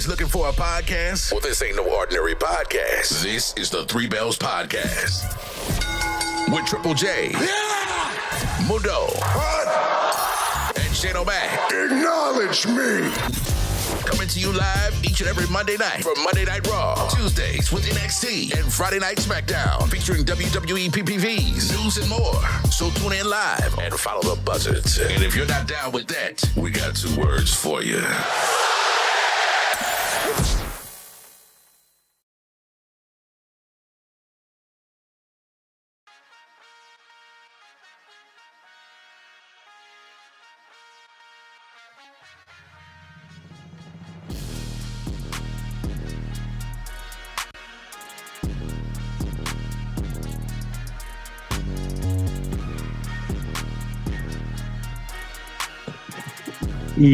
guys looking for a podcast? Well, this ain't no ordinary podcast. This is the Three Bells Podcast. With Triple J, Mundo, and Shane O'Mac. Acknowledge me. Coming to you live each and every Monday night from Monday Night Raw, Tuesdays with NXT, and Friday Night SmackDown, featuring WWE PPVs, news, and more. So tune in live and follow the buzzards. And if you're not down with that, we got 2 words for you. Yeah,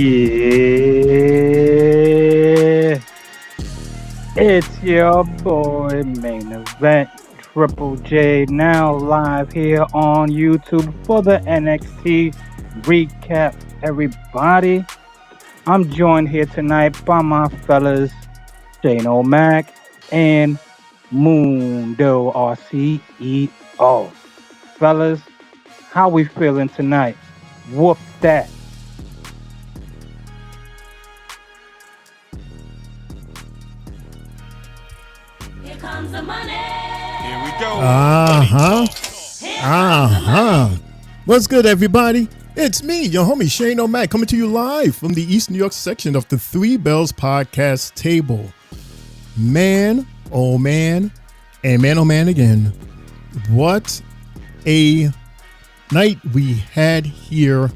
it's your boy Main Event Triple J, now live here on YouTube for the NXT recap. Everybody, I'm joined here tonight by my fellas Shane O'Mac and Mundo, our CEO. Fellas, how we feeling tonight? Whoop that. Comes the money. Here we go. What's good, everybody? It's me, your homie Shane O'Mac, coming to you live from the East New York section of the Three Bells podcast table. Man, oh man, and man, oh man again. What a night we had here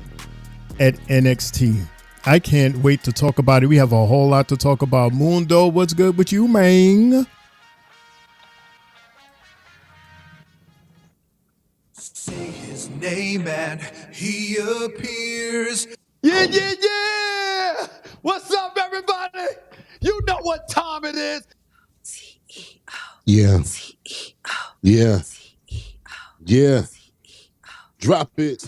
at NXT. I can't wait to talk about it. We have a whole lot to talk about. Mundo, what's good with you, man? Say his name and he appears. Yeah. What's up, everybody? You know what time it is. Yeah. Drop it.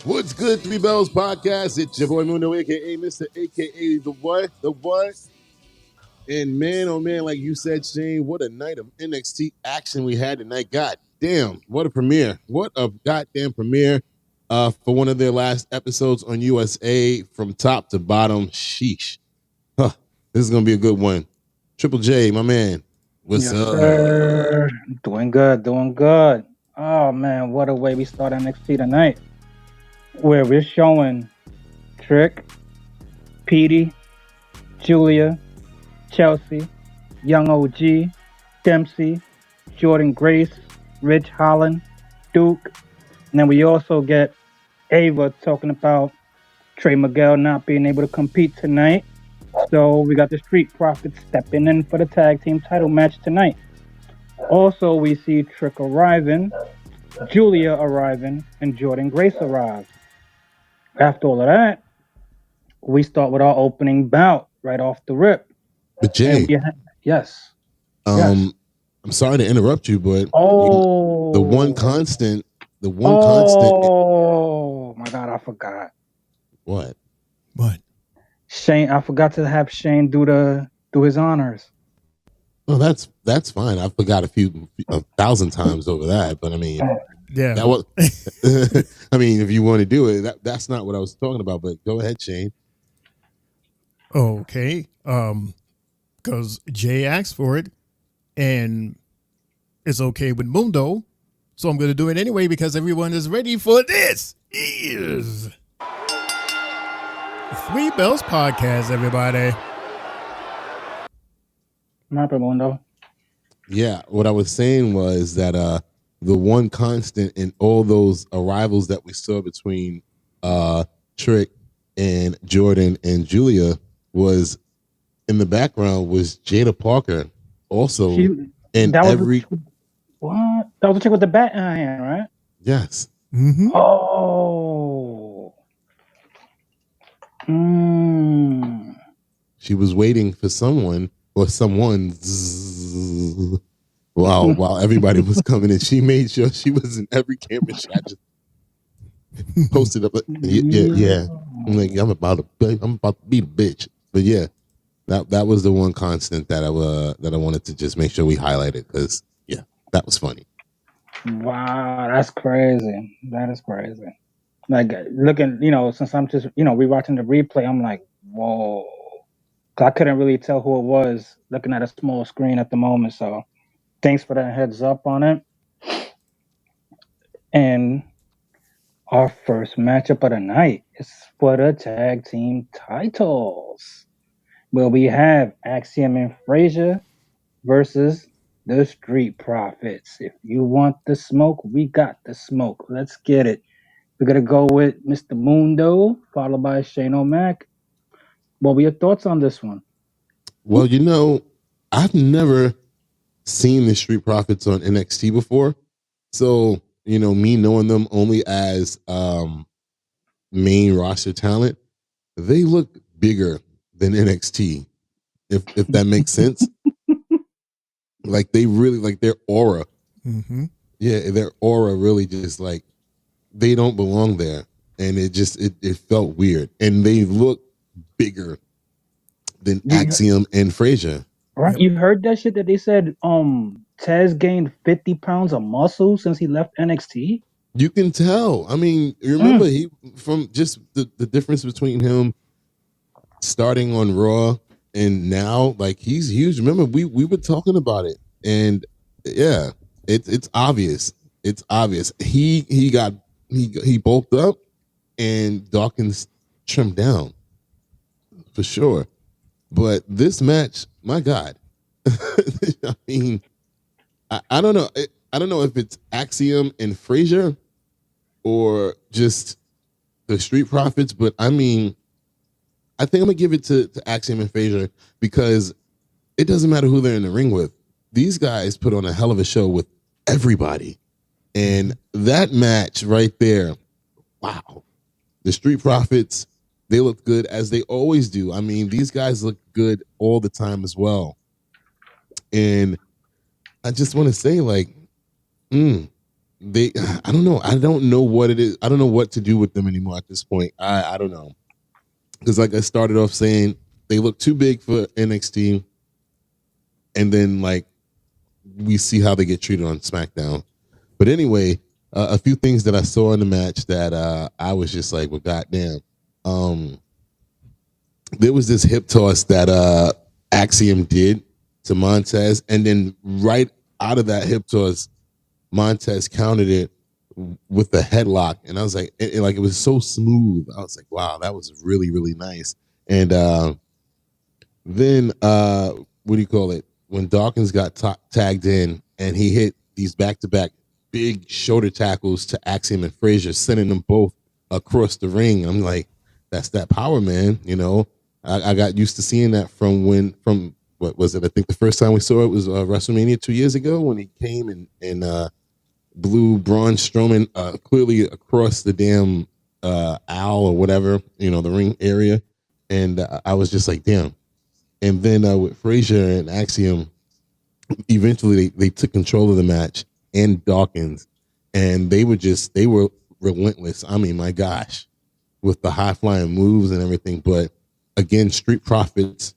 What's good, Three Bells Podcast? It's your boy Mundo, a.k.a. Mr. a.k.a. The What? And man, oh man, like you said, Shane, what a night of NXT action we had tonight. God damn, what a premiere. What a goddamn premiere for one of their last episodes on USA from top to bottom. Sheesh. Huh, this is going to be a good one. Triple J, my man. What's up? Sir. Doing good. Oh, man, what a way we start NXT tonight. Where we're showing Trick, Petey, Giulia, Chelsea, Young OG, Dempsey, Jordynne Grace, Rich Holland, Duke. And then we also get Ava talking about Trey Miguel not being able to compete tonight. So we got the Street Profits stepping in for the tag team title match tonight. Also, we see Trick arriving, Giulia arriving, and Jordynne Grace arrives. After all of that, we start with our opening bout right off the rip. But Jay, yes. I'm sorry to interrupt you, but the one constant. Oh my God, I forgot. What? Shane, I forgot to have Shane do his honors. Well, that's fine. I forgot a 1,000 times over that, but I mean, Yeah. that was. I mean, if you want to do it, that's not what I was talking about. But go ahead, Shane. Okay. Because Jay asked for it, and it's okay with Mundo, so I'm going to do it anyway because everyone is ready for this. Is Three Bells Podcast, everybody. Mundo. Yeah, what I was saying was that the one constant in all those arrivals that we saw between Trick and Jordynne and Giulia was in the background was Jada Parker. Also, That was the chick with the bat in her hand, right? Yes. Mm-hmm. Oh. She was waiting for someone or someone while everybody was coming in. She made sure she was in every camera shot. Just posted up. Yeah. I'm like, I'm about to be the bitch. But yeah. That was the one constant that I wanted to just make sure we highlighted, because yeah, that was funny. Wow, that's crazy. That is crazy. Like looking, since I'm just, rewatching the replay, I'm like, whoa. 'Cause I couldn't really tell who it was looking at a small screen at the moment. So thanks for that heads up on it. And our first matchup of the night is for the tag team titles, where we have Axiom and Frazer versus the Street Profits. If you want the smoke, we got the smoke. Let's get it. We're gonna go with Mr. Mundo, followed by Shane O'Mac. What were your thoughts on this one? Well, I've never seen the Street Profits on NXT before, so me knowing them only as main roster talent, they look bigger than NXT, if that makes sense. Like they really, like their aura. Mm-hmm. Yeah, their aura really just like they don't belong there, and it felt weird, and they look bigger than Axiom and Frazer. Right, Yep. you heard that shit that they said Tez gained 50 pounds of muscle since he left NXT? You can tell. I mean, remember he from just the difference between him starting on Raw and now, like he's huge. Remember, we were talking about it, and yeah, it's obvious. It's obvious. He bulked up, and Dawkins trimmed down for sure. But this match, my God, I mean, I don't know. I don't know if it's Axiom and Frazer or just the Street Profits, but I mean, I think I'm gonna give it to Axiom and Frazer, because it doesn't matter who they're in the ring with. These guys put on a hell of a show with everybody, and that match right there, wow. The Street Profits, they look good as they always do. I mean, these guys look good all the time as well, and I just want to say, like, I don't know. I don't know what it is. I don't know what to do with them anymore at this point. I don't know. Because like I started off saying, they look too big for NXT. And then like we see how they get treated on SmackDown. But anyway, a few things that I saw in the match that I was just like, well, goddamn. There was this hip toss that Axiom did to Montez. And then right out of that hip toss, Montez countered it with the headlock, and I was like, it was so smooth. I was like, wow, that was really, really nice. And then what do you call it? When Dawkins got tagged in, and he hit these back-to-back big shoulder tackles to Axiom and Frazer, sending them both across the ring. I'm like, that's that power, man. I got used to seeing that from what was it? I think the first time we saw it was WrestleMania 2 years ago, when he came and blew Braun Strowman clearly across the damn aisle or whatever, the ring area. And I was just like, damn. And then with Frazer and Axiom, eventually they took control of the match, and Dawkins, and they were relentless. I mean, my gosh, with the high flying moves and everything. But again, Street Profits,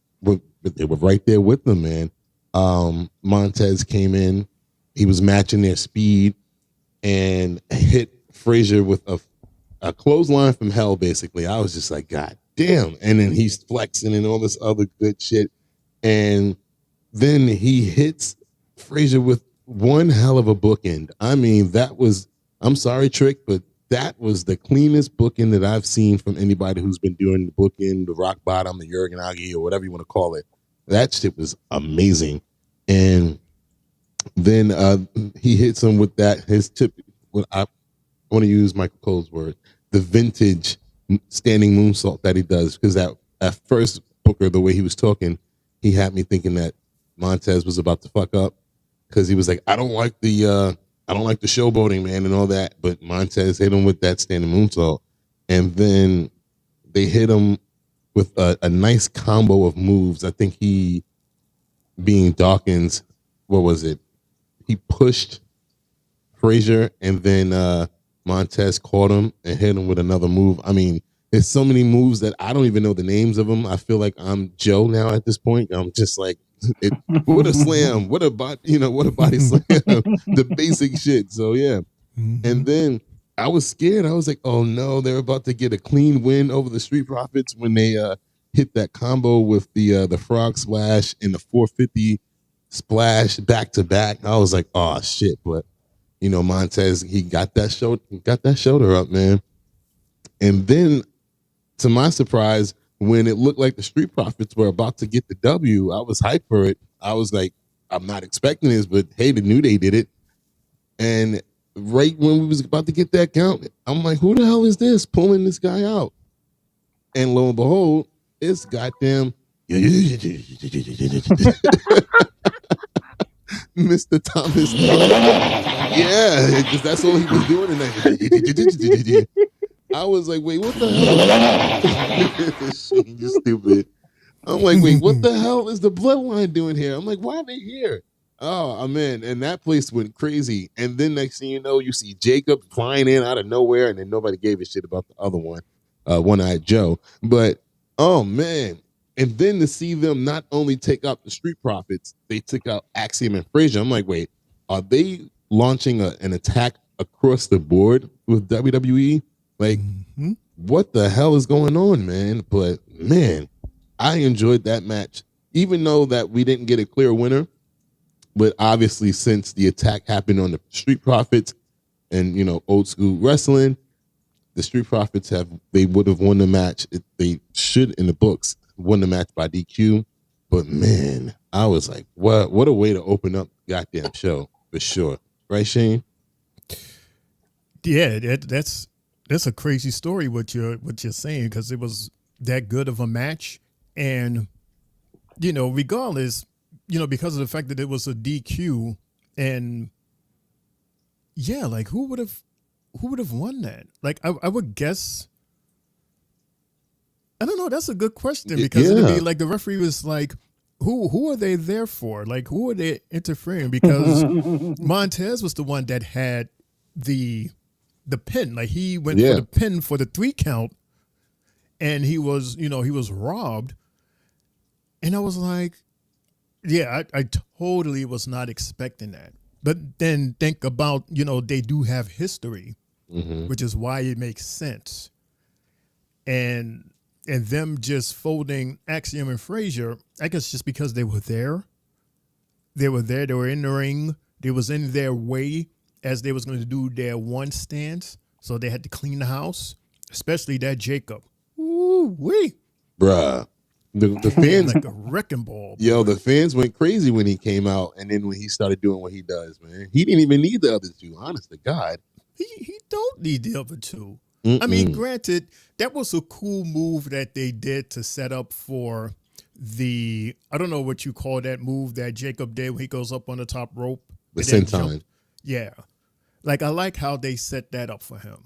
they were right there with them, man. Montez came in, he was matching their speed, and hit Frazer with a clothesline from hell, basically. I was just like, God damn. And then he's flexing and all this other good shit. And then he hits Frazer with one hell of a bookend. I mean, I'm sorry, Trick, but that was the cleanest bookend that I've seen from anybody who's been doing the bookend, the rock bottom, the Jurgenagi, or whatever you want to call it. That shit was amazing. And then he hits him with that, his tip. I want to use Michael Cole's word, the vintage standing moonsault that he does. Because at first, Booker, the way he was talking, he had me thinking that Montez was about to fuck up, because he was like, I don't like the showboating, man, and all that. But Montez hit him with that standing moonsault, and then they hit him with a nice combo of moves. I think he, being Dawkins, what was it? He pushed Frazer, and then Montez caught him and hit him with another move. I mean, there's so many moves that I don't even know the names of them. I feel like I'm Joe now at this point. I'm just like, what a slam, what a body slam, the basic shit. So yeah. And then I was scared. I was like, oh no, they're about to get a clean win over the Street Profits when they hit that combo with the frog splash and the 450 splash back to back. I was like, oh shit. But Montez, he got that shoulder up, man. And then, to my surprise, when it looked like the Street Profits were about to get the W, I was hyped for it. I was like, I'm not expecting this, but hey, the New Day did it. And right when we was about to get that count, I'm like, who the hell is this pulling this guy out? And lo and behold, it's goddamn Mr. Thomas. Yeah, because that's all he was doing tonight. I was like, wait, what the hell? You're stupid. I'm like, wait, what the hell is the Bloodline doing here? I'm like, why are they here? Oh, man. And that place went crazy. And then next thing you know, you see Jacob flying in out of nowhere, and then nobody gave a shit about the other one, One-Eyed Joe. But, oh, man. And then to see them not only take out the Street Profits, they took out Axiom and Frazer. I'm like, wait, are they launching an attack across the board with WWE? Like, what the hell is going on, man? But, man, I enjoyed that match, even though that we didn't get a clear winner. But obviously, since the attack happened on the Street Profits and, old school wrestling, the Street Profits they would have won the match. They should, in the books, won the match by DQ. But, man, I was like, what a way to open up the goddamn show, for sure. Right, Shane? Yeah, that's a crazy story what you're saying, because it was that good of a match. And, regardless, because of the fact that it was a DQ, and yeah, like who would have won that? Like I would guess, I don't know. That's a good question, because it'd be like the referee was like, who are they there for? Like, who are they interfering? Because Montez was the one that had the pin. Like, he went for the pin for the 3 count, and he was robbed. And I was like, yeah, I totally was not expecting that. But then think about, they do have history, which is why it makes sense. And them just folding Axiom and Frazer, I guess just because they were there. They were there. They were in the ring. They was in their way as they was going to do their one stance. So they had to clean the house, especially that Jacob. Ooh-wee. Bruh. The fans, like a wrecking ball. Yo, the fans went crazy when he came out, and then when he started doing what he does, man. He didn't even need the other two, honest to God. He don't need the other two. I mean, granted, that was a cool move that they did to set up for I don't know what you call that move that Jacob did when he goes up on the top rope. The senton. Yeah. Like, I like how they set that up for him.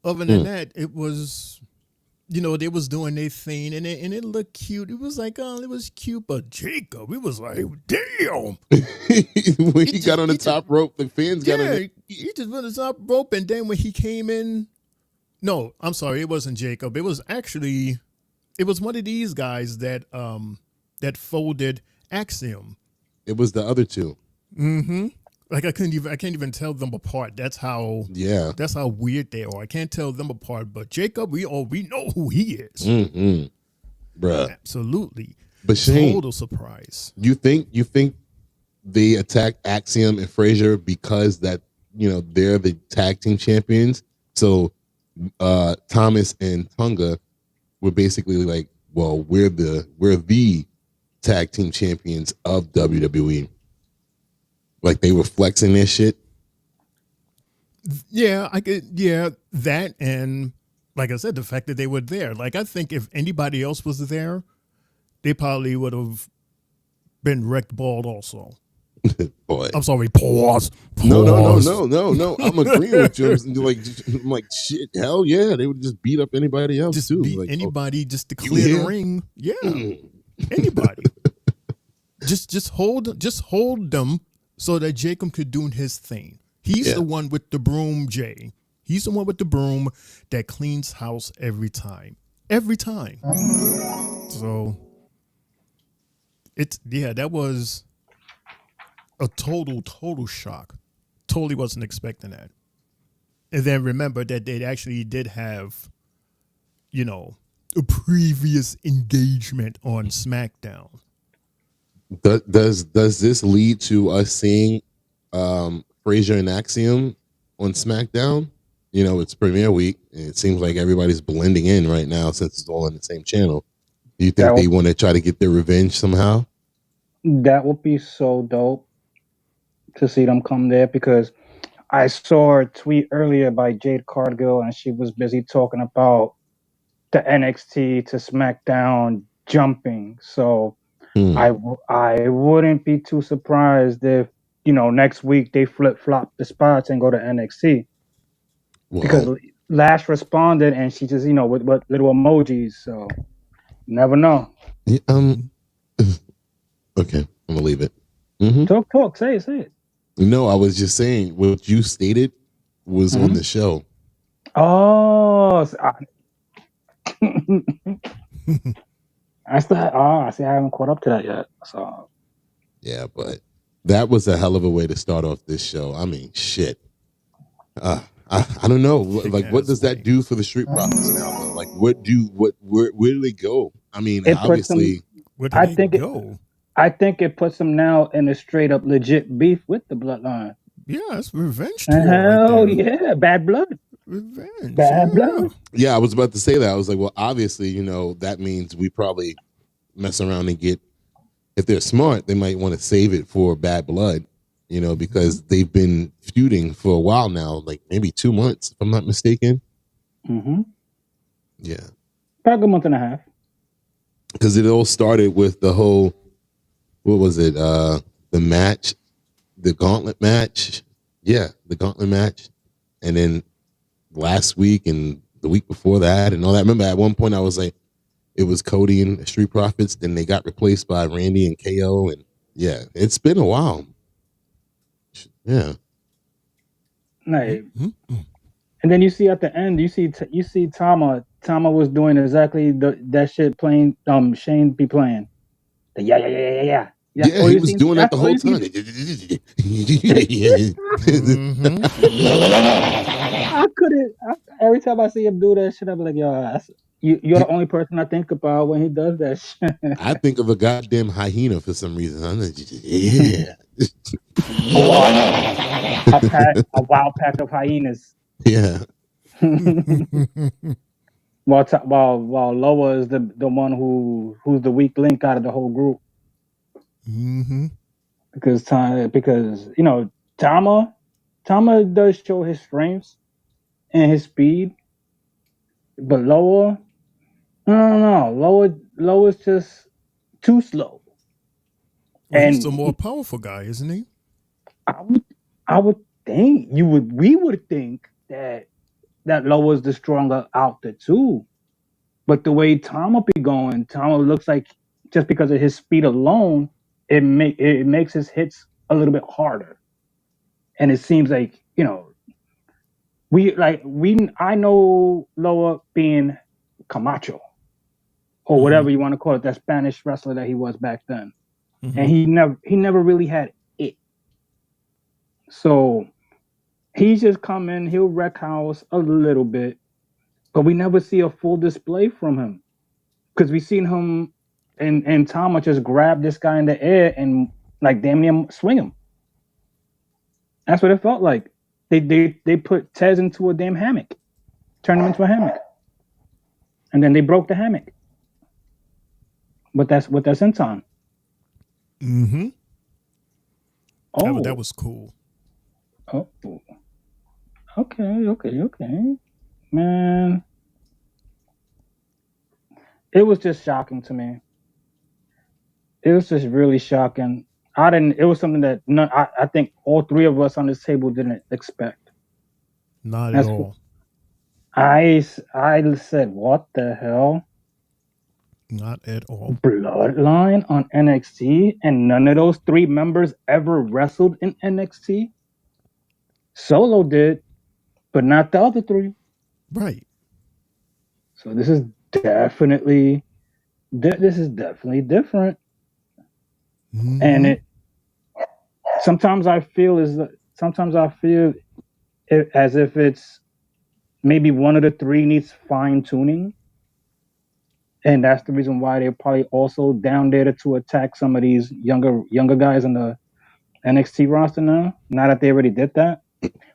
Other than that, it was, they was doing their thing, and it looked cute. It was like, oh, it was cute, but Jacob, it was like, damn. When he got on the top rope, the fans got on it. He just went on the top rope, and then when he came in, no, I'm sorry, it wasn't Jacob. It was one of these guys that folded Axiom. It was the other two. Mm-hmm. Like, I can't even tell them apart. That's how weird they are. I can't tell them apart. But Jacob, we know who he is. Bruh. Absolutely. But Shane, total surprise. You think they attacked Axiom and Frazer because that they're the tag team champions? So Thomas and Tonga were basically like, well, we're the tag team champions of WWE. Like, they were flexing their shit. Yeah, that, and like I said, the fact that they were there. Like, I think if anybody else was there, they probably would have been wrecked bald also. Boy. I'm sorry, pause. No. I'm agreeing with you. I'm like, shit, hell yeah. They would just beat up anybody else just too. Beat like, anybody just to clear the ring. Yeah. Anybody. just hold them so that Jacob could do his thing. He's the one with the broom, Jay. He's the one with the broom that cleans house every time. Every time. So that was a total shock. Totally wasn't expecting that. And then remember that they actually did have, a previous engagement on SmackDown. Does this lead to us seeing Frazer and Axiom on SmackDown? It's premiere week, and it seems like everybody's blending in right now since it's all on the same channel. Do you think they want to try to get their revenge somehow? That would be so dope to see them come there, because I saw a tweet earlier by Jade Cargill, and she was busy talking about the NXT to SmackDown jumping. So I wouldn't be too surprised if, next week they flip-flop the spots and go to NXT. Wow. Because Lash responded, and she just, with little emojis. So never know. Yeah, okay, I'm gonna leave it. Mm-hmm. Talk, say it. No, I was just saying what you stated was on the show. Oh, I haven't caught up to that yet. So yeah, but that was a hell of a way to start off this show. I mean, shit. I don't know. Like, what does that do for the Street Profits now? Though? Like, where do they go? I mean, obviously, where do they go? I think it puts them now in a straight up legit beef with the Bloodline. Yeah, it's revenge. Hell yeah, bad blood. Revenge. Bad blood. Yeah, I was about to say that. I was like, well, obviously, that means we probably mess around and get, if they're smart, they might want to save it for Bad Blood, because they've been feuding for a while now, like maybe 2 months, if I'm not mistaken. Mm-hmm. Yeah. About a month and a half. Because it all started with the whole, what was it? The match, the gauntlet match. Yeah, the gauntlet match. And then last week and the week before that and all that. I remember at one point I was like, it was Cody and Street Profits. Then they got replaced by Randy and KO. And yeah, it's been a while. Yeah. Right. And then you see at the end, you see Tama. Tama was doing exactly that shit playing. Shane be playing. Yeah. Yeah, he was doing that the whole time. I couldn't. Every time I see him do that shit, I'm like, yo, you're the only person I think about when he does that shit. I think of a goddamn hyena for some reason. I'm like, yeah. A wild pack of hyenas. Yeah. While Loa is the one who's the weak link out of the whole group. Mm-hmm. Because Tama does show his strengths and his speed, but Loa, I don't know. Loa's just too slow. Well, and he's the more powerful guy, isn't he? I would think we would think that Loa's the stronger out the two. But the way Tama be going, Tama looks like, just because of his speed alone, it makes his hits a little bit harder. And it seems like, I know Loa being Camacho or whatever you want to call it, that Spanish wrestler that he was back then. Mm-hmm. And he never really had it. So he's just come in, he'll wreck house a little bit, but we never see a full display from him. Because we seen him and Tama just grab this guy in the air and like damn near swing him. That's what it felt like. They put Tez into a damn hammock, turned him into a hammock, and then they broke the hammock. But that's what that's in time. Mm-hmm. Oh, that was cool. Oh, okay, man. It was just shocking to me. It was just really shocking. It was something that I think all three of us on this table didn't expect. Not at all. I said, what the hell? Not at all. Bloodline on NXT, and none of those three members ever wrestled in NXT. Solo did. but not the other three. Right. So this is definitely different. Mhm. And it sometimes I feel as if it's maybe one of the three needs fine tuning, and that's the reason why they're probably also down there to attack some of these younger guys in the NXT roster now. Now that they already did that,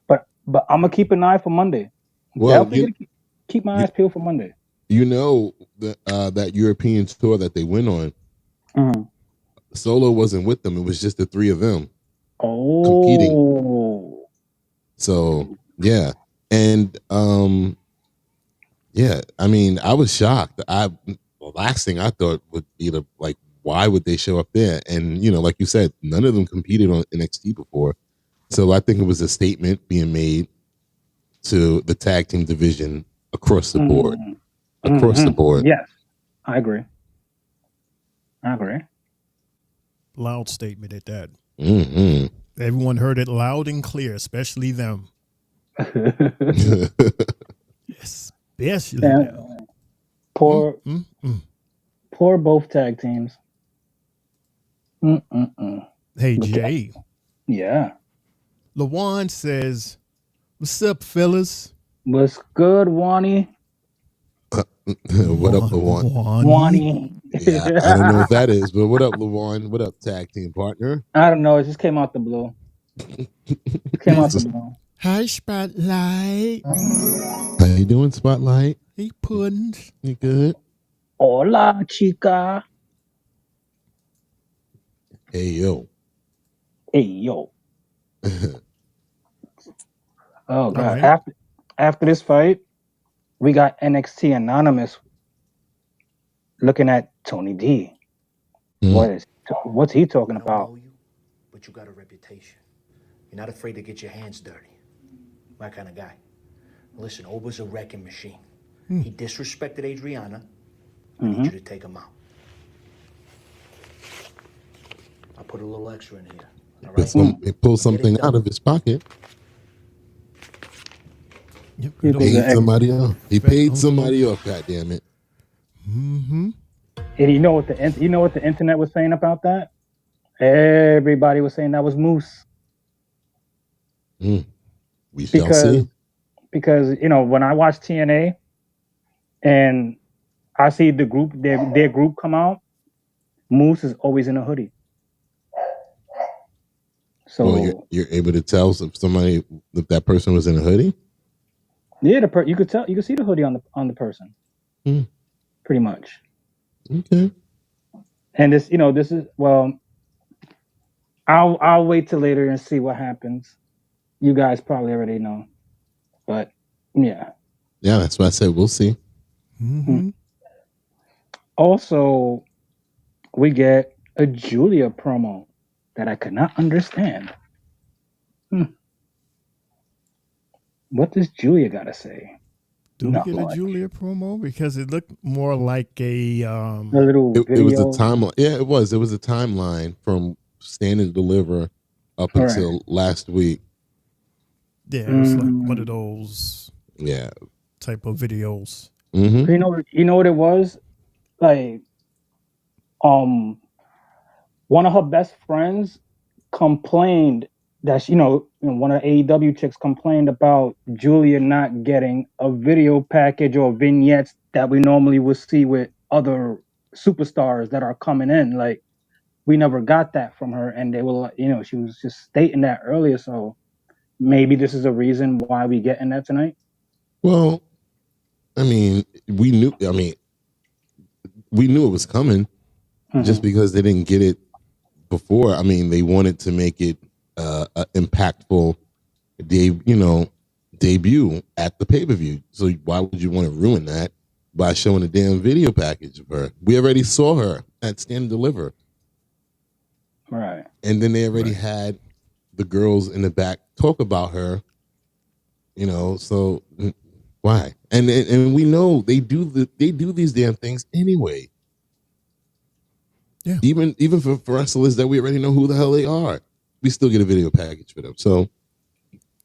but I'm gonna keep an eye for Monday. Well, Definitely gonna keep my eyes peeled for Monday. you know that European tour that they went on, Mhm. Solo wasn't with them. It was just the three of them competing. Oh, So yeah, and yeah. I mean, I was shocked. The last thing I thought would be why would they show up there? And like you said, none of them competed on NXT before. So I think it was a statement being made to the tag team division across the board. Across the board. Yes, I agree. Loud statement at that. Mm-hmm. Everyone heard it loud and clear, especially them. Especially them. Poor both tag teams. Hey, Jay. Yeah. LaJuan says, "What's up, fellas? What's good, Wani? What up, LaJuan? Wani. Yeah, I don't know what that is, but what up, LaJuan? What up, tag team partner? I don't know. It just came out the blue. Hi, Spotlight. How you doing, Spotlight? Hey, Puddins. You good? Hola, chica. Hey, yo. Oh, God. Right. After this fight, we got NXT Anonymous looking at Tony D. What's he talking about? Know you, but you got a reputation. You're not afraid to get your hands dirty. My kind of guy. Listen, Oba's a wrecking machine. He disrespected Adriana. I need you to take him out. I put a little extra in here. All right? He pulled something out of his pocket. Yep, He paid somebody off. He paid somebody off. God damn it. Mm-hmm. And you know what the internet was saying about that? Everybody was saying that was Moose. We shall see. Because when I watch TNA and I see the group their group come out, Moose is always in a hoodie. So you're able to tell if that person was in a hoodie? Yeah, you could see the hoodie on the person. Pretty much. Okay. And this is I'll wait till later and see what happens. You guys probably already know. But yeah. Yeah, that's what I said. We'll see. Mm-hmm. Also, we get a Giulia promo that I could not understand. What does Giulia got to say? Do we get a Giulia promo? Because it looked more like a little video. It was a timeline. Yeah, it was. It was a timeline from Stand and Deliver up until last week. Yeah, it was like one of those type of videos. Mm-hmm. You know what it was? Like, one of her best friends complained that one of the AEW chicks complained about Giulia not getting a video package or vignettes that we normally would see with other superstars that are coming in. Like, we never got that from her, and they were, she was just stating that earlier. So maybe this is a reason why we getting that tonight. Well, I mean, we knew it was coming, just because they didn't get it before. I mean, they wanted to make it impactful debut at the pay-per-view. So why would you want to ruin that by showing a damn video package of her? We already saw her at Stand and Deliver. Right. And then they already had the girls in the back talk about her, so why? And we know they do these damn things anyway. Yeah. Even for wrestlers that we already know who the hell they are, we still get a video package for them. So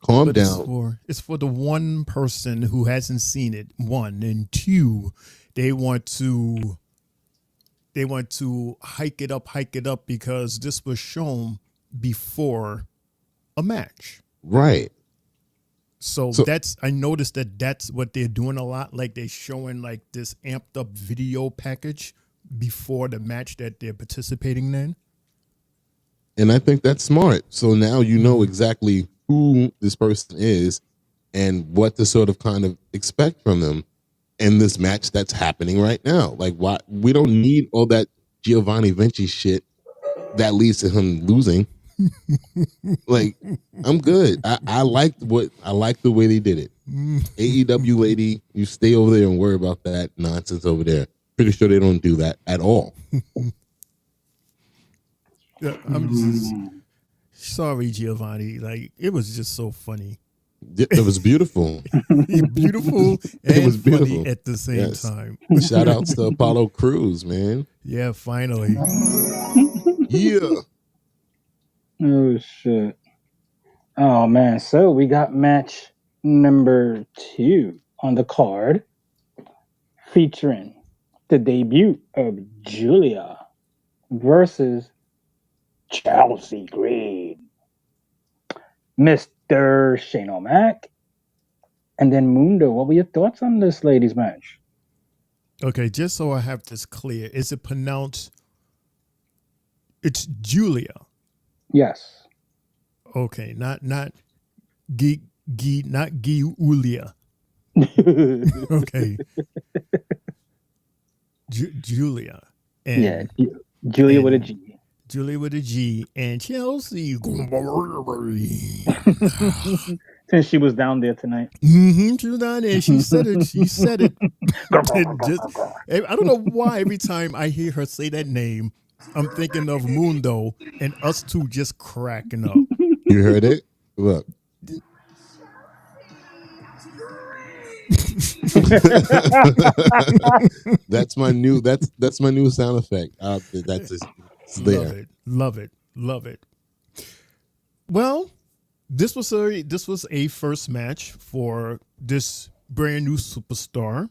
Calm But down. it's for the one person who hasn't seen it. One and two, they want to hike it up because this was shown before a match. Right. So I noticed that's what they're doing a lot. Like they're showing like this amped up video package before the match that they're participating in. And I think that's smart. So now you know exactly who this person is and what to sort of kind of expect from them in this match that's happening right now. Like, why we don't need all that Giovanni Vinci shit that leads to him losing. Like, I'm good. I like the way they did it. AEW lady, you stay over there and worry about that nonsense over there. Pretty sure they don't do that at all. Yeah, I'm sorry, Giovanni. Like, it was just so funny. It was beautiful. Beautiful and It was beautiful funny at the same time. Shout outs to Apollo Crews, man. Yeah, finally. Yeah. Oh shit. Oh man. So we got match number 2 on the card, featuring the debut of Giulia versus Chelsea Green, Mr. Shane O'Mac, and then Mundo. What were your thoughts on this ladies' match? Okay, just so I have this clear, is it pronounced? It's Giulia. Yes. Okay, not Giulia. Okay. Julia. And, yeah, Giulia with a G. Julia with a G and Chelsea. Since she was down there tonight. She was down there. She said it. I don't know why every time I hear her say that name, I'm thinking of Mundo and us two just cracking up. You heard it? Look. That's my new sound effect. It's there. Love it. Well, this was a first match for this brand new superstar.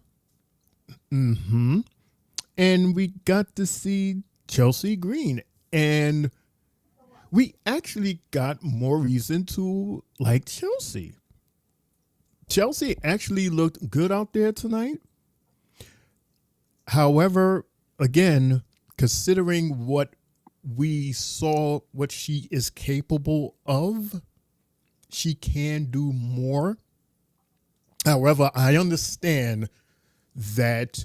And we got to see Chelsea Green, and we actually got more reason to like Chelsea. Chelsea actually looked good out there tonight. However, again, considering what we saw, what she is capable of, she can do more. However, I understand that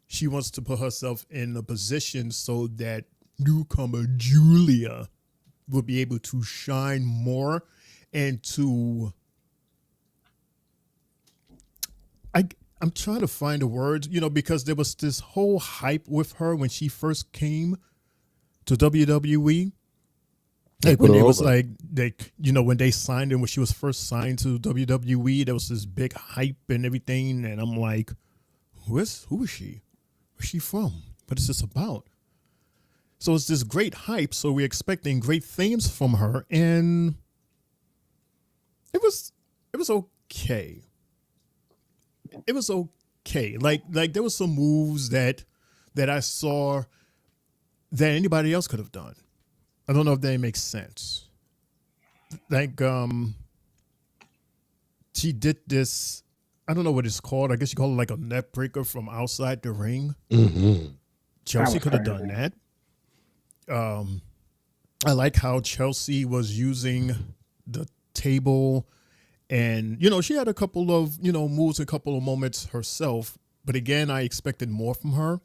she wants to put herself in a position so that newcomer Giulia will be able to shine more and to... I'm trying to find the words, because there was this whole hype with her when she first came to WWE. Like when it was like, when they signed her, when she was first signed to WWE, there was this big hype and everything. And I'm like, who is she? Where's she from? What is this about? So it's this great hype. So we're expecting great things from her. And it was okay. It was okay. Like there was some moves that I saw that anybody else could have done. I don't know if that makes sense. Like she did this. I don't know what it's called. I guess you call it like a net breaker from outside the ring. Mm-hmm. Chelsea could have done that. I like how Chelsea was using the table. And, she had a couple of, moves, a couple of moments herself. But again, I expected more from her.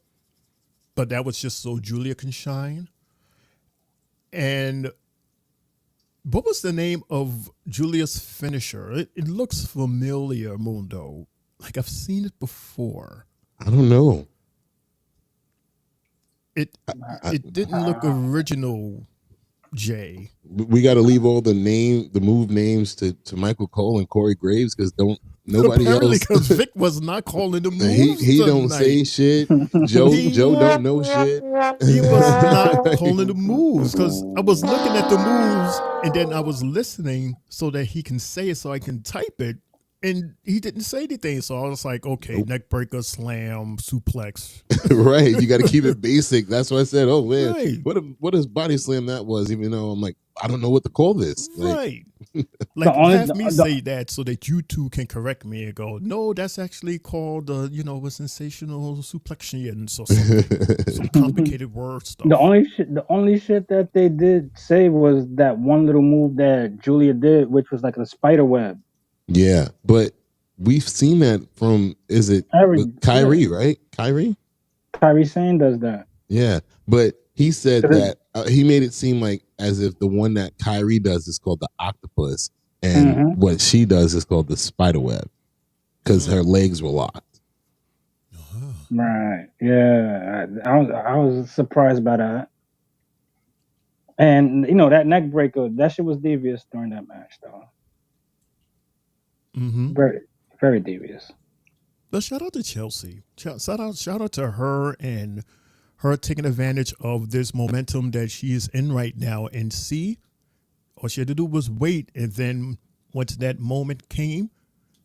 But that was just so Giulia can shine. And what was the name of Giulia's finisher? It looks familiar, Mundo. Like I've seen it before. I don't know. It didn't look original, Jay. We got to leave all the move names to Michael Cole and Corey Graves because Nobody Apparently, else. because Vic was not calling the moves. he don't tonight. say shit. Joe don't know shit. He was not calling the moves because I was looking at the moves and then I was listening so that he can say it so I can type it. And he didn't say anything. So I was like, okay, neck breaker, slam, suplex. Right. You got to keep it basic. That's why I said, oh, man, Right. what a body slam that was, even though I'm like, I don't know what to call this. Like, Right. Like, have me say that so that you two can correct me and go, no, that's actually called, a sensational suplexions or something. Some complicated word stuff. The only shit that they did say was that one little move that Giulia did, which was like a spider web. yeah, but we've seen that from, is it Kyrie, right? Kyrie Sane does that. Yeah, but he said that he made it seem like as if the one that Kyrie does is called the octopus, and what she does is called the spider web because her legs were locked. Right. Yeah. I was surprised by that. And that neck breaker, that shit was devious during that match, though. Very, very devious. But shout out to Chelsea. Shout out to her and her taking advantage of this momentum that she is in right now. And see, all she had to do was wait. And then once that moment came,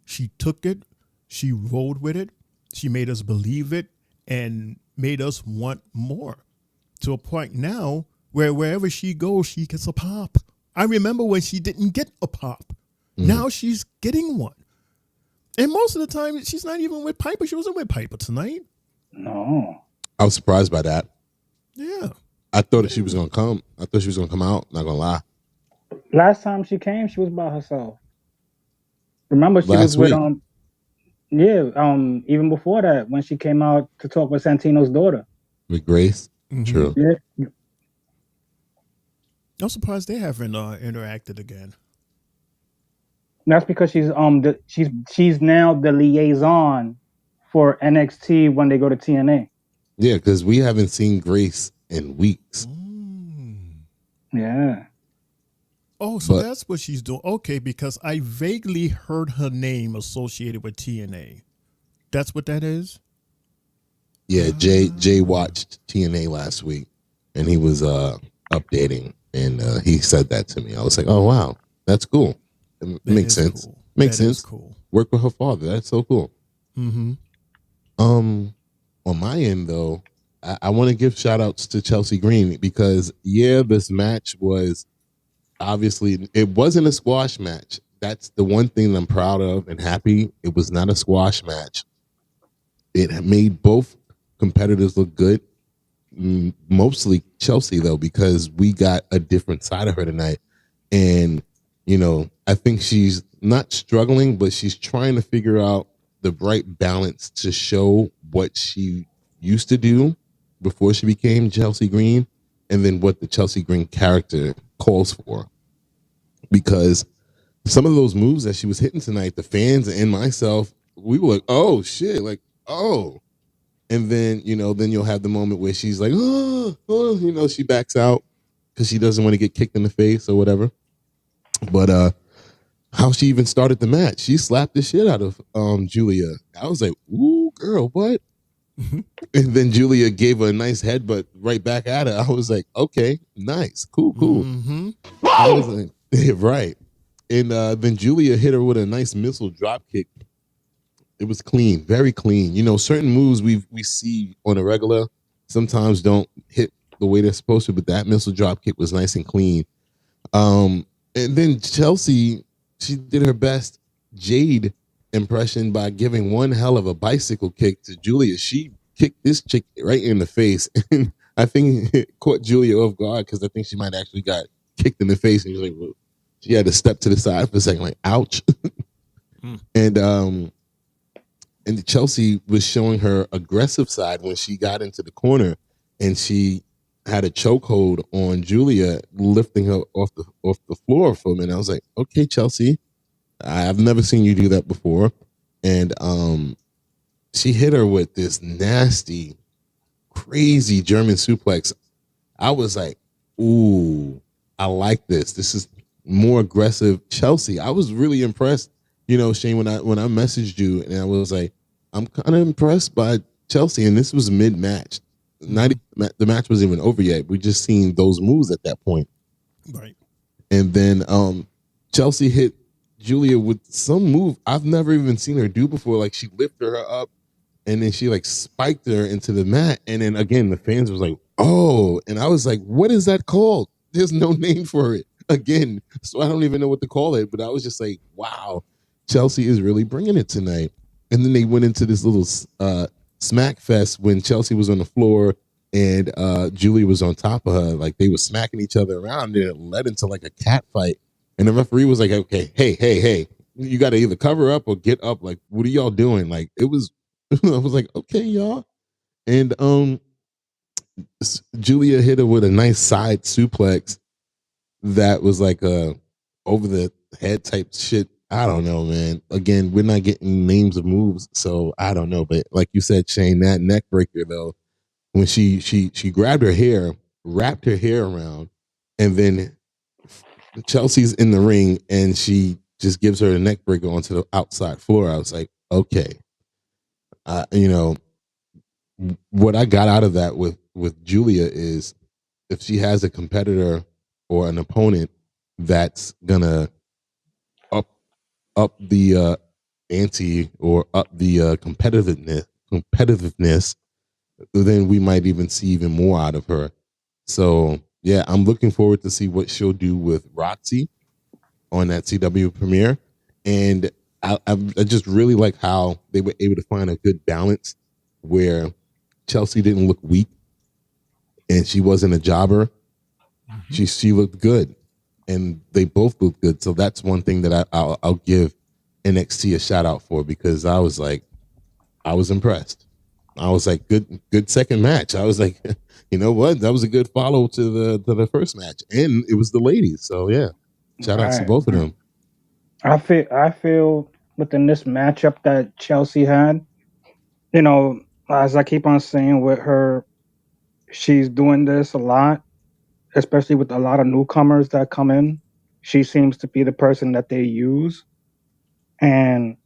she took it, she rolled with it, she made us believe it, and made us want more. To a point now where wherever she goes, she gets a pop. I remember when she didn't get a pop. Now she's getting one. And most of the time, she's not even with Piper. She wasn't with Piper tonight. No. I was surprised by that. Yeah. I thought that she was going to come. I thought she was going to come out. Not going to lie. Last time she came, she was by herself. Remember, she Last was with week. even before that, when she came out to talk with Santino's daughter. With Grace? True. Yeah. I'm surprised they haven't interacted again. That's because she's now the liaison for NXT when they go to TNA. Yeah, because we haven't seen Grace in weeks. Yeah. Oh, so that's what she's doing. Okay, because I vaguely heard her name associated with TNA. That's what that is? Yeah, Jay watched TNA last week, and he was updating, and he said that to me. I was like, oh, wow, that's cool. It makes sense. Cool. Makes that sense. Cool. Work with her father. That's so cool. On my end, though, I want to give shout outs to Chelsea Green because, this match was obviously, it wasn't a squash match. That's the one thing I'm proud of and happy. It was not a squash match. It made both competitors look good. Mostly Chelsea, though, because we got a different side of her tonight. And, I think she's not struggling, but she's trying to figure out the right balance to show what she used to do before she became Chelsea Green and then what the Chelsea Green character calls for. Because some of those moves that she was hitting tonight, the fans and myself, we were like, oh, shit, like, oh. And then, then you'll have the moment where she's like, she backs out because she doesn't want to get kicked in the face or whatever. But how she even started the match, she slapped the shit out of Giulia. I was like, ooh, girl, what? And then Giulia gave her a nice headbutt right back at her. I was like, okay, nice, cool. I was like, right. And then Giulia hit her with a nice missile drop kick. It was clean, very clean. Certain moves we see on a regular sometimes don't hit the way they're supposed to, but that missile drop kick was nice and clean. And then Chelsea, she did her best Jade impression by giving one hell of a bicycle kick to Giulia. She kicked this chick right in the face. And I think it caught Giulia off guard because I think she might actually got kicked in the face. And she had to step to the side for a second, like, ouch. And Chelsea was showing her aggressive side when she got into the corner and she had a chokehold on Giulia, lifting her off the floor for a minute. I was like, okay, Chelsea, I've never seen you do that before. And she hit her with this nasty, crazy German suplex. I was like, ooh, I like this. This is more aggressive Chelsea. I was really impressed Shane, when I messaged you and I was like, I'm kind of impressed by Chelsea, and this was mid match. Not even, the match wasn't even over yet. We just seen those moves at that point. Right. And then Chelsea hit Giulia with some move I've never even seen her do before. Like she lifted her up and then she like spiked her into the mat. And then again, the fans was like, oh, and I was like, what is that called? There's no name for it again. So I don't even know what to call it. But I was just like, wow, Chelsea is really bringing it tonight. And then they went into this little smack fest when Chelsea was on the floor and Giulia was on top of her. Like they were smacking each other around, and it led into like a cat fight. And the referee was like, okay, hey, you got to either cover up or get up. Like, what are y'all doing? Like, it was, I was like, okay, y'all. And Giulia hit her with a nice side suplex that was like a over the head type shit. I don't know, man. Again, we're not getting names of moves, so I don't know. But like you said, Shane, that neck breaker though, when she grabbed her hair, wrapped her hair around, and then Chelsea's in the ring and she just gives her a neck breaker onto the outside floor. I was like, okay. What I got out of that with Giulia is if she has a competitor or an opponent that's gonna up the ante or up the competitiveness, then we might even see even more out of her. So yeah, I'm looking forward to see what she'll do with Roxy on that CW premiere. And I just really like how they were able to find a good balance where Chelsea didn't look weak and she wasn't a jobber. Mm-hmm. She looked good and they both looked good. So that's one thing that I'll give NXT a shout out for, because I was impressed. I was like, good second match. I was like, you know what? That was a good follow to the first match, and it was the ladies. So yeah, shout out to both of them. I feel within this matchup that Chelsea had, as I keep on saying with her, she's doing this a lot, especially with a lot of newcomers that come in. She seems to be the person that they use, and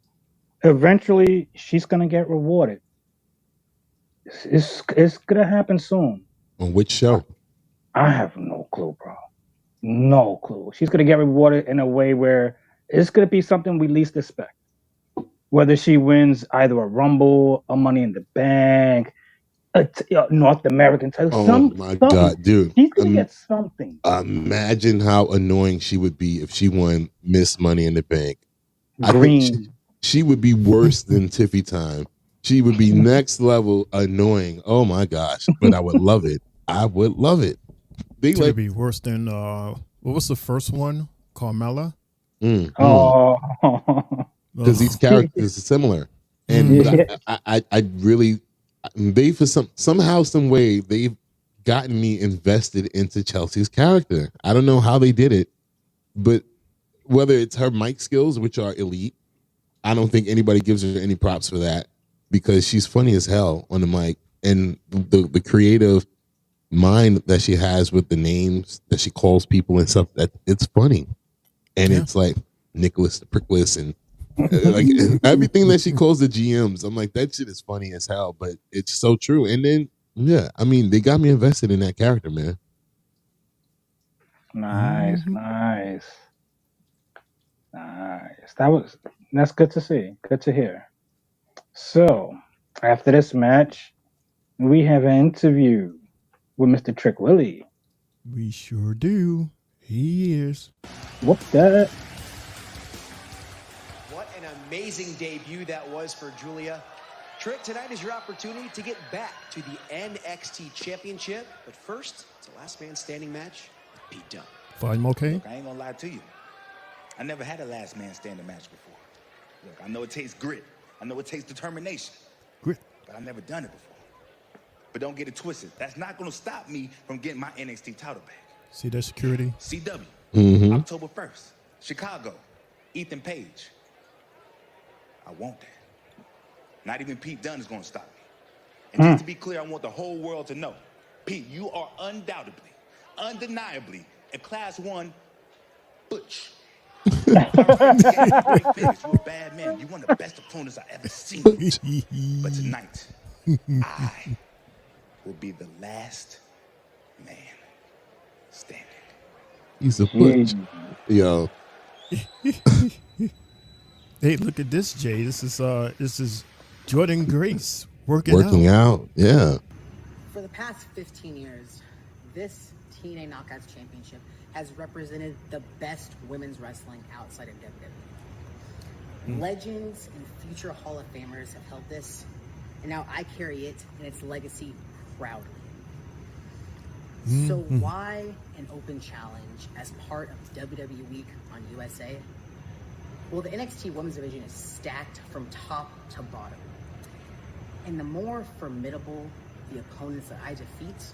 eventually she's gonna get rewarded. It's gonna happen soon. On which show? I have no clue, bro. No clue. She's gonna get rewarded in a way where it's gonna be something we least expect. Whether she wins either a Rumble, a Money in the Bank, a North American title. Oh my God, dude! She's gonna get something. Imagine how annoying she would be if she won Miss Money in the Bank. Green. I think she would be worse than Tiffy Time. She would be next level annoying. Oh my gosh! But I would love it. I would love it. It would be worse than what was the first one? Carmella. Oh, because these characters are similar, and I really they for somehow some way they've gotten me invested into Chelsea's character. I don't know how they did it, but whether it's her mic skills, which are elite, I don't think anybody gives her any props for that, because she's funny as hell on the mic, and the creative mind that she has with the names that she calls people and stuff, that it's funny. And it's like Nicholas the Prickless and like everything that she calls the GMs. I'm like, that shit is funny as hell, but it's so true. And then they got me invested in that character, man. Nice. That's good to see. Good to hear. So after this match, we have an interview with Mr. Trick Willie. We sure do. He is. What's that? What an amazing debut that was for Giulia. Trick, tonight is your opportunity to get back to the NXT Championship. But first, it's a last man standing match with Pete Dunne. Fine, okay. Look, I ain't gonna lie to you. I never had a last man standing match before. Look, I know it takes grit. I know it takes determination. Grit. But I've never done it before. But don't get it twisted. That's not gonna stop me from getting my NXT title back. See that security? CW, October 1st, Chicago, Ethan Page. I want that. Not even Pete Dunne is gonna stop me. And just to be clear, I want the whole world to know, Pete, you are undoubtedly, undeniably a Class 1 butch. You're a bad man. You're one of the best opponents I've ever seen. But tonight, I will be the last man standing. He's a butch. Yo. Hey, look at this, Jay. This is Jordynne Grace working out. Yeah. For the past 15 years, this TNA Knockouts Championship has represented the best women's wrestling outside of WWE. Legends and future Hall of Famers have held this, and now I carry it and its legacy proudly. So why an open challenge as part of WWE Week on USA? Well, the NXT Women's Division is stacked from top to bottom. And the more formidable the opponents that I defeat,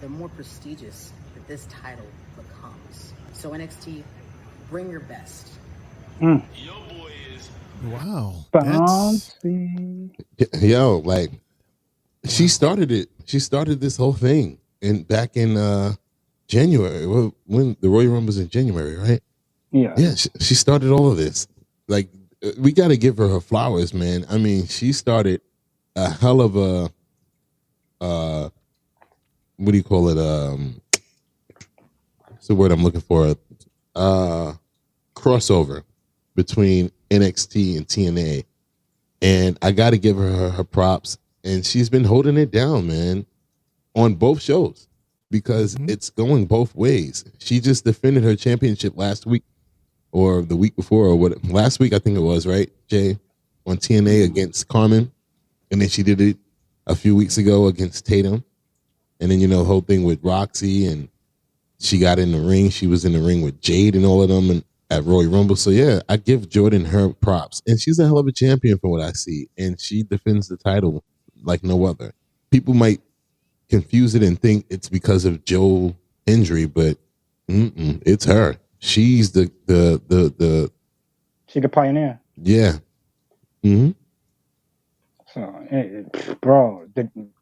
the more prestigious that this title becomes. So NXT, bring your best. Wow. That's... Yo, like, she started it. She started this whole thing back in January, when the Royal Rumble was in January, right? Yeah. She started all of this. Like, we got to give her flowers, man. I mean, she started a hell of a what do you call it? What's the word I'm looking for? Crossover between NXT and TNA, and I got to give her props. And she's been holding it down, man, on both shows because it's going both ways. She just defended her championship last week or the week before or what? Last week, I think it was, right, Jay, on TNA against Carmen. And then she did it a few weeks ago against Tatum. And then, the whole thing with Roxy, and she got in the ring. She was in the ring with Jade and all of them at Royal Rumble. So, yeah, I give Jordynne her props. And she's a hell of a champion from what I see. And she defends the title like no other. People might confuse it and think it's because of Joe's injury, but it's her. She's the She's the pioneer. Yeah. So, bro,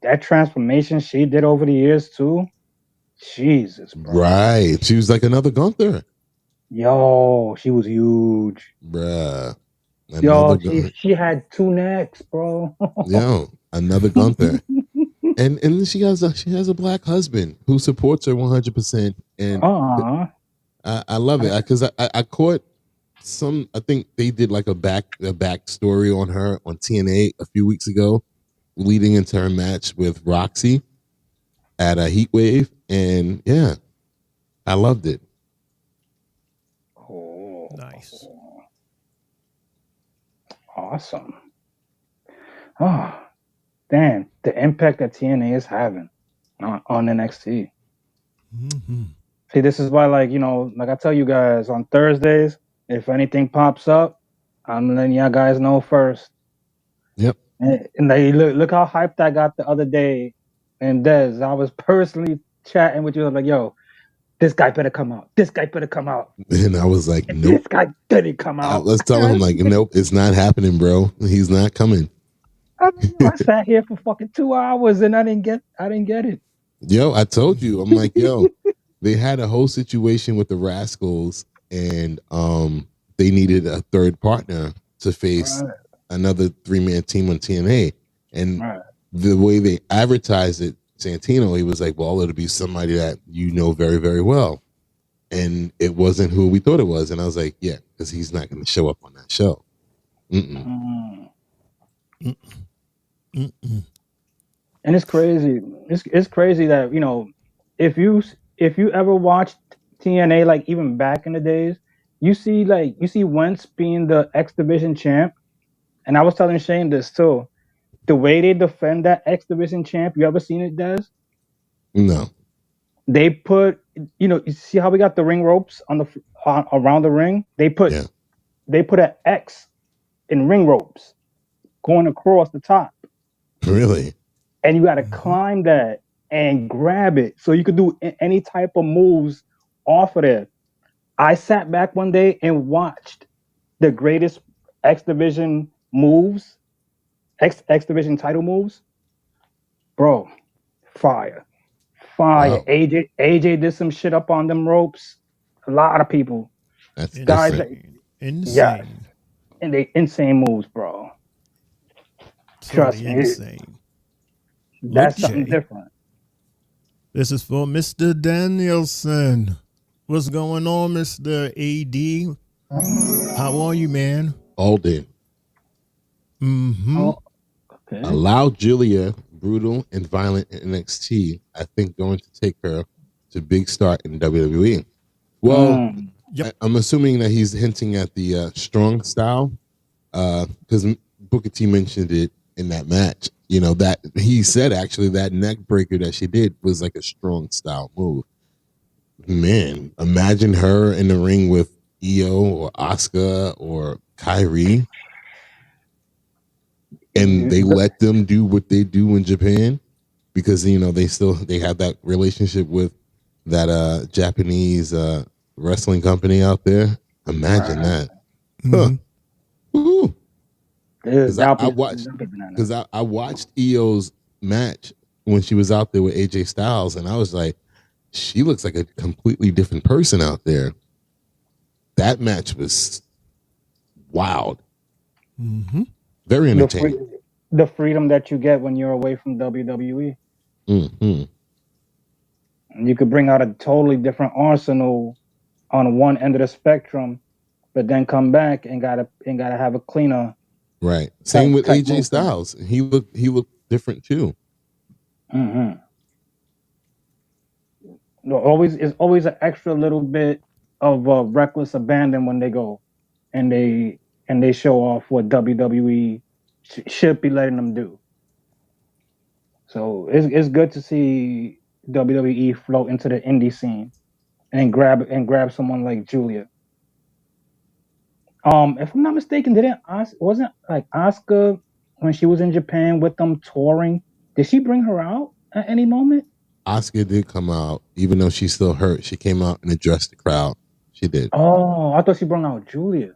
that transformation she did over the years too. Jesus, bro. Right. She was like another Gunther. Yo, she was huge. Bruh. Yo, she had two necks, bro. Yo, another Gunther. and she has a black husband who supports her 100%. And I love it because I caught some. I think they did like a backstory on her on TNA a few weeks ago, leading into her match with Roxy at a Heatwave, and yeah, I loved it. Oh, nice, awesome. Oh, damn, the impact that TNA is having on NXT. See, this is why, like I tell you guys on Thursdays, if anything pops up, I'm letting y'all guys know first. Yep. And like, look how hyped I got the other day. And Des, I was personally chatting with you. I was like, yo, this guy better come out. This guy better come out. And I was like, nope. This guy didn't come out. Let's tell him, like, nope, it's not happening, bro. He's not coming. I sat here for fucking 2 hours and I didn't get it. Yo, I told you. I'm like, yo, they had a whole situation with the Rascals, and they needed a third partner to face another 3-man team on TNA. And the way they advertised it, Santino, he was like, well, it'll be somebody that you know very, very well. And it wasn't who we thought it was. And I was like, yeah, because he's not going to show up on that show. And it's crazy. It's crazy that, if you ever watched TNA, like even back in the days, you see Wentz being the X Division champ. And I was telling Shane this too. The way they defend that X Division champ, you ever seen it, Des? No. They put, you see how we got the ring ropes on around the ring? They put an X in ring ropes going across the top. Really? And you got to climb that and grab it so you could do any type of moves off of there. I sat back one day and watched the greatest X Division moves, X Division title moves. Bro, fire. Wow. AJ did some shit up on them ropes. A lot of people. That's Guys, different. Insane. yes. And they insane moves, bro. Trust Totally me. insane. That's Look, something Jay. different. This is for Mr. Danielson. What's going on, Mr. AD? How are you, man? All day. Mm-hmm. Oh, okay. Allow Giulia, brutal and violent in NXT, I think going to take her to big start in WWE. Well, Yep. I'm assuming that he's hinting at the strong style, because Booker T mentioned it in that match. You know, that he said actually that neck breaker that she did was like a strong style move. Man, imagine her in the ring with Io or Asuka or Kyrie, and they let them do what they do in Japan, because you know they have that relationship with that Japanese wrestling company out there. Imagine that. Mm-hmm. Woo-hoo. Because I Because watched Io's match when she was out there with AJ Styles, and I was like, she looks like a completely different person out there. That match was wild. Mm-hmm. Very entertaining. the freedom that you get when you're away from WWE. Mm-hmm. And you could bring out a totally different arsenal on one end of the spectrum, but then come back and gotta have a cleaner. Right. Same with type AJ movement. Styles. He looked different too. Mm-hmm. It's always an extra little bit of reckless abandon when they go and they show off what WWE should be letting them do. So it's good to see WWE float into the indie scene and grab someone like Giulia. If I'm not mistaken, wasn't like Asuka when she was in Japan with them touring? Did she bring her out at any moment? Asuka did come out, even though she's still hurt. She came out and addressed the crowd. She did. Oh, I thought she brought out Giulia.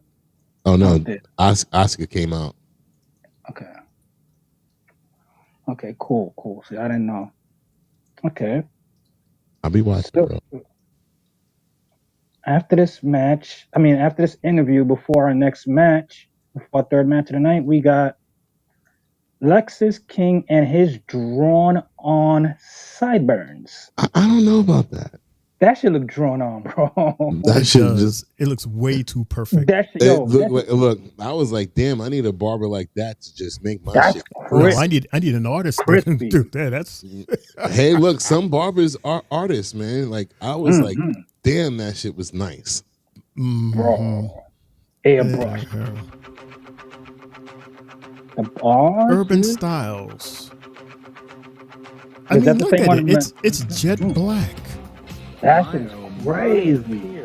Oh no, did. Asuka came out. Okay. Okay, cool. See, I didn't know. Okay. I'll be watching, bro. After this interview, before our next match, before our third match of the night, we got Lexis King and his drawn-on sideburns. I don't know about that. That shit look drawn on, bro. That shit It looks way too perfect. Look, I was like, damn, I need a barber like that to just make my shit. No, I need an artist to do that. That's Hey, look, some barbers are artists, man. Like I was like, damn, that shit was nice. Bro. Airbrush. Urban Styles. I mean, look at it. It's jet black. That shit is crazy.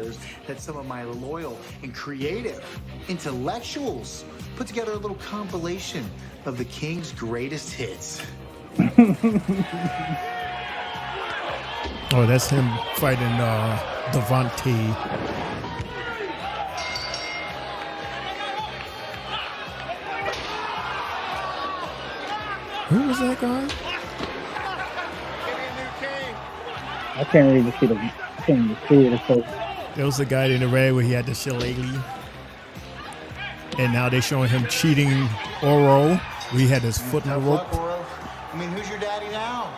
That some of my loyal and creative intellectuals put together a little compilation of the King's greatest hits. Oh, that's him fighting Devontae. Who was that guy? I can't even see it. So There was the guy in the red where he had the shillelagh. And now they're showing him cheating Oro. We had his foot in the rope. I mean, who's your daddy now?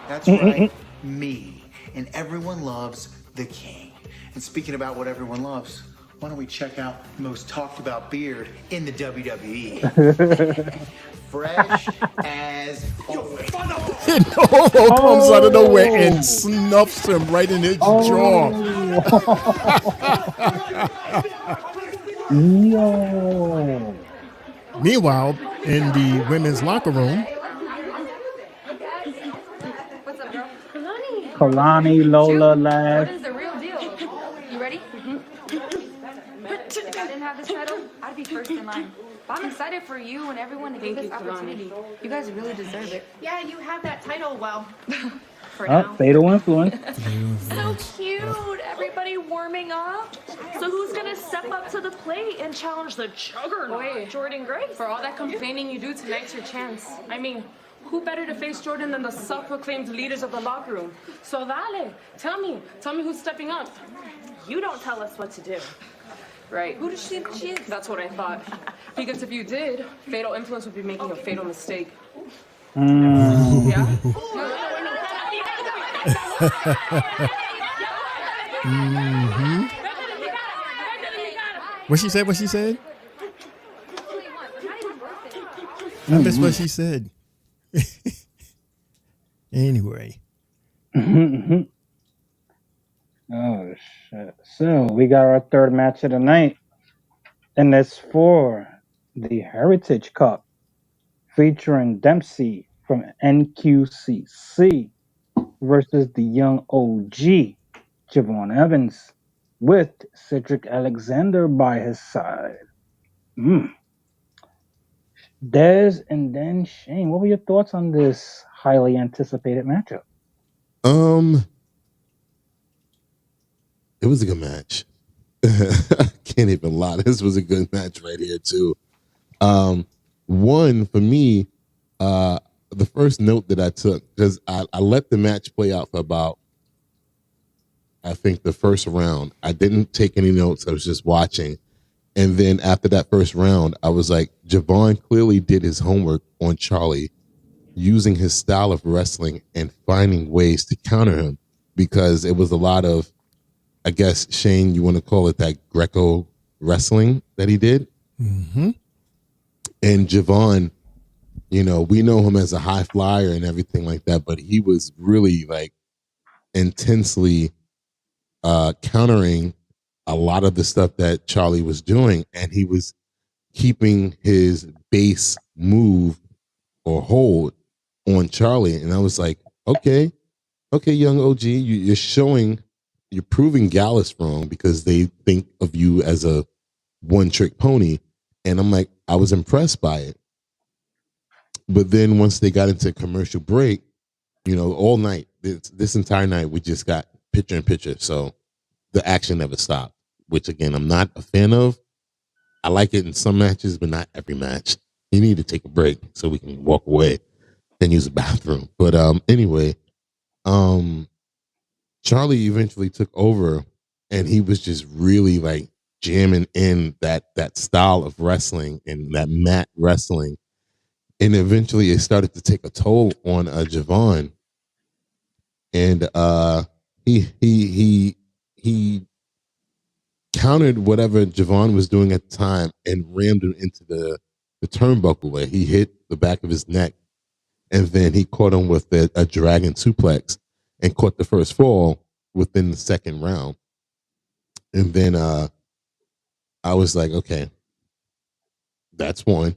That's right, me. And everyone loves the King. And speaking about what everyone loves, why don't we check out the most talked about beard in the WWE? Fresh as always. Oro comes out of nowhere and snuffs him right in his jaw. Yo. Meanwhile, in the women's locker room, What's up, girl? Kalani, Lola, Lash. What is the real deal? You ready? If I didn't have this title, I'd be first in line. But I'm excited for you and everyone to get this opportunity. You guys really deserve it. Yeah, you have that title, well, for Oh, now. fatal influence. So cute. Everybody warming up. So who's going to step up to the plate and challenge the juggernaut, Jordynne Grace? For all that complaining you do, tonight's your chance. I mean, Who better to face Jordynne than the self-proclaimed leaders of the locker room? So Vale, tell me who's stepping up. You don't tell us what to do. Right. Who does she think she is? That's what I thought. Because if you did, Fatal Influence would be making a fatal mistake. Yeah? Mm-hmm. What she said? I missed what she said. Anyway. Oh, shit. So, we got our third match of the night. And it's for the Heritage Cup, featuring Dempsey from NQCC versus the young OG, Javon Evans, with Cedric Alexander by his side. Dez and then Shane, what were your thoughts on this highly anticipated matchup? It was a good match. I can't even lie. This was a good match right here too. One for me, the first note that I took, because I let the match play out for about, I think, the first round. I didn't take any notes. I was just watching. And then after that first round, I was like, Javon clearly did his homework on Charlie, using his style of wrestling and finding ways to counter him, because it was a lot of, I guess, Shane, you want to call it that Greco wrestling that he did. Mm-hmm. And Javon, we know him as a high flyer and everything like that, but he was really like intensely countering a lot of the stuff that Charlie was doing, and he was keeping his base move or hold on Charlie. And I was like, okay, young OG, you're proving Gallus wrong, because they think of you as a one-trick pony. And I'm like, I was impressed by it. But then once they got into commercial break, all night, this entire night, we just got picture in picture. So the action never stopped, which, again, I'm not a fan of. I like it in some matches, but not every match. You need to take a break so we can walk away and use the bathroom. But anyway, Charlie eventually took over, and he was just really like jamming in that style of wrestling and that mat wrestling. And eventually it started to take a toll on Javon. And he countered whatever Javon was doing at the time and rammed him into the turnbuckle, where he hit the back of his neck. And then he caught him with a dragon suplex and caught the first fall within the second round. And then I was like, okay, that's one.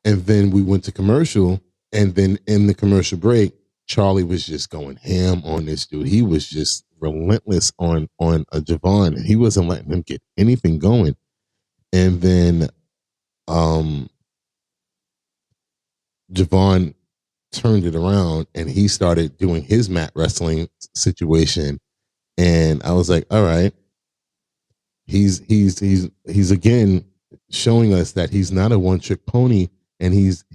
And then we went to commercial, and then in the commercial break, Charlie was just going ham on this dude. He was just relentless on Javon. He wasn't letting him get anything going. And then Javon turned it around, and he started doing his mat wrestling situation. And I was like, all right, he's again showing us that he's not a one-trick pony, and he's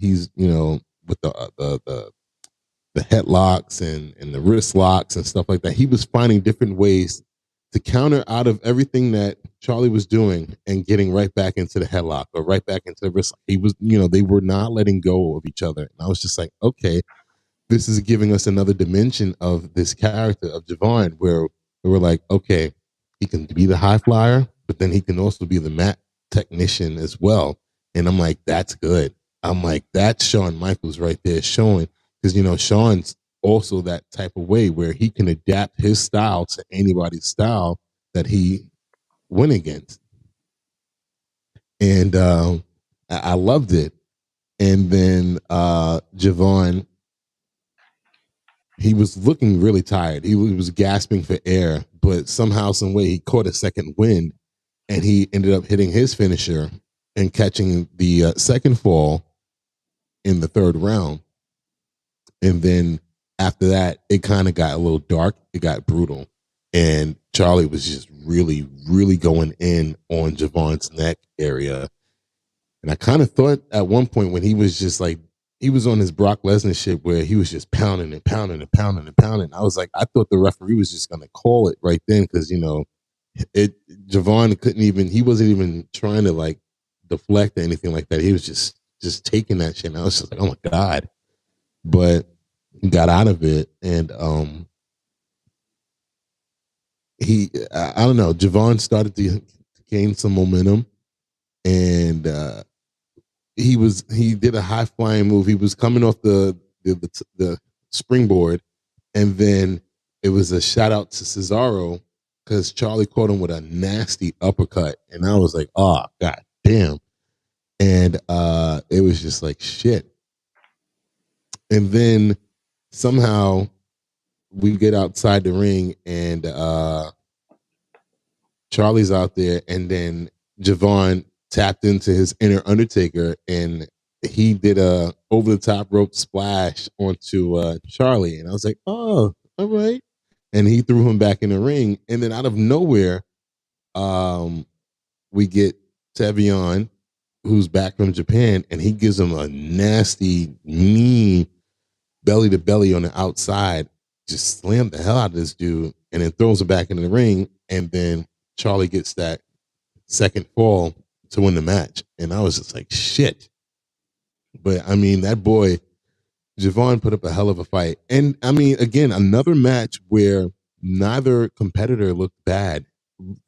with the headlocks and the wrist locks and stuff like that. He was finding different ways to counter out of everything that Charlie was doing and getting right back into the headlock or right back into the wrist. He was, they were not letting go of each other. And I was just like, okay, this is giving us another dimension of this character of Javon, where we're like, okay, he can be the high flyer, but then he can also be the mat technician as well. And I'm like, that's good. I'm like, that's Shawn Michaels right there showing, because, Shawn's also that type of way where he can adapt his style to anybody's style that he went against. And I loved it. And then Javon, he was looking really tired. He was gasping for air, but somehow, some way, he caught a second wind, and he ended up hitting his finisher and catching the second fall in the third round. And then after that, it kind of got a little dark. It got brutal. And Charlie was just really, really going in on Javon's neck area. And I kind of thought at one point when he was just like, he was on his Brock Lesnar shit where he was just pounding and pounding and pounding and pounding. I was like, I thought the referee was just gonna call it right then because Javon couldn't even. He wasn't even trying to like deflect or anything like that. He was just taking that shit. And I was just like, oh my god! But he got out of it, and I don't know. Javon started to gain some momentum, and he did a high flying move. He was coming off the springboard, and then it was a shout out to Cesaro because Charlie caught him with a nasty uppercut, and I was like, oh god damn, and it was just like shit. And then somehow we get outside the ring, and Charlie's out there, and then Javon tapped into his inner Undertaker, and he did a over the top rope splash onto Charlie, and I was like, oh, all right. And he threw him back in the ring, and then out of nowhere, we get Tevion, who's back from Japan, and he gives him a nasty, mean belly to belly on the outside, just slammed the hell out of this dude, and then throws him back in the ring, and then Charlie gets that second fall to win the match. And I was just like, shit. But I mean, that boy, Javon, put up a hell of a fight. And I mean, again, another match where neither competitor looked bad.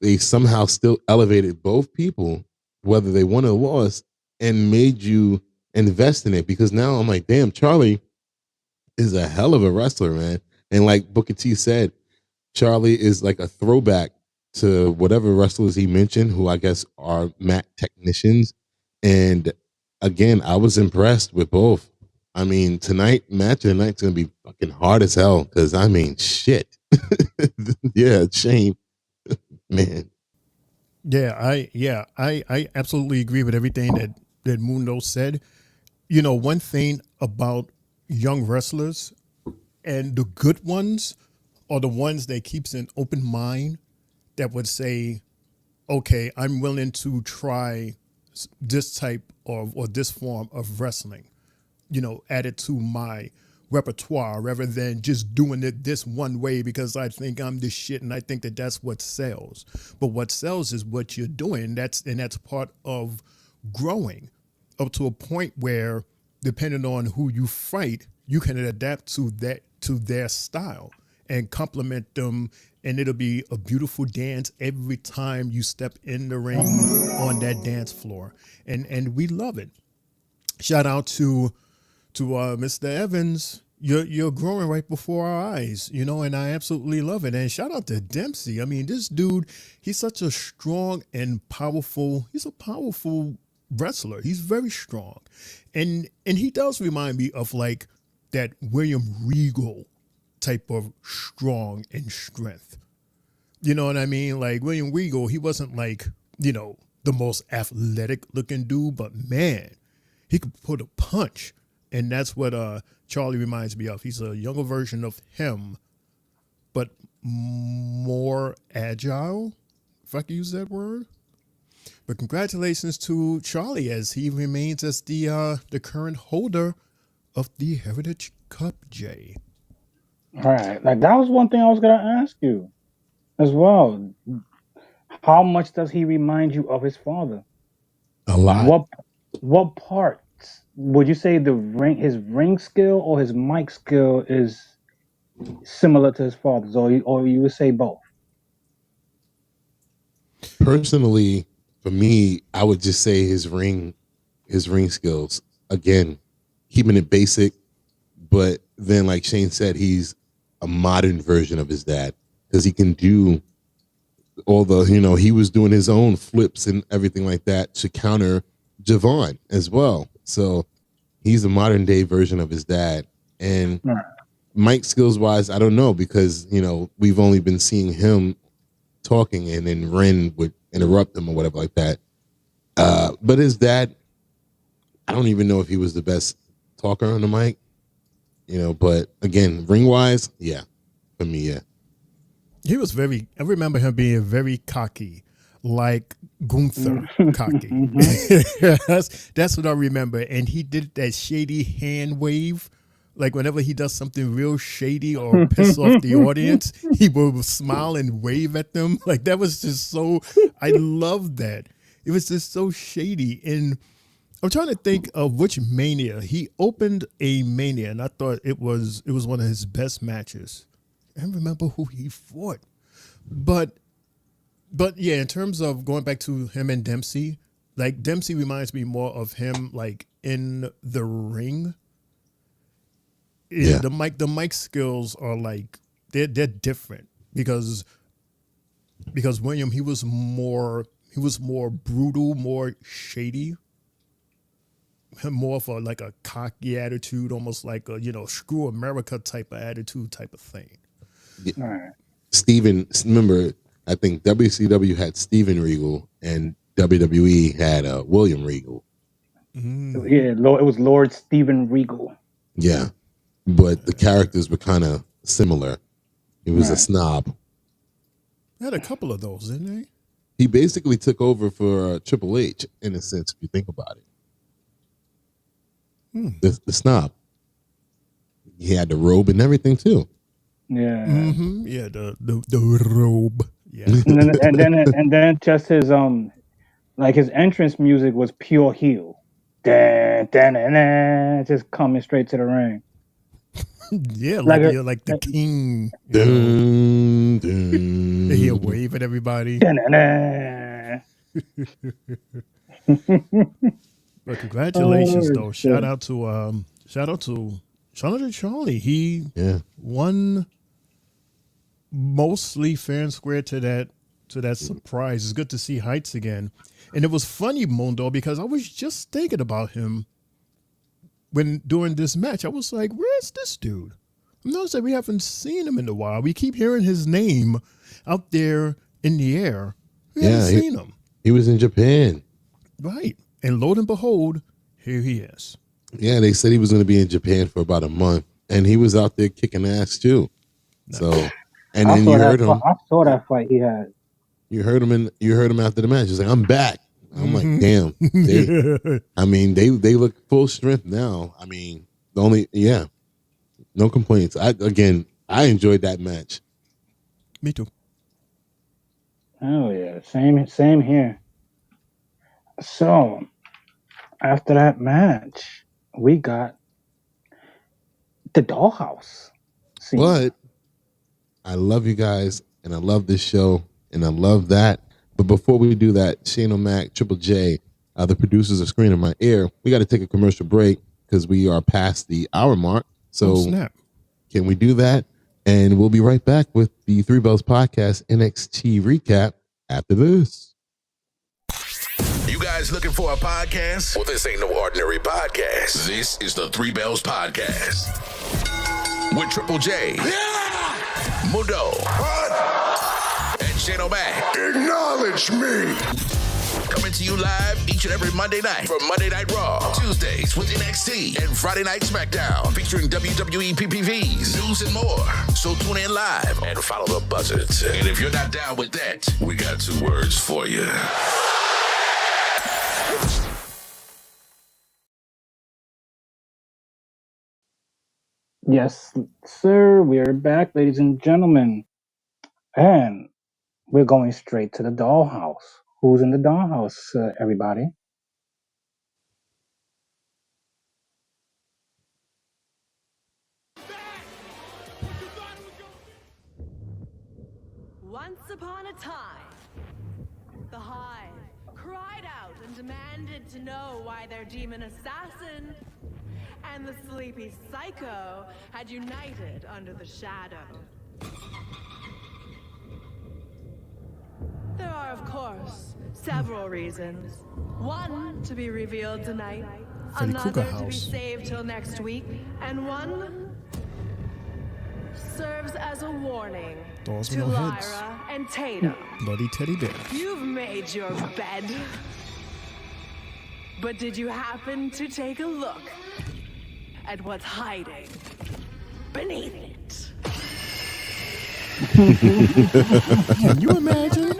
They somehow still elevated both people, whether they won or lost, and made you invest in it. Because now I'm like, damn, Charlie is a hell of a wrestler, man. And like Booker T said, Charlie is like a throwback to whatever wrestlers he mentioned, who I guess are mat technicians. And again, I was impressed with both. I mean, match of the night's gonna be fucking hard as hell. Cause I mean, shit. Yeah, Shane, man. I absolutely agree with everything that Mundo said. You know, one thing about young wrestlers, and the good ones are the ones that keeps an open mind, that would say, okay, I'm willing to try this type of, or this form of wrestling, add it to my repertoire rather than just doing it this one way because I think I'm this shit and I think that that's what sells. But what sells is what you're doing. That's part of growing up to a point where, depending on who you fight, you can adapt to their style and complement them, and it'll be a beautiful dance every time you step in the ring on that dance floor, and we love it. Shout out to Mr. Evans. You're growing right before our eyes, and I absolutely love it. And shout out to Dempsey. I mean, this dude, he's such a strong and powerful. He's a powerful wrestler. He's very strong, and he does remind me of like that William Regal type of strong and strength. You know what I mean? Like William Regal, he wasn't like, the most athletic looking dude, but man, he could put a punch. And that's what Charlie reminds me of. He's a younger version of him, but more agile, if I can use that word. But congratulations to Charlie, as he remains as the current holder of the Heritage Cup, Jay. All right. Like, that was one thing I was going to ask you as well. How much does he remind you of his father? A lot. What parts? Would you say his ring skill or his mic skill is similar to his father's, or you would say both? Personally, for me, I would just say his ring skills. Again, keeping it basic, but then like Shane said, he's a modern version of his dad because he can do all the, he was doing his own flips and everything like that to counter Javon as well. So he's a modern day version of his dad. And mic skills wise, I don't know, because, we've only been seeing him talking and then Ren would interrupt him or whatever like that. But his dad, I don't even know if he was the best talker on the mic, but again, ring wise, yeah, for me, yeah. I remember him being very cocky. like Gunther cocky. That's what I remember. And he did that shady hand wave. Like whenever he does something real shady or piss off the audience, he will smile and wave at them. Like that was just so, I love that. It was just so shady. And I'm trying to think of which Mania. He opened a Mania and I thought it was one of his best matches. I don't remember who he fought. But yeah, in terms of going back to him and Dempsey, like Dempsey reminds me more of him like in the ring. Yeah. The mic skills are like they're different because William he was more brutal, more shady, more of a cocky attitude, almost like a screw America type of attitude type of thing. Yeah. All right. Steven, remember, I think WCW had Steven Regal and WWE had William Regal. Yeah, it was Lord Steven Regal. Yeah. But the characters were kind of similar. He was a snob. They had a couple of those, didn't they? He basically took over for Triple H, in a sense, if you think about it. The snob. He had the robe and everything, too. Yeah. Mm-hmm. Yeah, the robe. Yeah. and then just his his entrance music was pure heel. Just coming straight to the ring. Yeah, like the king. Dun, dun. He'll wave at everybody. But congratulations, though. Shout out to Charlie. He won mostly fair and square to that surprise. It's good to see Heights again. And it was funny, Mondo, because I was just thinking about him during this match. I was like, where's this dude? I noticed that we haven't seen him in a while. We keep hearing his name out there in the air. We haven't seen him. He was in Japan. Right. And lo and behold, here he is. Yeah, they said he was going to be in Japan for about a month. And he was out there kicking ass too. So, and then you heard him. I saw that fight he had. You heard him after the match. He's like, I'm back. I'm like, damn. They look full strength now. I mean, no complaints. I enjoyed that match. Me too. Oh yeah, same here. So after that match, we got the Dollhouse scene. But I love you guys, and I love this show, and I love that. But before we do that, Shane O'Mac, Triple J, the producers are screening my ear. We got to take a commercial break because we are past the hour mark. So can we do that? And we'll be right back with the Three Bells Podcast NXT recap after this. You guys looking for a podcast? Well, this ain't no ordinary podcast. This is the Three Bells Podcast with Triple J, Mundo, and Shane O'Mac. Acknowledge me. Coming to you live each and every Monday night from Monday Night Raw, Tuesdays with NXT, and Friday Night SmackDown, featuring WWE PPVs, news, and more. So tune in live and follow the buzzards. And if you're not down with that, we got 2 words for you. Yes, sir. We're back, ladies and gentlemen. And we're going straight to the Dollhouse. Who's in the Dollhouse, everybody? Once upon a time, the Hive cried out and demanded to know why their demon assassin and the sleepy psycho had united under the shadow. There are, of course, several reasons. One to be revealed tonight, another to be saved till next week, and one serves as a warning to Lyra and Tatum. Bloody teddy bear. You've made your bed. But did you happen to take a look at what's hiding beneath it? Can you imagine?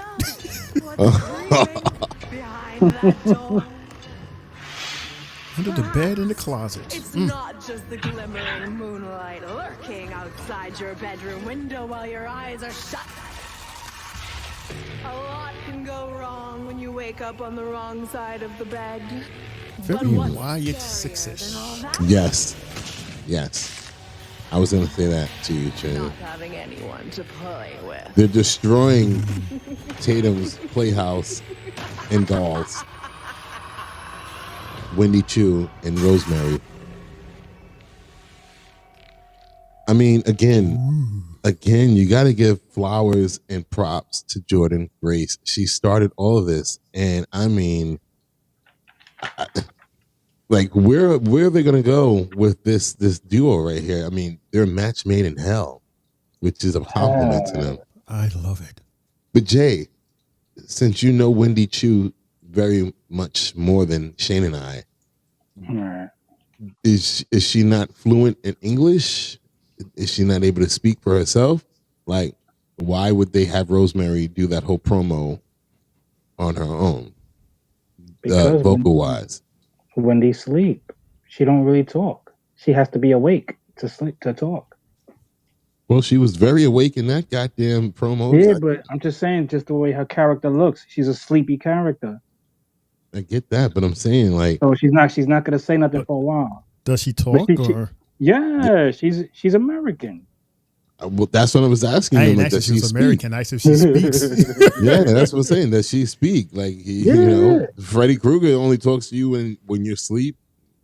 What's behind that door. Under the bed in the closet. It's not just the glimmering moonlight lurking outside your bedroom window while your eyes are shut. A lot can go wrong when you wake up on the wrong side of the bed. Very Wyatt Six-ish. Yes. I was going to say that to you, Chan. Not having anyone to play with. They're destroying Tatum's playhouse and dolls. Wendy Chu and Rosemary. I mean, again, you got to give flowers and props to Jordynne Grace. She started all of this, and I mean, like, where are they going to go with this duo right here? I mean, they're a match made in hell, which is a compliment to them. I love it. But Jay, since you know Wendy Chu very much more than Shane and I, is she not fluent in English? Is she not able to speak for herself? Like, why would they have Rosemary do that whole promo on her own, vocal wise? When they sleep, she don't really talk. She has to be awake to sleep to talk. Well, she was very awake in that goddamn promo. Yeah, but I'm just saying, just the way her character looks, she's a sleepy character. I get that, but I'm saying, like, so she's not gonna say nothing for a while. Does she talk or? Yeah, she's American. Well, that's what I was asking. I them, ain't like, actually she's American. I said she speaks. Yeah, that's what I'm saying. Does she speak? Like, you know, Freddy Krueger only talks to you when you're asleep.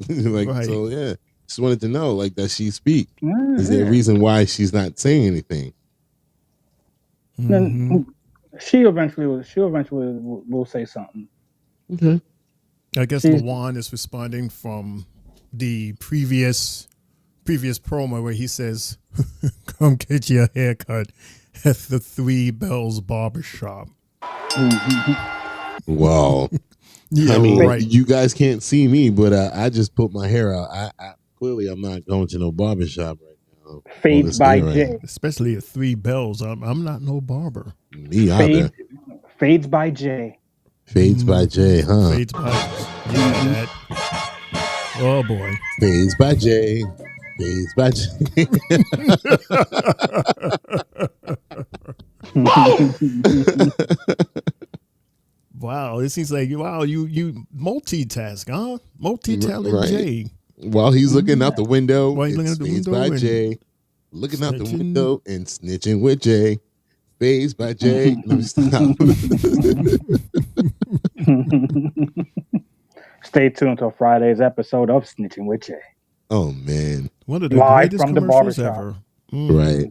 Like, right. So yeah, just wanted to know, like, does she speak? Is there a reason why she's not saying anything? Then she eventually will say something. Okay. I guess Lawan is responding from the previous promo where he says, "Come get your haircut at the Three Bells Barbershop." Wow. Yeah, I mean, right. You guys can't see me, but I just put my hair out. I clearly I'm not going to no barbershop right now. Fades by Jay. Especially at Three Bells. I'm not no barber. Me either. Fades by Jay. Fades by Jay, huh? Fades by that. Oh boy. Fades by Jay. Fades by Jay. Wow, it seems like you multitask, huh? Multi-talent right. Jay. While he's looking out the window, While he's looking out the Fades window by Jay. Looking out the window and snitching with Jay. Fades by Jay. Let me stop. Stay tuned till Friday's episode of Snitching with Jay. Oh man, one of the live greatest from the commercials barbershop ever. Right.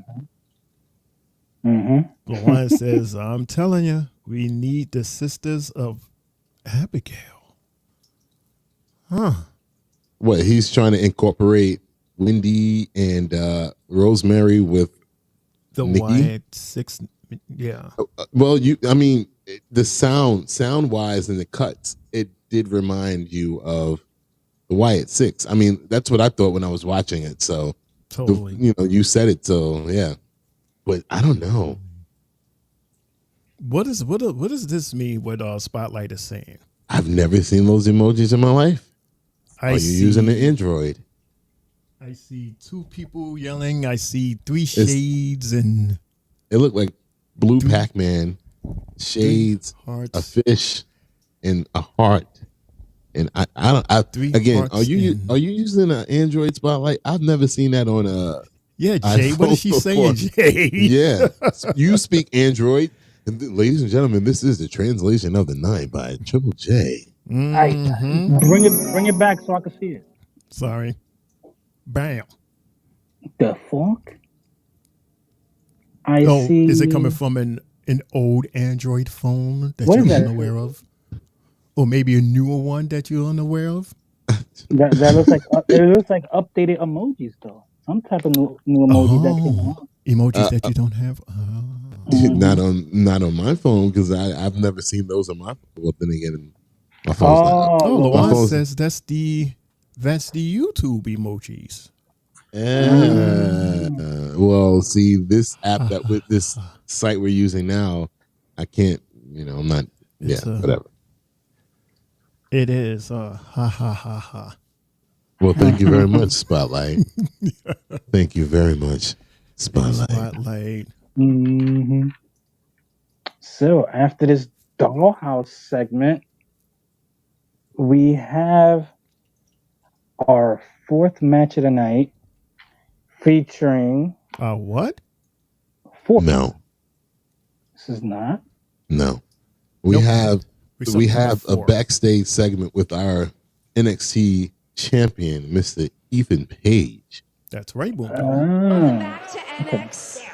The one says, "I'm telling you, we need the sisters of Abigail." Huh? What, he's trying to incorporate Wendy and Rosemary with the Nikki? Wyatt Six. Yeah. Well, the sound wise and the cuts, it did remind you of the Wyatt Six. I mean, that's what I thought when I was watching it. So totally, you said it. So yeah, but I don't know. What does this mean? What Spotlight is saying? I've never seen those emojis in my life. Are you using an Android? I see two people yelling. I see three shades, and it looked like blue Pac-Man, shades, a fish, and a heart. And I again, are you using an Android Spotlight? I've never seen that on a Jay. iPhone what is she saying, Jay? Yeah, you speak Android, and ladies and gentlemen, this is the translation of the night by Triple J. Bring it back so I can see it. Sorry. Bam. The fuck? See. Is it coming from an old Android phone that you're unaware of? Or maybe a newer one that you're unaware of? That looks like it looks like updated emojis though. Some type of new emoji that came out. Emojis that you don't have. Not on my phone because I've never seen those on my phone. Well, then again, my phone's Lawan says that's the YouTube emojis. Well, see, this app with this site we're using now, I can't. I'm not Whatever. It is. Ha ha ha ha. Well, thank you very much, Spotlight. Thank you very much, Spotlight. Mm-hmm. So after this dollhouse segment, we have our fourth match of the night featuring what? Fourth. No. This is not. No. We have a backstage segment with our NXT champion, Mr. Ethan Page. That's right, boy. Back to NXT.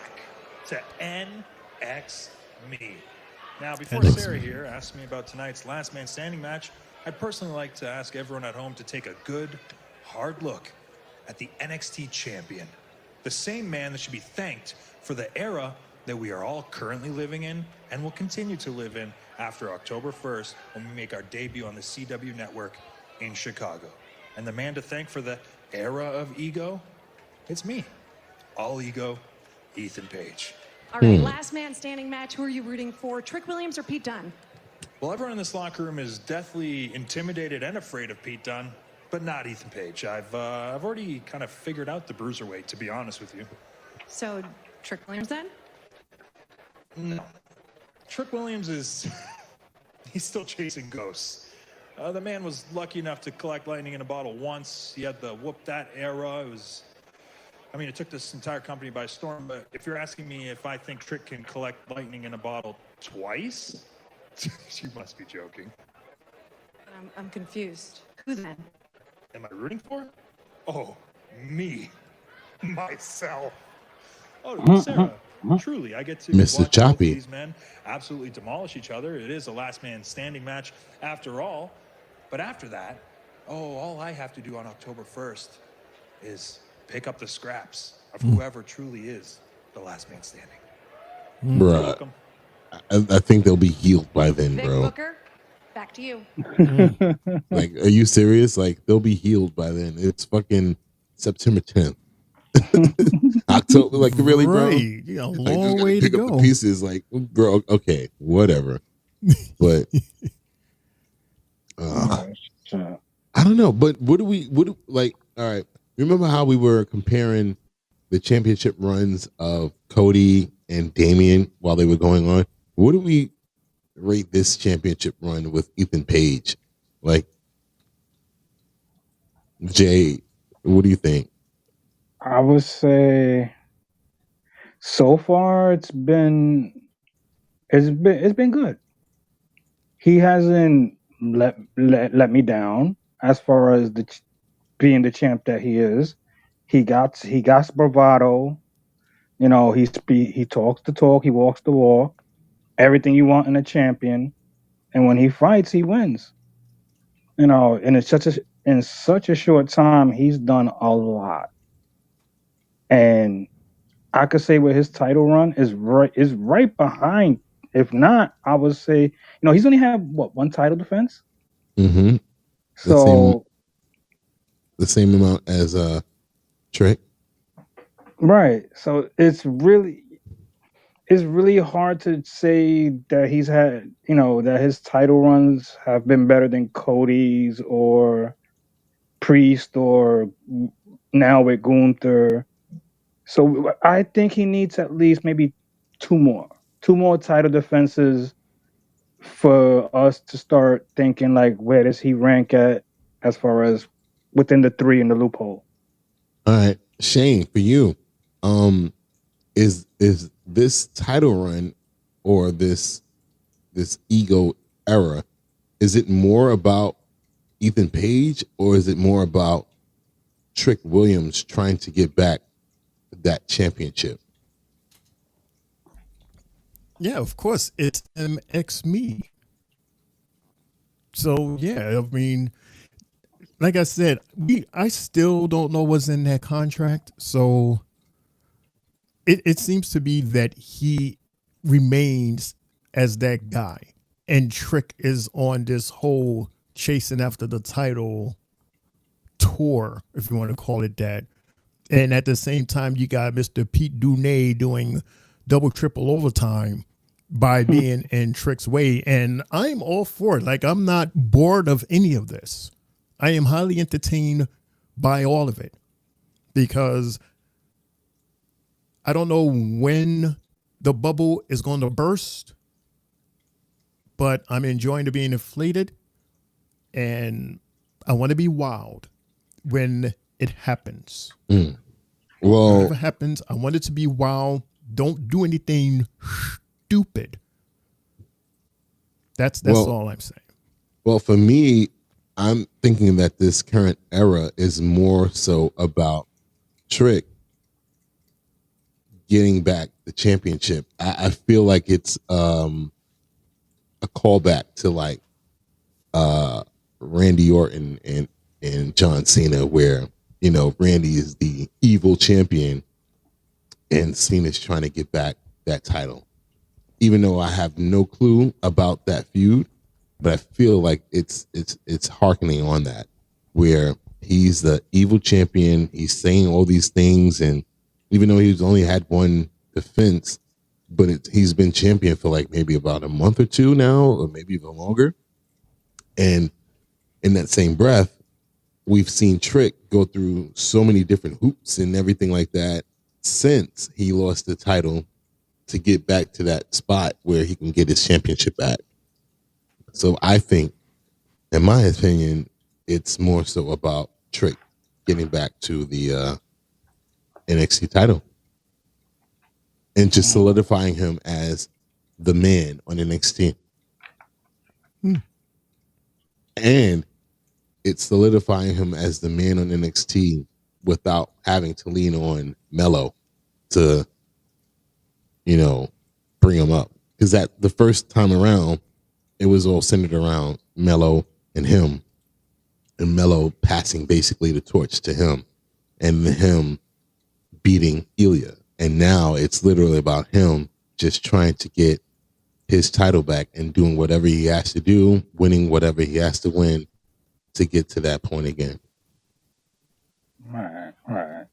To NX Me. Now, before NXT. Sarah here asks me about tonight's last man standing match, I'd personally like to ask everyone at home to take a good, hard look at the NXT champion. The same man that should be thanked for the era that we are all currently living in and will continue to live in after October 1st when we make our debut on the CW network in Chicago. And the man to thank for the era of ego, it's me. All ego, Ethan Page. All right, last man standing match. Who are you rooting for? Trick Williams or Pete Dunne? Well, everyone in this locker room is deathly intimidated and afraid of Pete Dunne, but not Ethan Page. I've already kind of figured out the bruiserweight, to be honest with you. So, Trick Williams then? No. Trick Williams is... he's still chasing ghosts. The man was lucky enough to collect lightning in a bottle once. He had the whoop that era. It took this entire company by storm, but if you're asking me if I think Trick can collect lightning in a bottle twice, you must be joking. I'm confused. Who then? Am I rooting for? Oh, me. Myself. Oh, Sarah. Truly, I get to Mr. watch Choppy. both these men absolutely demolish each other. It is a last man standing match after all. But after that, all I have to do on October 1st is pick up the scraps of whoever truly is the last man standing. Bruh. I think they'll be healed by then, Vic bro. Booker, back to you. Like, are you serious? Like, they'll be healed by then. It's fucking September 10th. October, like, really, bro? Right. You got a Like, long just way to pick up go. the pieces, like, bro, okay, whatever. But I don't know. But like, all right, remember how we were comparing the championship runs of Cody and Damian while they were going on? What do we rate this championship run with Ethan Page? Like, Jay, what do you think? I would say so far it's been good. He hasn't let me down as far as being the champ that he is. He got bravado. You know, he talks the talk, he walks the walk. Everything you want in a champion, and when he fights, he wins. You know, and in such a short time, he's done a lot. And I could say with his title run is right behind. If not, I would say, you know, he's only had one title defense. Mm-hmm. So the same amount as Trick. Right. So it's really hard to say that he's had, you know, that his title runs have been better than Cody's or Priest or now with Gunther. So I think he needs at least maybe two more title defenses for us to start thinking like, where does he rank at as far as within the three in the loophole? All right, Shane, for you, is this title run or this ego era, is it more about Ethan Page or is it more about Trick Williams trying to get back that championship? Yeah, of course, it's MX Me. So yeah, I mean, like I said, I still don't know what's in that contract. So it seems to be that he remains as that guy, and Trick is on this whole chasing after the title tour, if you want to call it that. And at the same time, you got Mr. Pete Dunne doing double, triple overtime by being in Trick's way, and I'm all for it. Like, I'm not bored of any of this. I am highly entertained by all of it because I don't know when the bubble is going to burst, but I'm enjoying the being inflated, and I want to be wild when it happens. Well, whatever happens, I want it to be wild. Don't do anything stupid. That's all I'm saying. Well, for me, I'm thinking that this current era is more so about Trick getting back the championship. I feel like it's a callback to like Randy Orton and John Cena, where, you know, Randy is the evil champion and Cena's trying to get back that title. Even though I have no clue about that feud, but I feel like it's hearkening on that, where he's the evil champion. He's saying all these things, and even though he's only had one defense, but he's been champion for like maybe about a month or two now, or maybe even longer. And in that same breath, we've seen Trick go through so many different hoops and everything like that since he lost the title to get back to that spot where he can get his championship back. So I think, in my opinion, it's more so about Trick getting back to the NXT title and just solidifying him as the man on NXT. And it's solidifying him as the man on NXT without having to lean on Mello to, you know, bring him up. Because that the first time around, it was all centered around Mello and him, and Mello passing basically the torch to him, and him beating Giulia. And now it's literally about him just trying to get his title back and doing whatever he has to do, winning whatever he has to win to get to that point again. All right.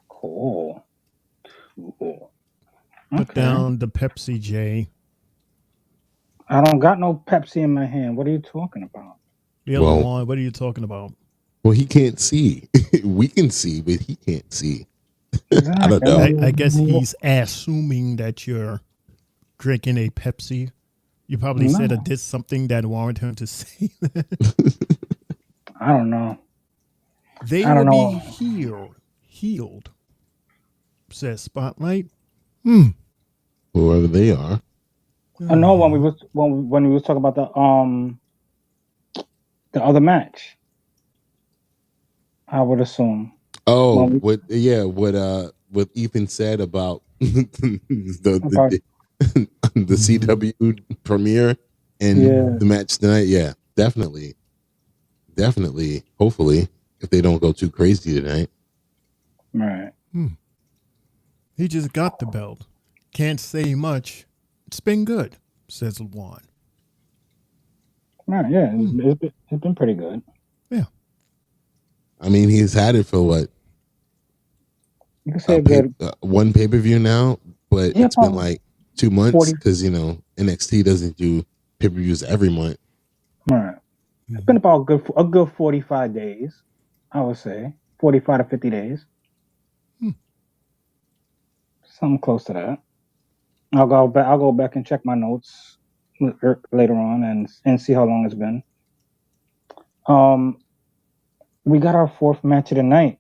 Cool. Put down the Pepsi, Jay. I don't got no Pepsi in my hand. What are you talking about? The other one, what are you talking about? Well, he can't see. We can see, but he can't see. Exactly. I don't know. I guess he's assuming that you're drinking a Pepsi. You probably said or did something that warranted him to say that. I don't know. They I don't will know. be healed, says Spotlight. Whoever they are. I know when we was talking about the other match. I would assume. Oh, what Ethan said about the CW premiere and the match tonight. Yeah, definitely. Hopefully, if they don't go too crazy tonight. Right. He just got the belt. Can't say much. It's been good, says Juan. Right, yeah, it's been pretty good. Yeah. I mean, he's had it for what? You can say good. One pay-per-view now, but it's been like 2 months because, you know, NXT doesn't do pay-per-views every month. Right. It's been about a good 45 days, I would say. 45 to 50 days. Something close to that. I'll go back and check my notes later on and see how long it's been. We got our fourth match of the night,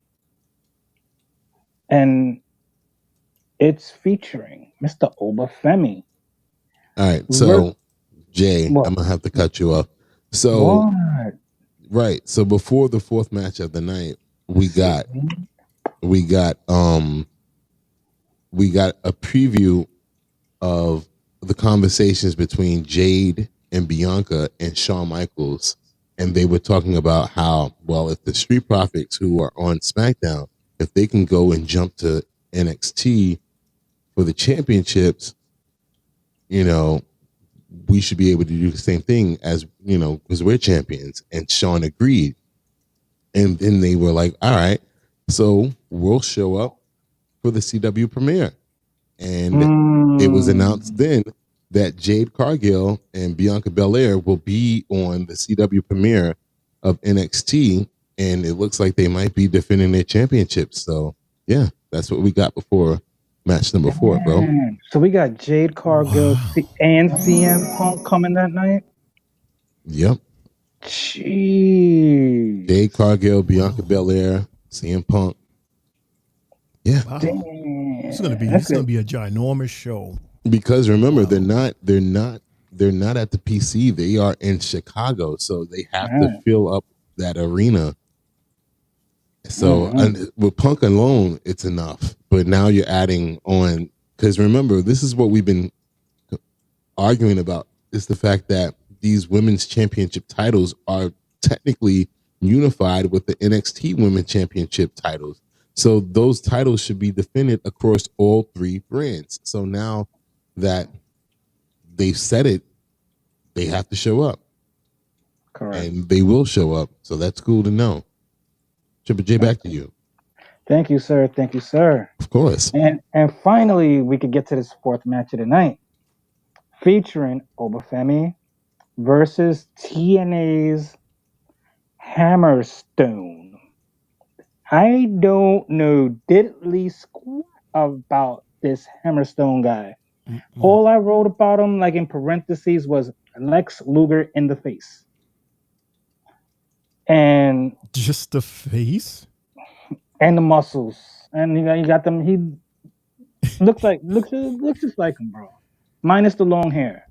and it's featuring Mr. Obafemi. All right, so Jay, I'm gonna have to cut you off. So, right, so before the fourth match of the night, we got a preview of the conversations between Jade and Bianca and Shawn Michaels, and they were talking about how, well, if the Street Profits who are on SmackDown, if they can go and jump to NXT for the championships, you know, we should be able to do the same thing as, you know, because we're champions. And Shawn agreed. And then they were like, all right, so we'll show up for the CW premiere. And it was announced then that Jade Cargill and Bianca Belair will be on the CW premiere of NXT, and it looks like they might be defending their championships. So, yeah, that's what we got before match number 4, bro. So we got Jade Cargill and CM Punk coming that night? Yep. Jeez. Jade Cargill, Bianca Belair, CM Punk. Yeah. Wow. It's gonna be a ginormous show. Because remember, they're not at the PC. They are in Chicago, so they have to fill up that arena. So with Punk alone, it's enough. But now you're adding on, because remember, this is what we've been arguing about, is the fact that these women's championship titles are technically unified with the NXT Women's Championship titles. So those titles should be defended across all 3 brands. So now that they've said it, they have to show up. Correct. And they will show up. So that's cool to know. Triple J, back to you. Thank you, sir. Thank you, sir. Of course. And finally, we could get to this 4th match of the night, featuring Obafemi versus TNA's Hammerstone. I don't know diddly squat about this Hammerstone guy. All I wrote about him, like in parentheses, was Lex Luger in the face. And just the face? And the muscles. And you got them, he looks just like him, bro. Minus the long hair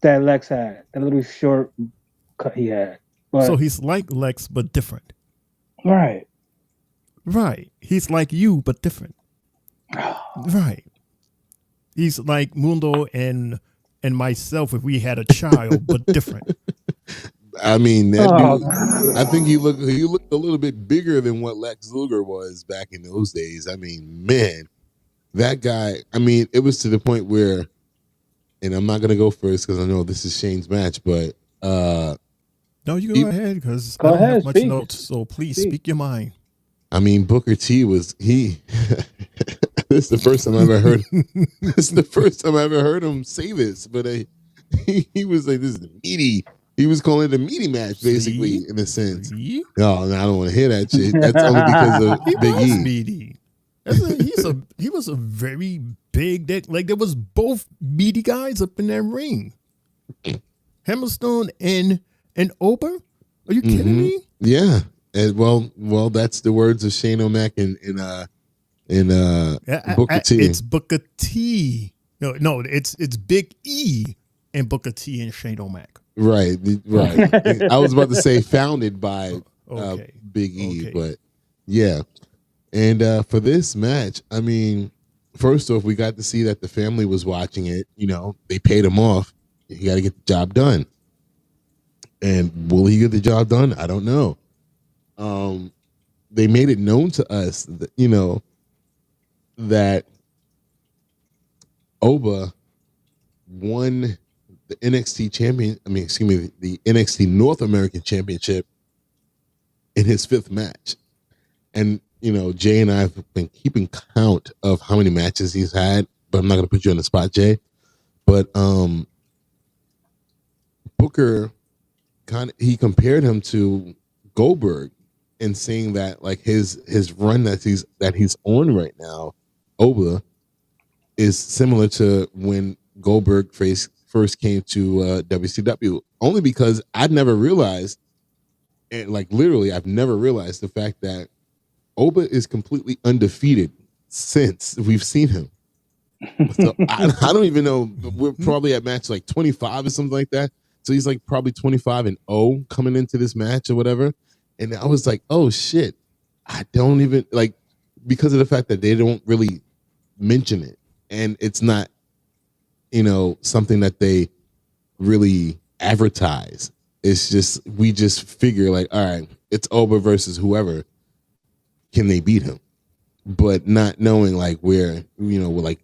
that Lex had. That little short cut he had. But, so he's like Lex, but different. Right. Right. He's like you, but different. Right. He's like Mundo and myself if we had a child, but different. I mean, that dude, I think he looked a little bit bigger than what Lex Luger was back in those days. I mean, man, that guy, I mean, it was to the point where, and I'm not going to go first because I know this is Shane's match, but no, you go ahead because I don't have much notes, so please speak your mind. I mean, Booker T was this is the first time I ever heard. This is the first time I ever heard him say this. But he was like, "This is the meaty." He was calling it a meaty match, basically, in a sense. No, I don't want to hear that shit. That's only because of Big E. Meaty. He was a very big. Like there was both meaty guys up in that ring. Hammerstone and Ober. Are you kidding me? Yeah. And well, that's the words of Shane O'Mac and Booker T. It's Booker T. No, it's Big E and Booker T and Shane O'Mac. Right. I was about to say founded by Big E, but yeah. And for this match, I mean, first off, we got to see that the family was watching it. You know, they paid him off. You got to get the job done. And will he get the job done? I don't know. They made it known to us that, you know, that Oba won the NXT the NXT North American Championship in his 5th match. And, you know, Jay and I have been keeping count of how many matches he's had, but I'm not going to put you on the spot, Jay. But Booker he compared him to Goldberg in saying that like his run that he's on right now, Oba, is similar to when Goldberg first came to WCW. Only because I'd never realized, and like literally, I've never realized the fact that Oba is completely undefeated since we've seen him. So I don't even know. We're probably at match like 25 or something like that. So he's like probably 25-0 coming into this match or whatever. And I was like, oh shit. I don't even like, because of the fact that they don't really mention it. And it's not, you know, something that they really advertise. It's just, we just figure like, all right, it's Oba versus whoever. Can they beat him? But not knowing like where, you know, like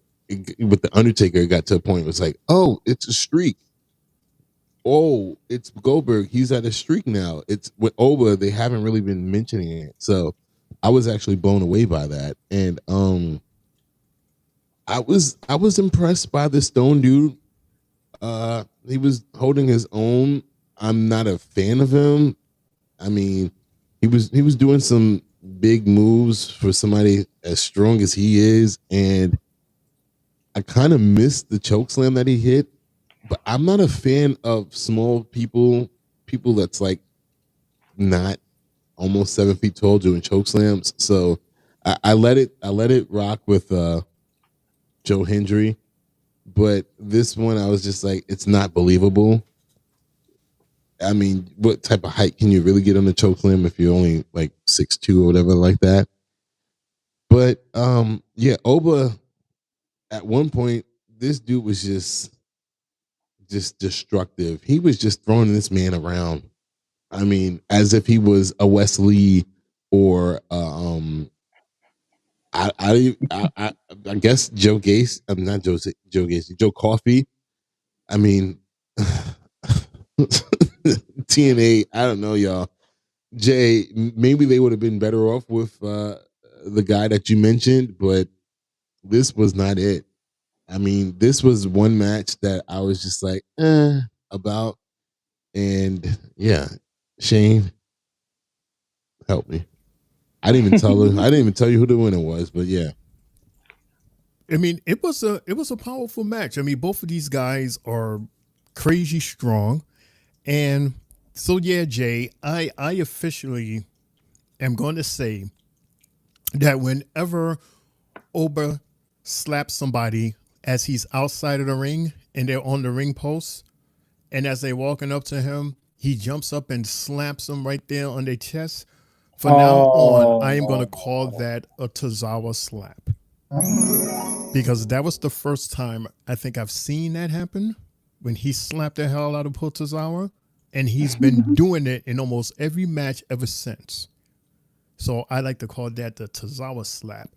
with the Undertaker, it got to a point where it's like, oh, it's a streak. Oh, it's Goldberg. He's at a streak now. It's with Oba. They haven't really been mentioning it. So I was actually blown away by that. And I was impressed by the Stone dude. He was holding his own. I'm not a fan of him. I mean, he was doing some big moves for somebody as strong as he is, and I kind of missed the choke slam that he hit. But I'm not a fan of small people that's like not almost 7 feet tall doing choke slams. So I let it rock with Joe Hendry. But this one, I was just like, it's not believable. I mean, what type of height can you really get on the choke slam if you're only like 6'2" or whatever like that? But yeah, Oba, at one point, this dude was just destructive. He was just throwing this man around. I mean, as if he was a Wesley or I guess Joe Gacy. I'm not Joe Gacy. Joe Coffey. I mean, TNA. I don't know, y'all. Jay, maybe they would have been better off with the guy that you mentioned, but this was not it. I mean, this was one match that I was just like, about. And yeah, Shane, help me. I didn't even tell her. I didn't even tell you who the winner was, but yeah. I mean, it was a powerful match. I mean, both of these guys are crazy strong. And so yeah, Jay, I officially am going to say that whenever Oba slaps somebody as he's outside of the ring and they're on the ring post, and as they're walking up to him, he jumps up and slaps them right there on their chest. From now on, I am going to call that a Tozawa slap. Because that was the first time I think I've seen that happen, when he slapped the hell out of Tozawa, and he's been doing it in almost every match ever since. So I like to call that the Tozawa slap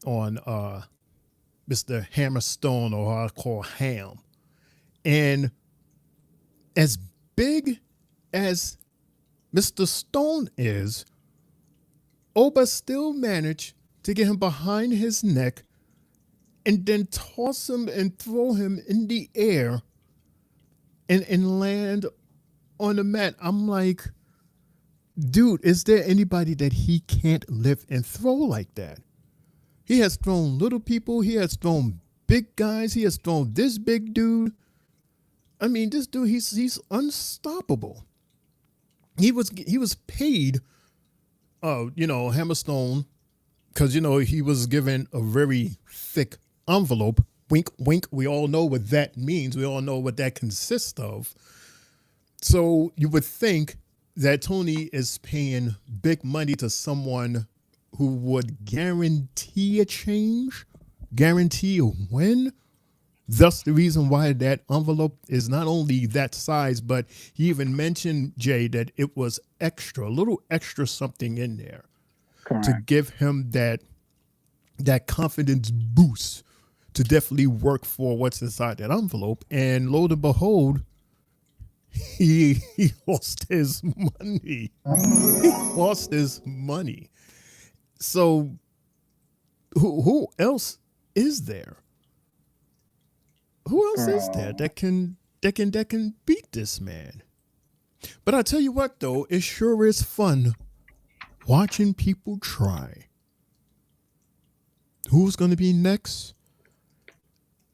on Mr. Hammerstone, or I call Ham. And as big as Mr. Stone is, Oba still managed to get him behind his neck and then toss him and throw him in the air and land on the mat. I'm like, dude, is there anybody that he can't lift and throw like that? He has thrown little people. He has thrown big guys. He has thrown this big dude. I mean, this dude, he's unstoppable. He was paid, Hammerstone, because, he was given a very thick envelope. Wink, wink. We all know what that means. We all know what that consists of. So you would think that Tony is paying big money to someone who would guarantee a change, guarantee a win. Thus, the reason why that envelope is not only that size, but he even mentioned, Jay, that it was extra, a little extra something in there. Correct. To give him that confidence boost to definitely work for what's inside that envelope. And lo and behold, he lost his money. He lost his money. So who else is there? Who else is there that can beat this man? But I tell you what, though, it sure is fun watching people try. Who's going to be next?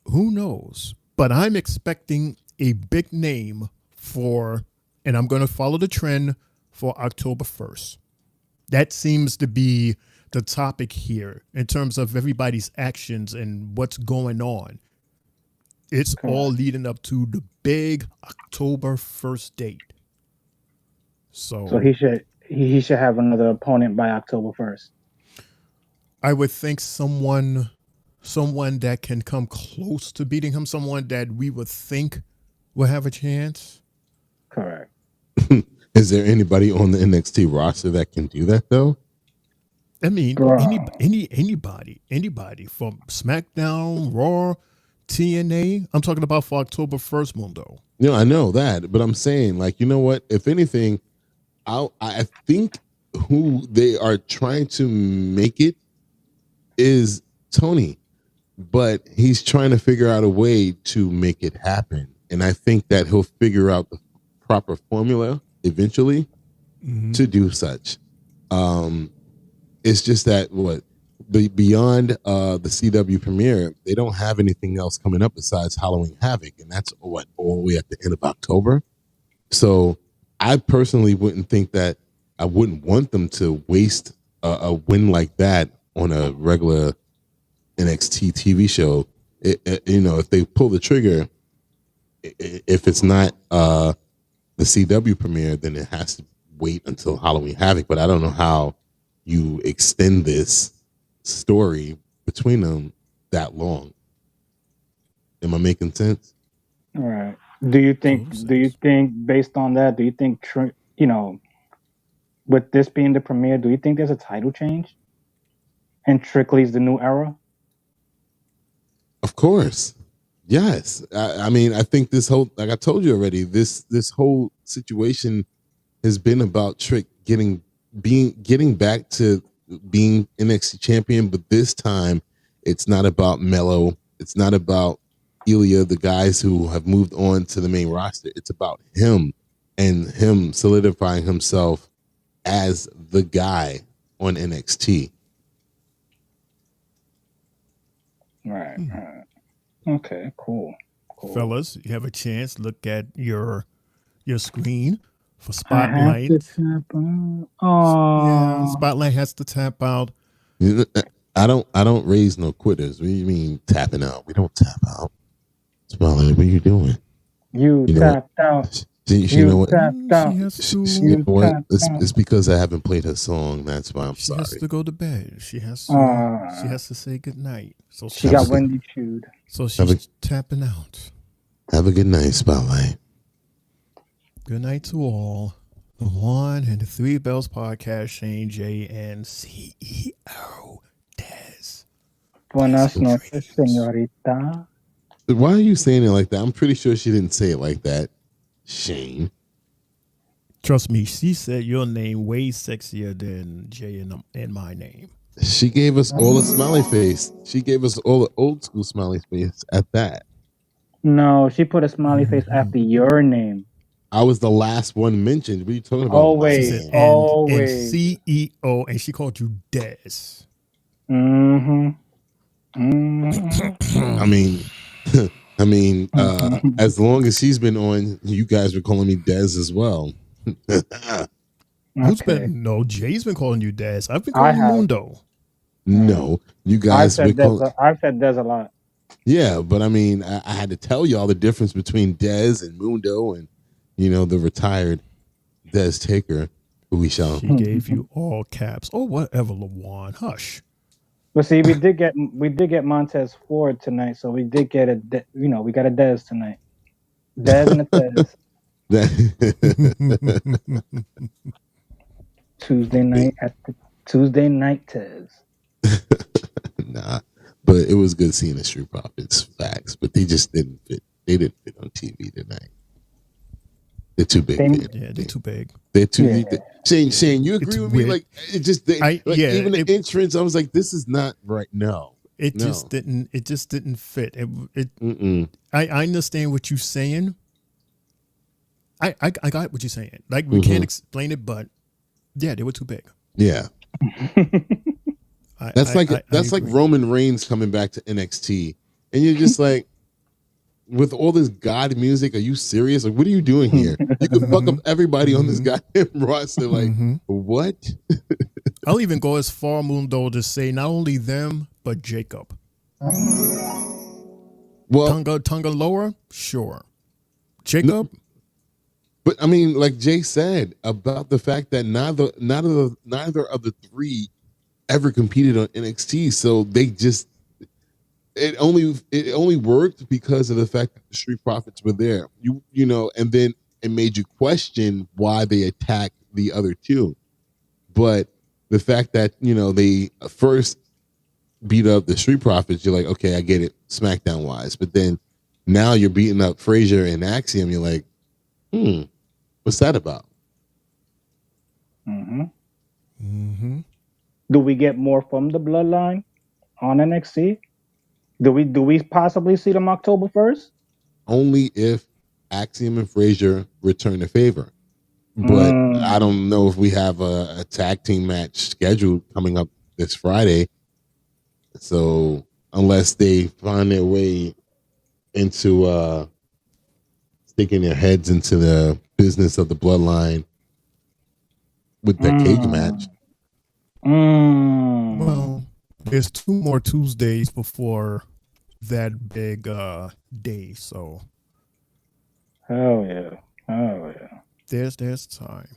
Who knows? But I'm expecting a big name and I'm going to follow the trend for October 1st. That seems to be the topic here in terms of everybody's actions and what's going on. It's all leading up to the big October 1st date. So he should have another opponent by October 1st. I would think someone that can come close to beating him, someone that we would think will have a chance. Correct. Is there anybody on the NXT roster that can do that though? I mean, anybody from SmackDown, Raw, TNA. I'm talking about for October 1st, Mundo. I know that, but I'm saying, like, you know what? If anything, I think who they are trying to make it is Tony. but he's trying to figure out a way to make it happen. And I think that he'll figure out the proper formula eventually to do such. It's just that beyond the CW premiere, they don't have anything else coming up besides Halloween Havoc, and that's all the way at the end of October. So I personally wouldn't think that I wouldn't want them to waste a win like that on a regular NXT TV show. If they pull the trigger, if it's not the CW premiere, then it has to wait until Halloween Havoc. But I don't know how you extend this story between them that long. Am I making sense? All right. Do you think based on that, do you think, with this being the premiere, do you think there's a title change? And Strictly's the new era? Of course. Yes. I mean, I think this whole, like I told you already, this whole situation has been about Trick getting back to being NXT champion, but this time it's not about Mello. It's not about Giulia, the guys who have moved on to the main roster. It's about him and him solidifying himself as the guy on NXT. Right. Okay, cool. Fellas, you have a chance. Look at your screen for Spotlight. Oh, yeah, Spotlight has to tap out. I don't raise no quitters. What do you mean tapping out? We don't tap out. Spotlight, what are you doing? You tapped out. You know what? Tapped out. You know what? It's because I haven't played her song. That's why I'm sorry. She has to go to bed. She has to say goodnight. So she got Wendy chewed. So she's tapping out. Have a good night, Spotlight. Good night to all. The One and the Three Bells podcast, Shane J and CEO Dez. Buenas noches, señorita. Why are you saying it like that? I'm pretty sure she didn't say it like that, Shane. Trust me, she said your name way sexier than Jay and my name. She gave us all a smiley face. She gave us all the old school smiley face at that. No, she put a smiley face after your name. I was the last one mentioned. What are you talking about? Always. She said, and CEO, and she called you Dez. I mean, as long as she's been on, you guys were calling me Dez as well. Jay's been calling you Dez. I've been calling you Mundo. No, you guys. I've said Dez a lot. Yeah, but I mean, I had to tell y'all the difference between Dez and Mundo and, the retired Dez Taker, who we shall. She gave you all caps. Oh, whatever, LaJuan. Hush. But see, we did get Montez Ford tonight, so we did get we got a Dez tonight. Dez and a Dez. Tuesday night at the Tuesday night Tez. Nah, but it was good seeing the Street Profits, facts. But they just didn't fit. They didn't fit on TV tonight. They're too big. They're too big. They're too. Shane, you agree with me? Like it just. Even the entrance, I was like, this is not right. No, it just didn't. It just didn't fit. I understand what you're saying. I got what you're saying. Like we can't explain it, but yeah, they were too big. Yeah. That's like Roman Reigns coming back to NXT, and you're just like, with all this God music, are you serious? Like, what are you doing here? You can fuck up everybody on this goddamn roster. Like, what? I'll even go as far, Mundo, to say not only them but Jacob. Well, Tonga lower, sure. Jacob. No, but I mean, like Jay said about the fact that neither of the three ever competed on NXT, so they just it only worked because of the fact that the Street Profits were there. You know, and then it made you question why they attacked the other two. But the fact that, they first beat up the Street Profits, you're like, okay, I get it, SmackDown wise. But then now you're beating up Frazer and Axiom, you're like, what's that about? Do we get more from the bloodline on NXT? Do we possibly see them October 1st? Only if Axiom and Frazer return the favor. But I don't know if we have a tag team match scheduled coming up this Friday. So unless they find their way into sticking their heads into the business of the bloodline with that cage match. Well, there's 2 more Tuesdays before that big day, so hell yeah. There's time.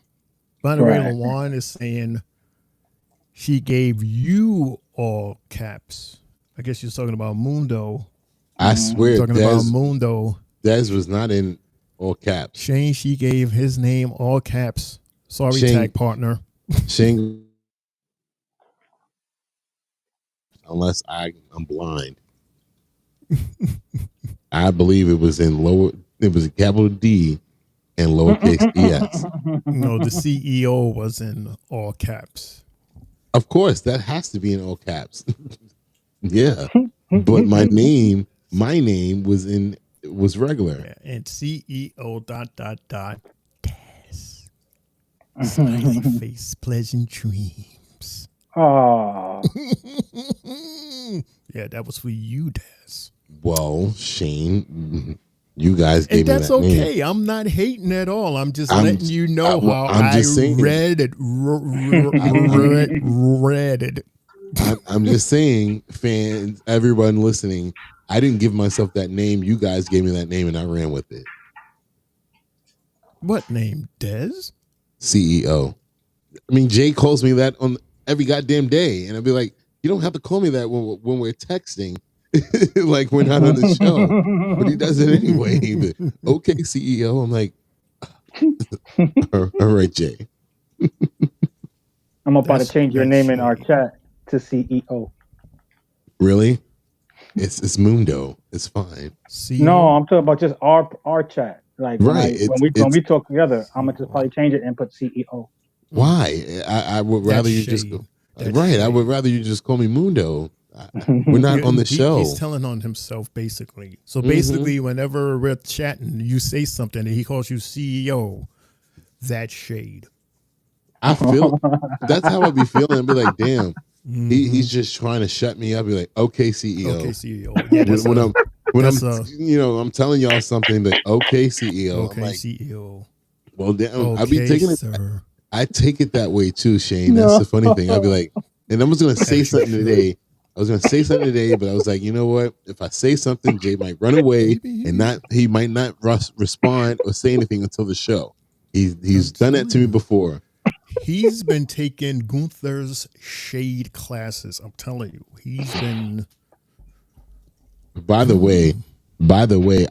By the way, Lawan is saying she gave you all caps. I guess you're talking about Mundo. I swear, talking about Mundo. Dez was not in all caps. Shane, she gave his name all caps. Sorry, Shane, tag partner. Shane, unless I'm blind. I believe it was capital D and lowercase es. No, the CEO was in all caps. Of course, that has to be in all caps. Yeah, but my name was regular. Yeah, and CEO ... Des. Smiley face, pleasant dreams. Oh. Yeah, that was for you, Des. Well, Shane, you guys gave me that name. And that's okay. I'm not hating at all. I'm just letting you know how I read it. Read it. I'm just saying, fans, everyone listening, I didn't give myself that name. You guys gave me that name, and I ran with it. What name, Des? CEO. I mean, Jay calls me that on every goddamn day, and I'd be like, you don't have to call me that when we're texting, like we're not on the show. But he does it anyway. Okay, CEO. I'm like, all right, Jay. I'm about to change your name in our chat to CEO. Really? It's Mundo. It's fine. No, I'm talking about just our chat. Like when we talk together, I'm gonna just probably change it and put CEO. Why? I would rather you just go. Right. I would rather you just call me Mundo. We're not on the show. He's telling on himself, basically. So basically, whenever we're chatting, you say something and he calls you CEO, that's shade. I feel that's how I be feeling. I'd be like, damn, he's just trying to shut me up. Be like, okay, CEO. Okay, CEO. Yeah, I'm telling y'all something, but okay, CEO. Okay, like, CEO. Well, damn, I'll be taking it. I take it that way too, Shane. That's the funny thing. I'll be like, and I was going to say something today. but I was like, you know what? If I say something, Jay might run away and he might not respond or say anything until the show. He's done that to me before. He's been taking Gunther's shade classes. I'm telling you, he's been. By the way,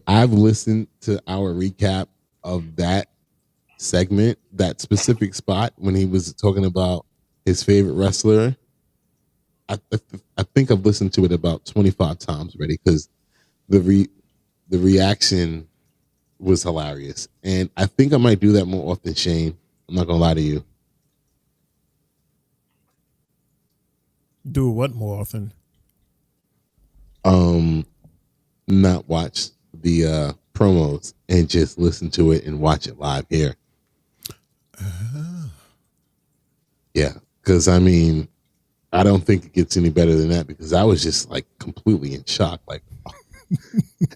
I've listened to our recap of that segment, that specific spot when he was talking about his favorite wrestler. I think I've listened to it about 25 times already because the reaction was hilarious, and I think I might do that more often, Shane. I'm not gonna lie to you. Do what more often? Not watch the promos and just listen to it and watch it live here. Yeah, because I mean, I don't think it gets any better than that because I was just like completely in shock. Like,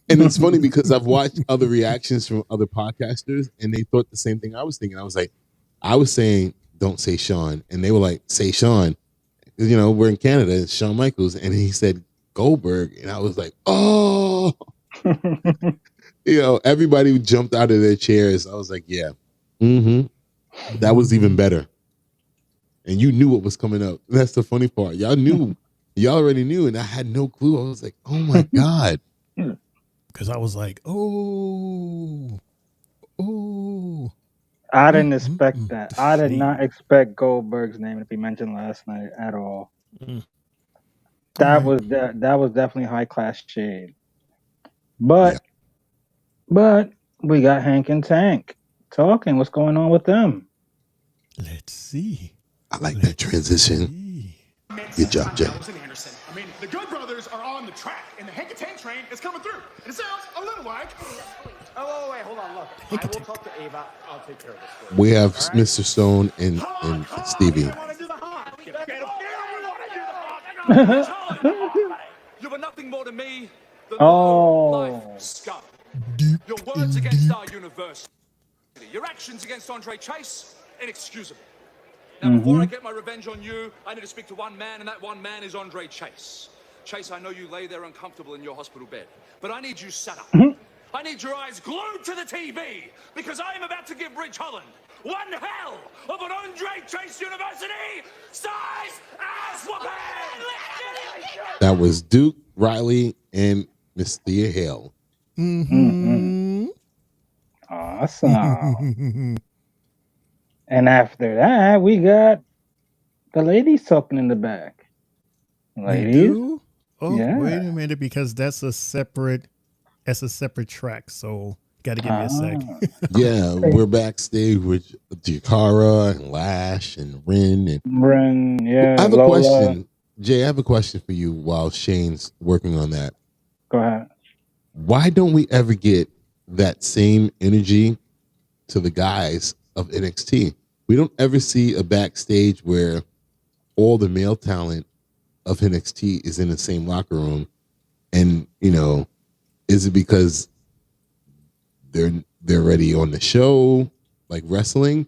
and it's funny because I've watched other reactions from other podcasters and they thought the same thing I was thinking. I was like, I was saying, don't say Shawn. And they were like, say Shawn. You know, we're in Canada, it's Shawn Michaels. And he said Goldberg. And I was like, oh, you know, everybody jumped out of their chairs. I was like, yeah, that was even better. And you knew what was coming up. That's the funny part. Y'all already knew. And I had no clue. I was like, oh my God. Because I was like, oh. I didn't expect that. I did not expect Goldberg's name to be mentioned last night at all. That was definitely high class shade. But we got Hank and Tank talking. What's going on with them? Let's see. I like that transition. Good job, Jay. I mean, the Good Brothers are on the track, and the Hank-a-Tank train is coming through. And it sounds a little like... Oh, wait, hold on, look. I will talk to Ava. I'll take care of this. We have Mr. Stone and Stevie. You were nothing more to me than Oh. scum. Your words against our university. Your actions against Andre Chase, inexcusable. Now, before I get my revenge on you, I need to speak to one man, and that one man is Andre Chase. Chase, I know you lay there uncomfortable in your hospital bed, but I need you sat up. I need your eyes glued to the TV, because I am about to give Rich Holland one hell of an Andre Chase University size ass whooping! That was Duke, Riley, and Miss Thea Hale. Awesome. And after that, we got the ladies talking in the back. Ladies? Oh, yeah. Wait a minute, because that's a separate track. So got to give me a sec. Yeah, we're backstage with Jakara and Lash and Ren. Yeah. I have a Lola. question, Jay. I have a question for you while Shane's working on that. Go ahead. Why don't we ever get that same energy to the guys of NXT? We don't ever see a backstage where all the male talent of NXT is in the same locker room. And, is it because they're already on the show, like wrestling?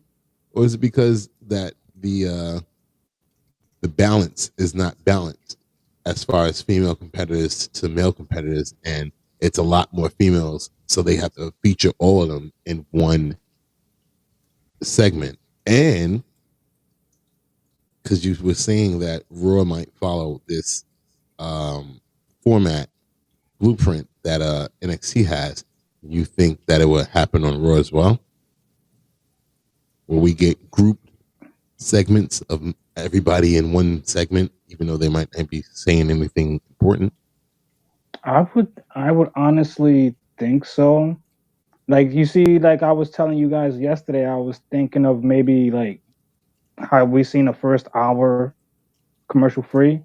Or is it because that the balance is not balanced as far as female competitors to male competitors, and it's a lot more females, so they have to feature all of them in one segment? And because you were saying that Raw might follow this format blueprint that NXT has, you think that it would happen on Raw as well? Will we get grouped segments of everybody in one segment, even though they might not be saying anything important? I would honestly think so. Like, you see, like I was telling you guys yesterday, I was thinking of maybe like how we seen the first hour commercial free.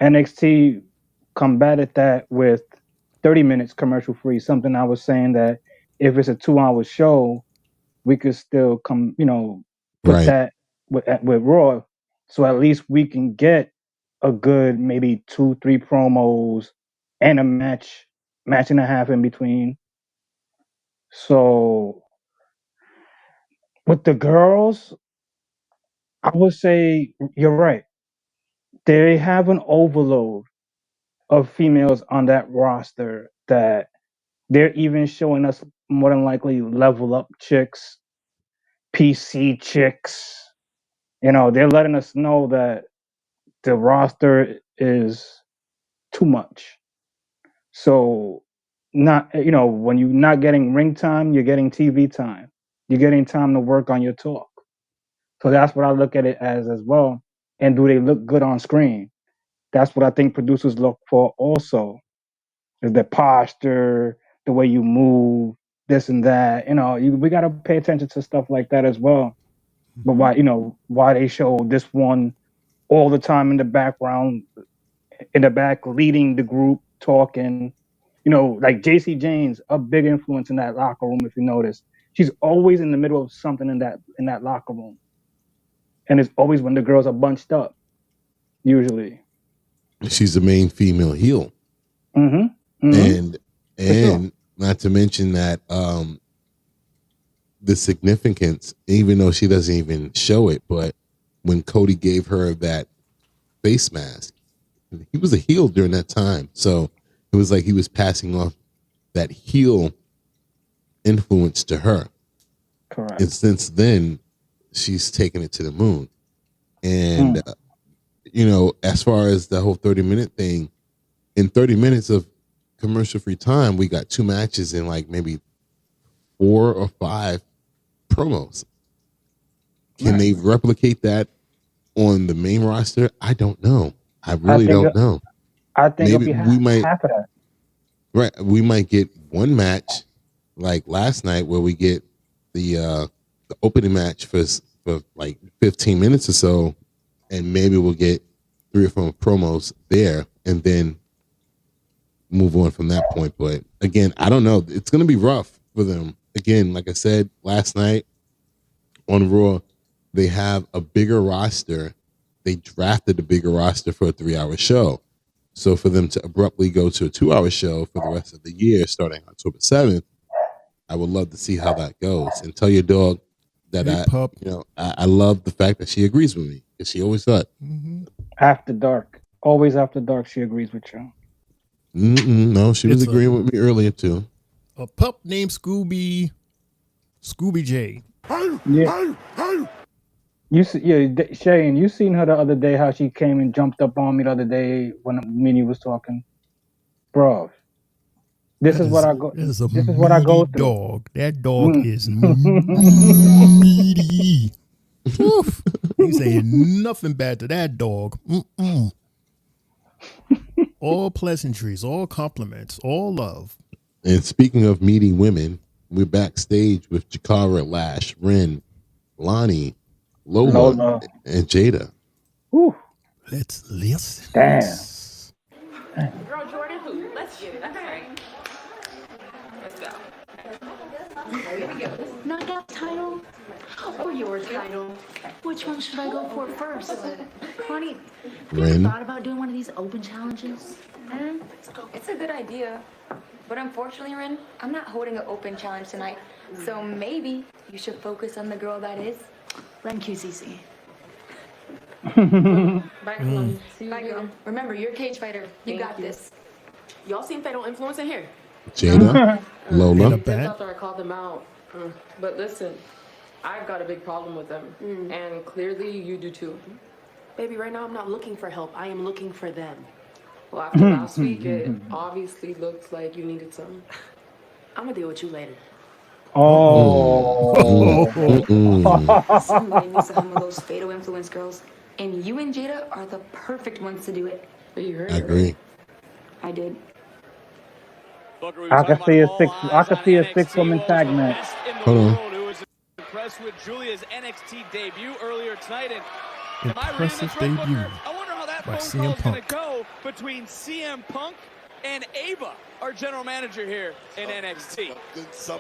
NXT combated that with 30 minutes commercial free. Something I was saying that if it's a 2-hour show, we could still put that with Raw. So at least we can get a good maybe 2-3 promos and a match and a half in between. So with the girls, I would say you're right. They have an overload of females on that roster that they're even showing us more than likely level up chicks, PC chicks. They're letting us know that the roster is too much. So when you're not getting ring time, you're getting TV time. You're getting time to work on your talk. So that's what I look at it as well. And do they look good on screen? That's what I think producers look for also. Is the posture, the way you move, this and that. We got to pay attention to stuff like that as well. But why they show this one all the time in the background, in the back, leading the group, talking. Like JC Jane's a big influence in that locker room. If you notice, she's always in the middle of something in that locker room, and it's always when the girls are bunched up. Usually, she's the main female heel, and not to mention that the significance, even though she doesn't even show it, but when Cody gave her that face mask, he was a heel during that time, so it was like he was passing off that heel influence to her. Correct. And since then, she's taken it to the moon. And, as far as the whole 30-minute thing, in 30 minutes of commercial-free time, we got 2 matches and like maybe 4 or 5 promos. Can they replicate that on the main roster? I don't know. I really don't know. I think maybe we might half of that. Right, we might get one match like last night where we get the opening match for like 15 minutes or so, and maybe we'll get 3 or 4 promos there, and then move on from that point. But again, I don't know. It's going to be rough for them. Again, like I said last night on Raw, they have a bigger roster. They drafted a bigger roster for a 3-hour show. So for them to abruptly go to a 2-hour show for the rest of the year, starting October 7th, I would love to see how that goes. And tell your dog that I love the fact that she agrees with me, because she always does. After dark, always after dark, she agrees with you. No, she was agreeing with me earlier too. A pup named Scooby J. Yeah. Shane, you seen her the other day, how she came and jumped up on me the other day when me and you was talking? Bro, this is what I go through. Dog. That dog is meaty. Oof. You say nothing bad to that dog. All pleasantries, all compliments, all love. And speaking of meaty women, we're backstage with Jakara, Lash, Ren, Lonnie, Lola, and Jada. Whew. Let's listen. Damn. Girl, Jordynne, who? Let's get it. That's right. Let's go. Here we go. Knockout title or your title? Which one should I go for first? Honey, have you ever thought about doing one of these open challenges? It's a good idea. But unfortunately, Ren, I'm not holding an open challenge tonight. So maybe you should focus on the girl that is. Ren QCC. Bye, Cologne. Bye, girl. Remember, you're a cage fighter. You got this. Y'all seen Fatal Influence in here? Jada, Lola. After I called them out. But listen, I've got a big problem with them. And clearly you do too. Baby, right now I'm not looking for help. I am looking for them. Well, after last week, it obviously looks like you needed some. I'm gonna deal with you later. Somebody needs to humble those Fatal Influence girls. And you and Jada are the perfect ones to do it. You heard I agree. I did. I can see a 6-woman tag match. Hold on. Who was impressed with Giulia's NXT debut earlier tonight, and Impressive debut by CM Punk. go between CM Punk and Ava, our general manager here in NXT. So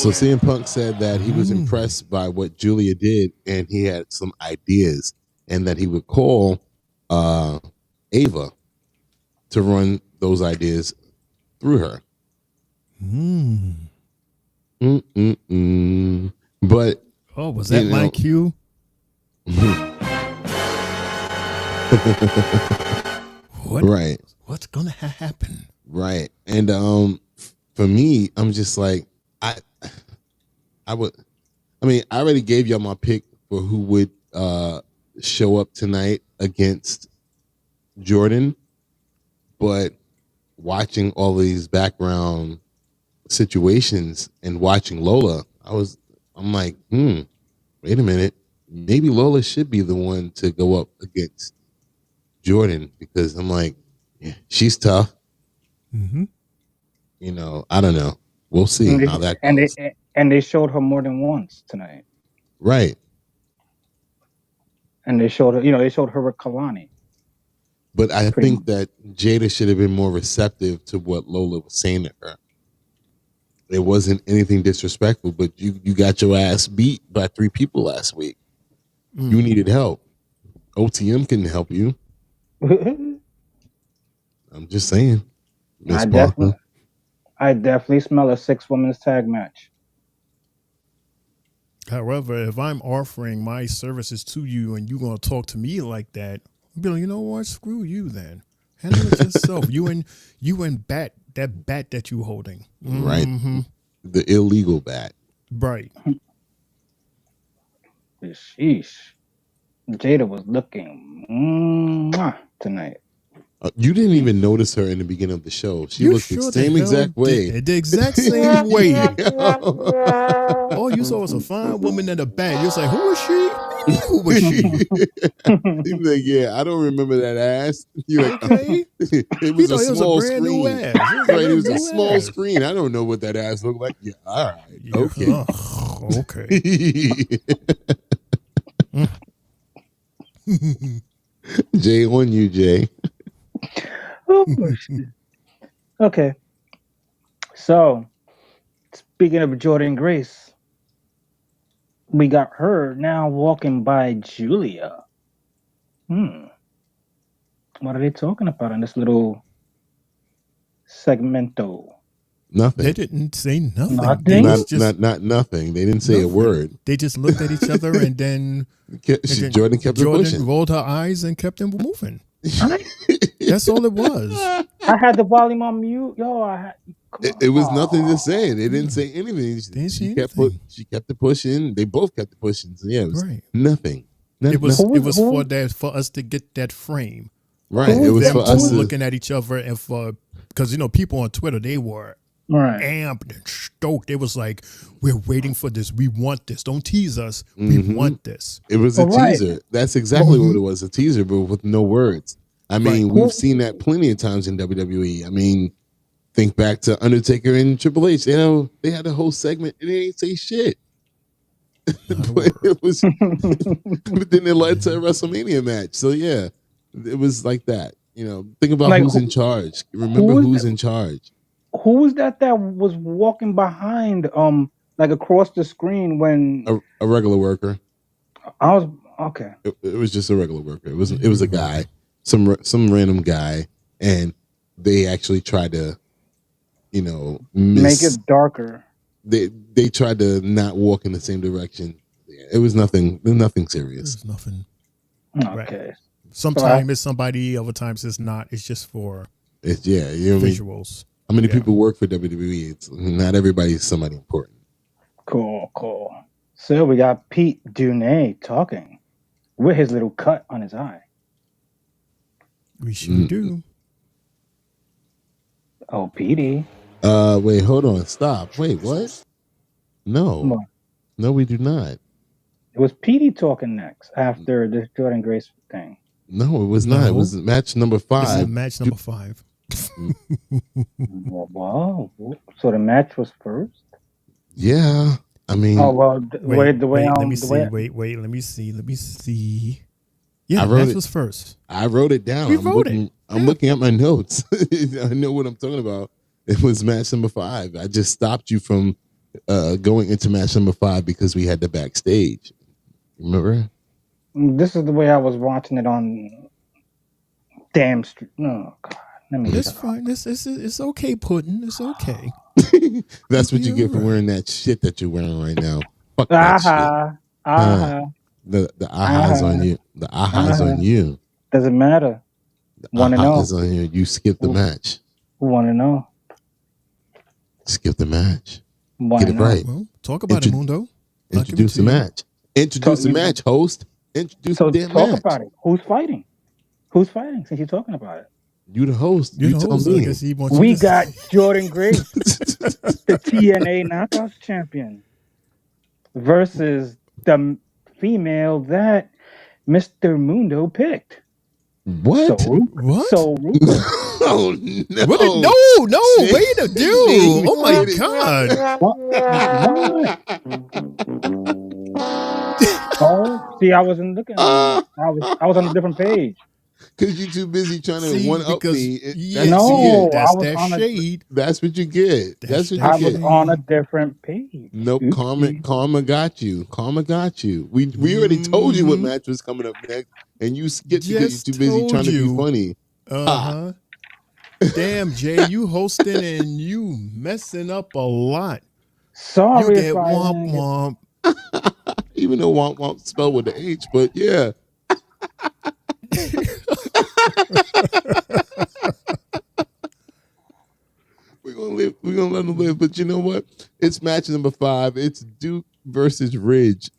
CM Punk said that he was impressed by what Giulia did, and he had some ideas, and that he would call Ava to run those ideas through her. But was that my cue? Right. What's gonna happen? Right. And for me, I'm just like, I already gave y'all my pick for who would show up tonight against Jordynne, but watching all these background situations and watching Lola, I'm like, wait a minute, maybe Lola should be the one to go up against Jordynne, because I'm like, she's tough. You know, I don't know. We'll see how that goes. And they showed her more than once tonight. Right. And they showed her, they showed her with Kalani. But I think that Jada should have been more receptive to what Lola was saying to her. It wasn't anything disrespectful, but you got your ass beat by 3 people last week. You needed help. OTM couldn't help you. I'm just saying. I definitely smell a 6-women's tag match. However, if I'm offering my services to you and you're going to talk to me like that, I'll be like, you know what? Screw you then. Handle it yourself. You and that bat that you holding. Right. The illegal bat. Right. Sheesh. Jada was looking tonight. You didn't even notice her in the beginning of the show. She looked the same exact way. The exact same way. All you saw was a fine woman in the back. You was like, who is she? Who was she? He was like, yeah, I don't remember that ass. You're like, okay. It was a small screen. It was a small screen. I don't know what that ass looked like. Yeah, all right. Okay. Okay. Jay, on you, Jay. Oh, shit. Okay. So, speaking of Jordynne Grace, we got her now walking by Giulia. What are they talking about in this little segmento? Nothing. They didn't say nothing. Nothing? Not nothing. They didn't say a word. They just looked at each other and then Jordynne kept it pushing. Jordynne rolled her eyes and kept them moving. That's all it was. I had the volume on mute. Yo, It was nothing to say. They didn't say anything. She kept it pushing. They both kept it pushing. So yeah, it was nothing. It was for us to get that frame. Right. It was for us looking at each other and because people on Twitter, they were amped and stoked. It was like, we're waiting for this. We want this. Don't tease us. We want this. It was a teaser. That's exactly what it was. A teaser, but with no words. I mean, we've seen that plenty of times in WWE. I mean, think back to Undertaker and Triple H. You know, they had a whole segment and they ain't say shit. But it was, but then it led to a WrestleMania match. So yeah, it was like that. You know, think about who's in charge. Remember who's in charge. Who was that was walking behind, like across the screen when a regular worker? I was okay. It was just a regular worker. It was a guy, some random guy, and they actually tried to, make it darker. They tried to not walk in the same direction. It was nothing serious. It was nothing. Okay. Right. Sometimes it's somebody, other times it's not. It's just for visuals. How many people work for WWE? It's not everybody's somebody important. Cool. So we got Pete Dunne talking with his little cut on his eye. We sure do. Oh, Petey. Wait, hold on. Stop. Wait, what? No. No, we do not. It was Petey talking next after this Jordynne Grace thing. No, it was not. It was match number 5. This is match number 5. Wow. So the match was first? Yeah. I mean, let me see. Yeah, the match was first. I wrote it down. I'm looking at my notes. I know what I'm talking about. It was match number 5. I just stopped you from going into match number 5 because we had the backstage. Remember? This is the way I was watching it on Damn Street. No, God. It's fine. It's okay, Puddin'. It's okay. That's what you get for wearing that shit that you're wearing right now. Fuck that shit. The ahas on you. The ahas on you. Doesn't matter. Want to know? On you. You skip the match. Want to know? Skip the match. Get it right. Well, talk about it, Mundo. Introduce the match. Introduce the match, host. Introduce the damn match. Talk about it. Who's fighting? Who's fighting since you're talking about it? You the host. You tell me. We got Jordynne Grace, the TNA Knockouts champion, versus the female that Mr. Mundo picked. What? What? So oh no! No! Wait a dude! Oh my God! Oh, see, I wasn't looking. I was on a different page. Because you're too busy trying to one-up me. That's that shade. That's what you get. That's what you get. I was on a different page. Nope. Karma got you. Karma got you. We already told you what match was coming up next, and you skipped because you're too busy trying to be funny. Uh-huh. Damn, Jay, you hosting and you messing up a lot. Sorry, you get womp womp. Even though womp womp spelled with the H, but yeah. We're gonna let him live, but you know what? It's match number 5. It's Duke versus Ridge,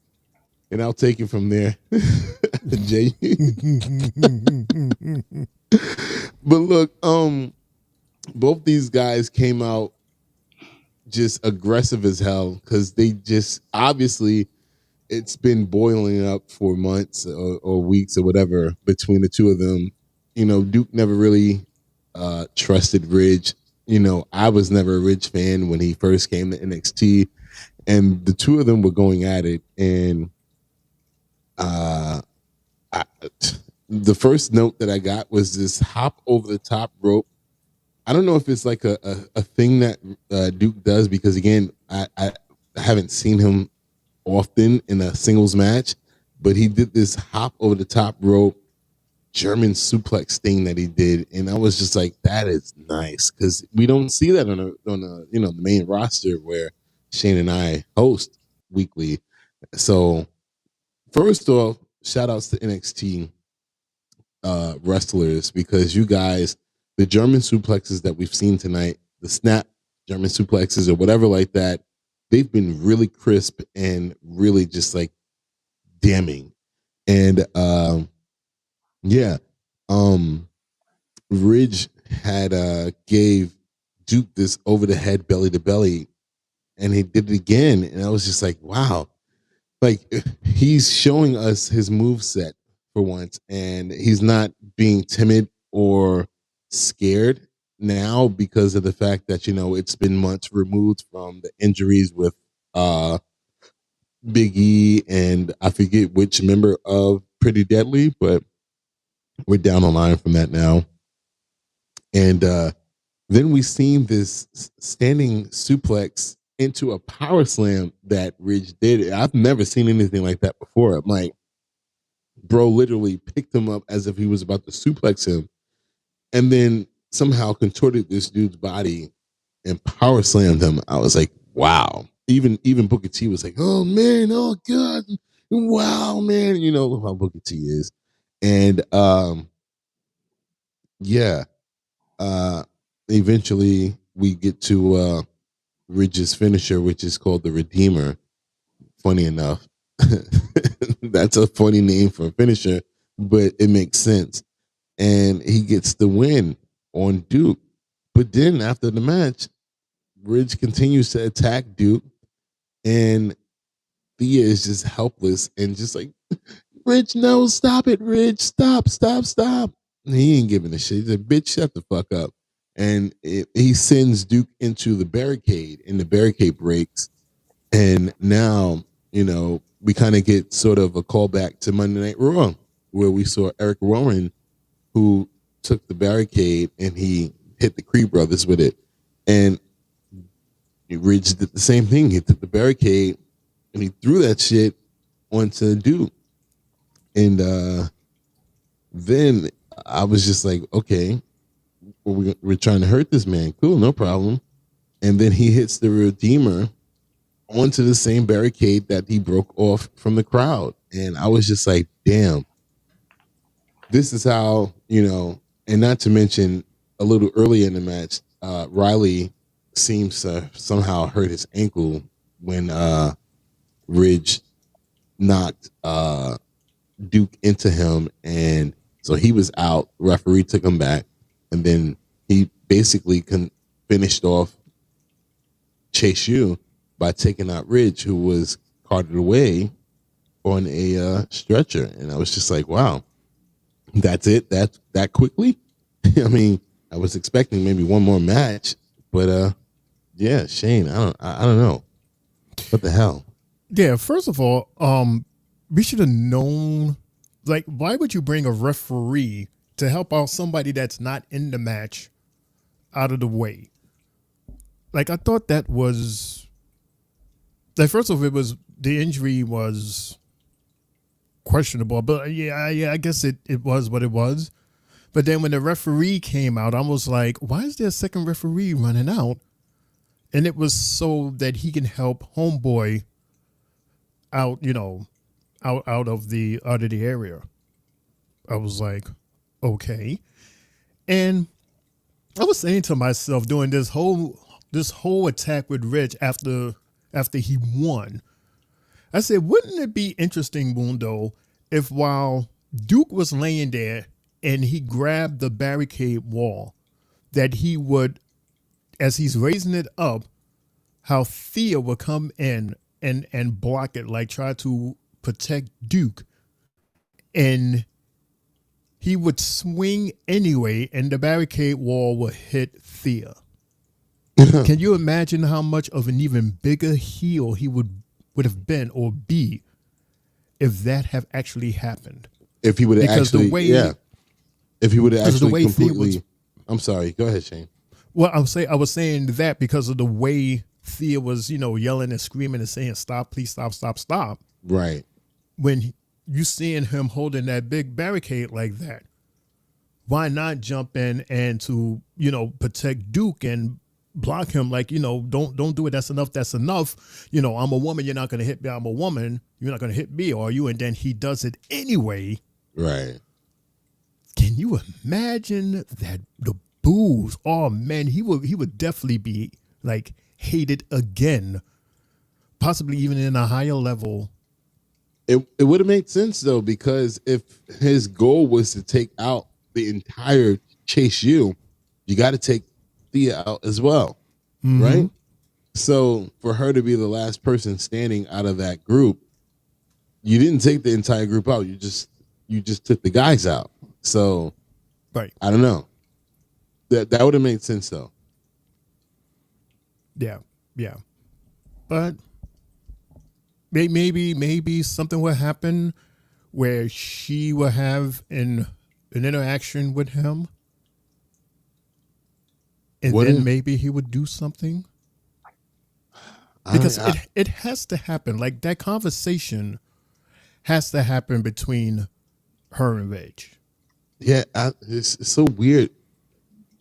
and I'll take it from there. Jay. But look, both these guys came out just aggressive as hell because they just obviously. It's been boiling up for months or weeks or whatever between the two of them. Duke never really trusted Ridge. I was never a Ridge fan when he first came to NXT, and the two of them were going at it. And the first note that I got was this hop over the top rope. I don't know if it's like a thing that Duke does, because again, I haven't seen him often in a singles match, but he did this hop over the top rope German suplex thing that he did, and I was just like, that is nice, because we don't see that on a the main roster where Shane and I host weekly. So first off, shout outs to NXT wrestlers, because you guys, the German suplexes that we've seen tonight, the snap German suplexes or whatever like that, they've been really crisp and really just like damning. And Ridge had gave Duke this over the head belly to belly, and he did it again, and I was just like, wow, like he's showing us his moveset for once, and he's not being timid or scared now because of the fact that it's been months removed from the injuries with Big E and I forget which member of Pretty Deadly, but we're down the line from that now. And then we seen this standing suplex into a power slam that Ridge did. I've never seen anything like that before. I'm like, bro literally picked him up as if he was about to suplex him, and then somehow contorted this dude's body and power slammed him. I was like, wow. Even Booker T was like, oh man, oh god, wow, man. You know how Booker T is. And eventually we get to Ridge's finisher, which is called the Redeemer. Funny enough. That's a funny name for a finisher, but it makes sense. And he gets the win on Duke. But then after the match, Ridge continues to attack Duke, and Thea is just helpless and just like, Ridge, no, stop it, Ridge, stop. And he ain't giving a shit. He's like, bitch, shut the fuck up. And he sends Duke into the barricade, and the barricade breaks. And now, we kind of get sort of a callback to Monday Night Raw, where we saw Eric Rowan, who took the barricade and he hit the Creed brothers with it. And Ridge did the same thing. He took the barricade and he threw that shit onto Duke. And then I was just like, okay, we're trying to hurt this man. Cool, no problem. And then he hits the Redeemer onto the same barricade that he broke off from the crowd. And I was just like, damn, this is how, and not to mention a little earlier in the match, Riley seems to somehow hurt his ankle when Ridge knocked Duke into him. And so he was out. Referee took him back. And then he basically finished off Chase U by taking out Ridge, who was carted away on a stretcher. And I was just like, wow, that's it? That quickly? I mean, I was expecting maybe one more match, but yeah, Shane, I don't know. What the hell? Yeah, first of all, we should have known, like, why would you bring a referee to help out somebody that's not in the match out of the way? Like, I thought that was, like, first of all, the injury was questionable, but yeah, I guess it was what it was. But then when the referee came out, I was like, why is there a second referee running out? And it was so that he can help homeboy out, out of the area. I was like, okay. And I was saying to myself during this whole attack with Rich after he won, I said, wouldn't it be interesting, Mundo, if while Duke was laying there and he grabbed the barricade wall, that he would, as he's raising it up, how Thea would come in and block it, like try to protect Duke. And he would swing anyway, and the barricade wall would hit Thea. Can you imagine how much of an even bigger heel he would have been or be if that have actually happened? If he would have actually, if he would have because of the actually way Thea completely. I'm sorry. Go ahead, Shane. Well, I was saying that because of the way Thea was, yelling and screaming and saying, "Stop, please stop, stop, stop." Right. When you seeing him holding that big barricade like that, why not jump in and to, protect Duke and block him? Like, don't do it. That's enough. That's enough. I'm a woman. You're not going to hit me. I'm a woman. You're not going to hit me, are you? And then he does it anyway. Right. Can you imagine that the boos? Oh man, he would definitely be like hated again, possibly even in a higher level. It would have made sense though, because if his goal was to take out the entire Chase U, you got to take Thea out as well, right? So for her to be the last person standing out of that group, you didn't take the entire group out. You just took the guys out. So, right. I don't know. That would have made sense though. Yeah. But maybe something will happen where she will have an interaction with him, and then maybe he would do something. Because it has to happen. Like that conversation has to happen between her and Reg. Yeah, it's so weird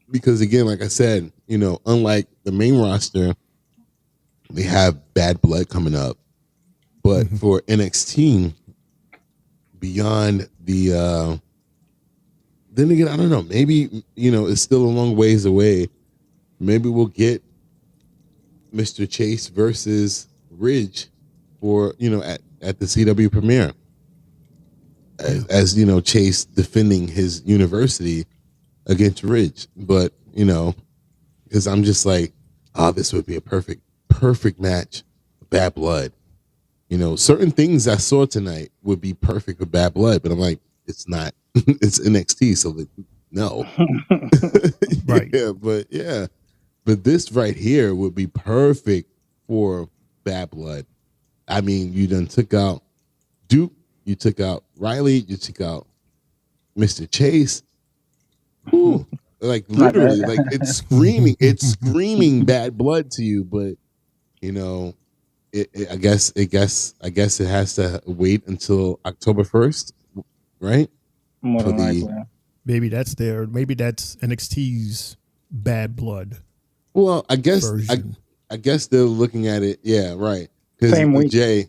because again, like I said, unlike the main roster, they have Bad Blood coming up, but for NXT, beyond the, then again, I don't know. Maybe it's still a long ways away. Maybe we'll get Mr. Chase versus Ridge for at the CW premiere. As Chase defending his university against Ridge, but because I'm just like, this would be a perfect match. Bad Blood, certain things I saw tonight would be perfect with Bad Blood, but I'm like, it's not. It's NXT, so no. Right? But this right here would be perfect for Bad Blood. I mean, you done took out Duke. You took out Riley. You took out Mr. Chase. Ooh, like literally, like it's screaming Bad Blood to you. But I guess it has to wait until October 1st, right? More than likely. Maybe that's NXT's Bad Blood. Well, I guess version. I guess they're looking at it. Yeah, right. Because Jay,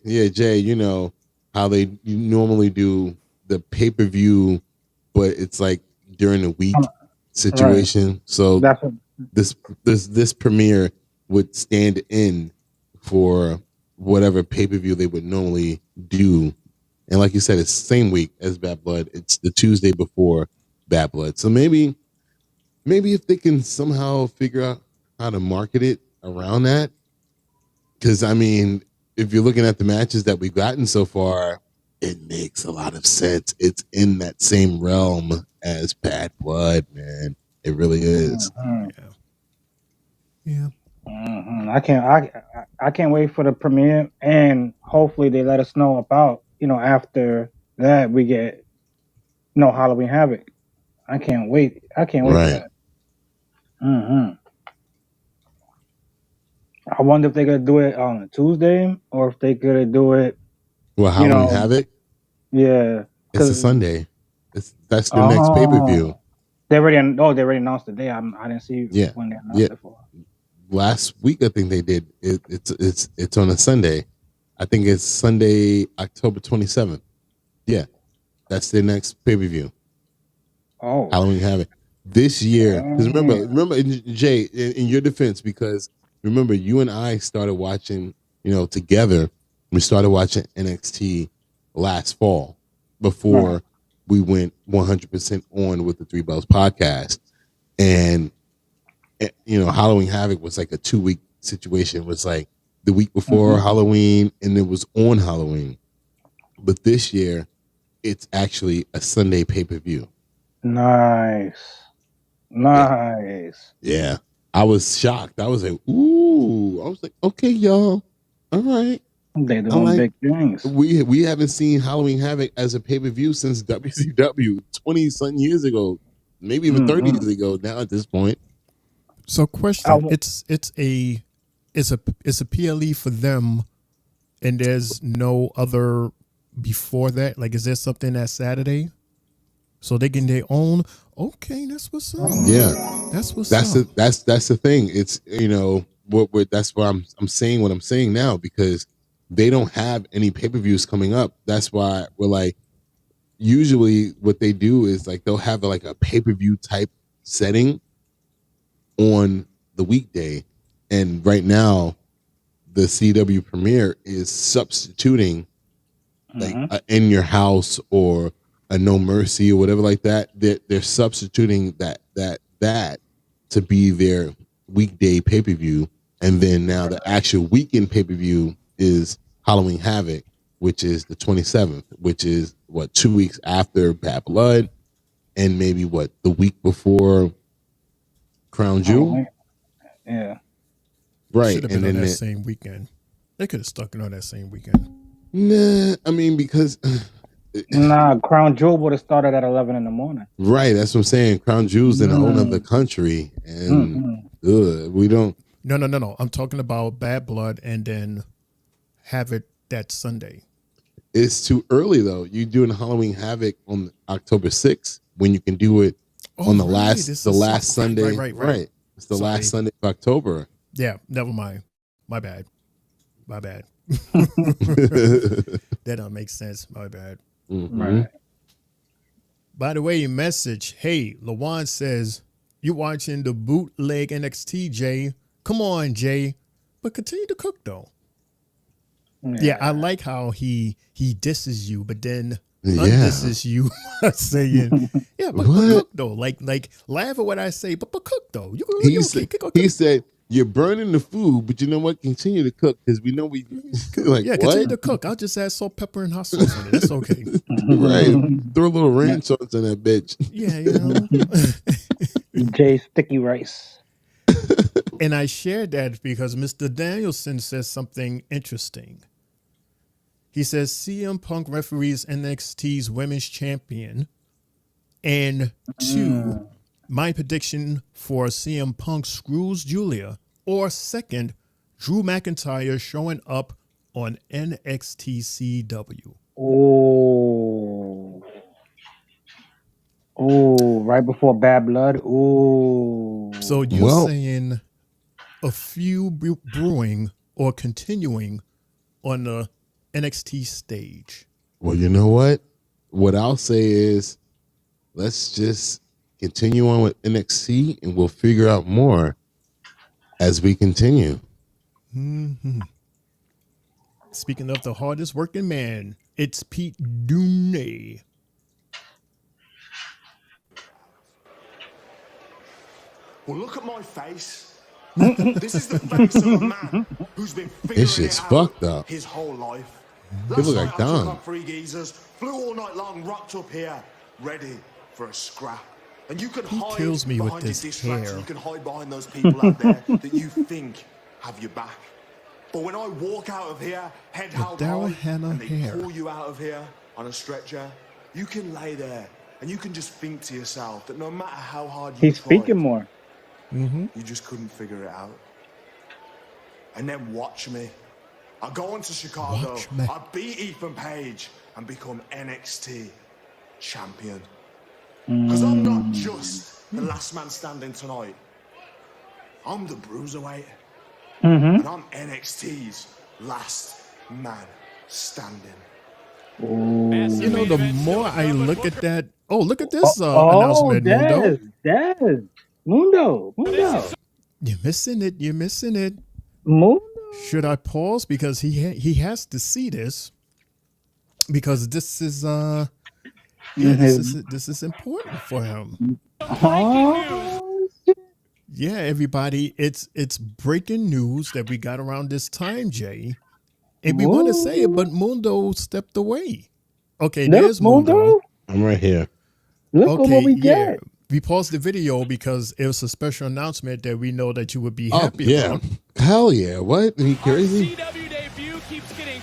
how they normally do the pay-per-view, but it's like during the week situation. Right. So this premiere would stand in for whatever pay-per-view they would normally do. And like you said, it's the same week as Bad Blood. It's the Tuesday before Bad Blood. So maybe if they can somehow figure out how to market it around that. Because, I mean, if you're looking at the matches that we've gotten so far, it makes a lot of sense. It's in that same realm as Bad Blood, man. It really is. Yeah. I can't wait for the premiere, and hopefully they let us know about, after that we get Halloween Havoc. I can't wait. For that. I wonder if they're gonna do it on a Tuesday or if they're gonna do it. Well, Halloween Havoc? Yeah. It's a Sunday. That's their next pay-per-view. They already announced the day. I didn't see when they announced it for. Last week, I think they did. It's on a Sunday. I think it's Sunday, October 27th. Yeah, that's their next pay-per-view. Oh, Halloween Havoc this year. Because remember, Jay, in your defense, because remember, you and I started watching, together. We started watching NXT last fall before we went 100% on with the Three Bells podcast, and Halloween Havoc was like a 2-week situation. It was like the week before Halloween, and it was on Halloween. But this year, it's actually a Sunday pay-per-view. Nice. Yeah. I was shocked. I was like, ooh. I was like, okay, y'all. All right. They doing big things. We haven't seen Halloween Havoc as a pay-per-view since WCW 20-something years ago, maybe even 30 years ago now at this point. So question, it's a PLE for them, and there's no other before that. Like, is there something that Saturday? So they get their own. Okay, that's what's up. Yeah, that's what's up. That's the thing. It's that's why I'm saying what I'm saying now, because they don't have any pay-per-views coming up. That's why we're like, usually what they do is like they'll have like a pay-per-view type setting on the weekday, and right now the CW premiere is substituting like In Your House or a No Mercy or whatever like that. They're substituting that to be their weekday pay-per-view, and then now the actual weekend pay-per-view is Halloween Havoc, which is the 27th, which is 2 weeks after Bad Blood, and maybe the week before Crown Jewel. Yeah, right. Should have been on that same weekend. They could have stuck it on that same weekend. Nah, I mean, because Crown Jewel would have started at 11 in the morning. Right, that's what I'm saying. Crown Jewel's in a whole other country, and we don't. No. I'm talking about Bad Blood, and then have it that Sunday. It's too early though. You're doing Halloween Havoc on October 6th when you can do it on the last Sunday. Right. It's the last Sunday of October. Yeah, never mind. My bad. That don't make sense. My bad. Right. By the way, message. Hey, Lawan says, you watching the bootleg NXT, Jay. Come on, Jay. But continue to cook, though. Yeah, I like how he disses you, but then undisses you saying, yeah, but cook, though. Like laugh at what I say, but cook, though. He said, you're burning the food, but you know what? Continue to cook, because we know we continue to cook. I'll just add salt, pepper, and hot sauce on it. That's okay. Right. Throw a little ranch sauce in that bitch. Yeah, you know. Jay sticky rice. And I shared that because Mr. Danielson says something interesting. He says CM Punk referees NXT's women's champion. And 2, my prediction for CM Punk screws Giulia. Or 2nd, Drew McIntyre showing up on NXT CW. Oh, right before Bad Blood. Oh. So you're saying a few brewing or continuing on the NXT stage? Well, you know what? What I'll say is, let's just continue on with NXT, and we'll figure out more as we continue. Mm-hmm. Speaking of the hardest working man, it's Pete Dunne. Well, look at my face. This is the face of a man who's been figuring it out fucked up. his whole life. People Last like night I Dunne. took on 3 geezers, flew all night long, rocked up here, ready for a scrap. And you can hide kills me with behind your this distraction. hair. You can hide behind those people out there that you think have your back. But when I walk out of here, head held Daryl high, Hannah and they hair. pull you out of here on a stretcher, you can lay there and you can just think to yourself that no matter how hard you He's tried, speaking more. Mm-hmm. you just couldn't figure it out. And then watch me. I go on to Chicago, Watch me. I beat Ethan Page and become NXT champion. Mm. Because I'm not just the last man standing tonight. I'm the bruiserweight. Mm-hmm. And I'm NXT's last man standing. You know, the more I look at that, look at this announcement, Mundo. Mundo. You're missing it. Mundo. Should I pause because he has to see this, because this is this is important for him. Yeah, everybody, it's breaking news that we got around this time, Jay. And we want to say it, but Mundo stepped away. Okay, there's Mundo. I'm right here. Look at what we get. We paused the video because it was a special announcement that we know that you would be happy about. Hell yeah. What? Are you crazy? CW debut keeps getting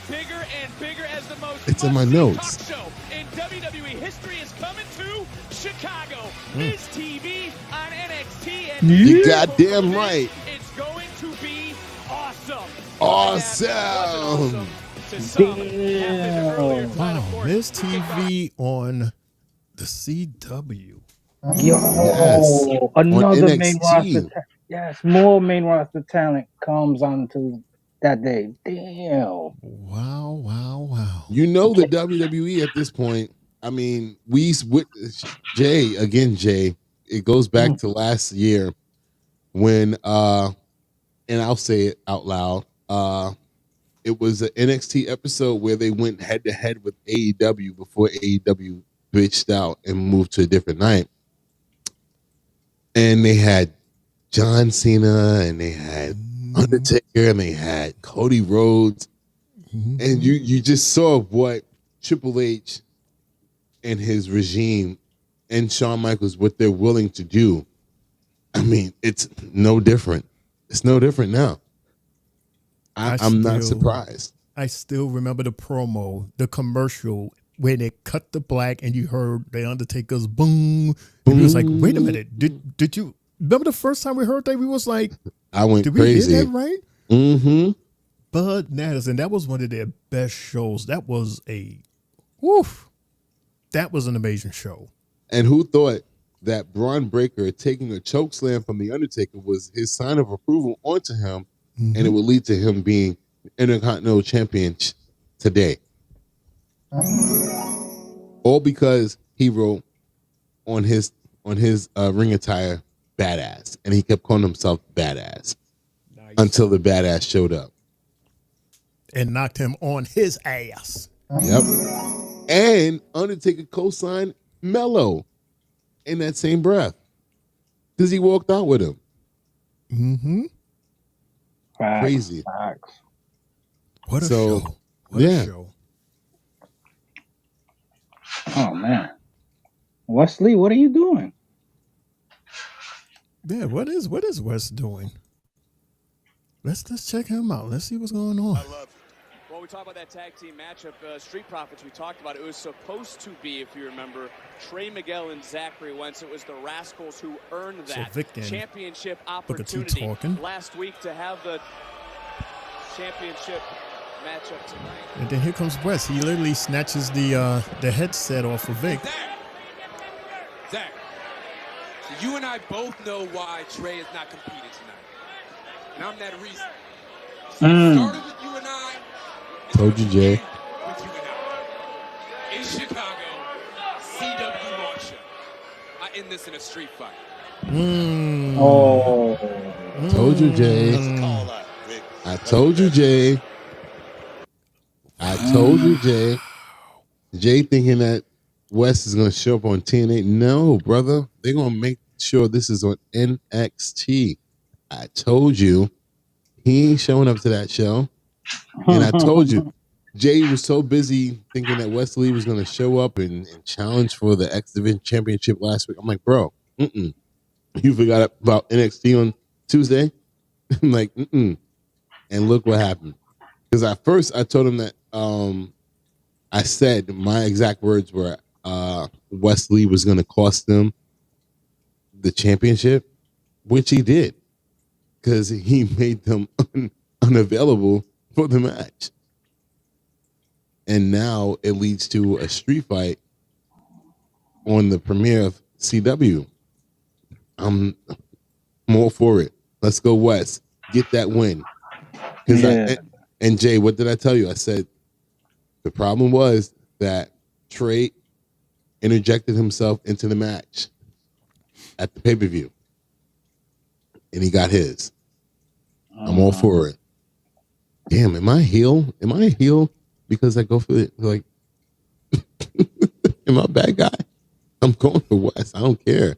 It's in my notes. Talk show in WWE history is coming to Chicago. Miz TV on NXT. And You goddamn right. It's going to be awesome. Awesome. Damn. Wow, Miz TV on the CW. Yes. Another On main NXT. roster. Yes, more main roster talent comes onto that day. Damn. Wow. You know the WWE at this point. I mean, Jay, it goes back to last year when and I'll say it out loud, it was an NXT episode where they went head to head with AEW before AEW bitched out and moved to a different night. And they had John Cena and they had Undertaker and they had Cody Rhodes. And you just saw what Triple H and his regime and Shawn Michaels, what they're willing to do. I mean, it's no different. It's no different now. I'm not surprised. I still remember the promo, the commercial, when they cut the black and you heard the Undertaker's boom. And we was like, wait a minute. Did you remember the first time we heard that? We was like, I went did crazy. we hear that right? Mm-hmm. Bud Natters, and that was one of their best shows. That was that was an amazing show. And who thought that Braun Breaker taking a choke slam from the Undertaker was his sign of approval onto him, and it would lead to him being Intercontinental Champion today. All because he wrote on his ring attire badass, and he kept calling himself badass until the badass showed up and knocked him on his ass. Yep. And Undertaker co-signed Mello in that same breath because he walked out with him. Crazy. Facts. What a show. What a show. Oh, man. Wesley, what are you doing? Yeah, what is Wes doing? Let's check him out. Let's see what's going on. Well, we talked about that tag team matchup, Street Profits. We talked about it. It was supposed to be, if you remember, Trey Miguel and Zachary Wentz. It was the Rascals who earned that championship opportunity last week to have the championship matchup tonight. And then here comes Wes. He literally snatches the headset off of Vic. Zach, so you and I both know why Trey is not competing tonight. And I'm that reason. So it started with you and I. Told you, Jay. With you and I. In Chicago, CW Marshall. I end this in a street fight. Told you, Jay. I told you, Jay. I told you, Jay. Jay thinking that Wes is going to show up on TNA. No, brother. They're going to make sure this is on NXT. I told you. He ain't showing up to that show. And I told you. Jay was so busy thinking that Wesley was going to show up and challenge for the X Division Championship last week. I'm like, bro, you forgot about NXT on Tuesday? I'm like, And look what happened. Because at first I told him that I said my exact words were Wesley was going to cost them the championship, which he did. Because he made them unavailable for the match. And now it leads to a street fight on the premiere of CW. I'm all for it. Let's go West. Get that win. And Jay, what did I tell you? I said the problem was that Trey interjected himself into the match at the pay-per-view. And he got his. I'm all for it. Damn, am I a heel? Am I a heel because I go for it? Like, am I a bad guy? I'm going for West. I don't care.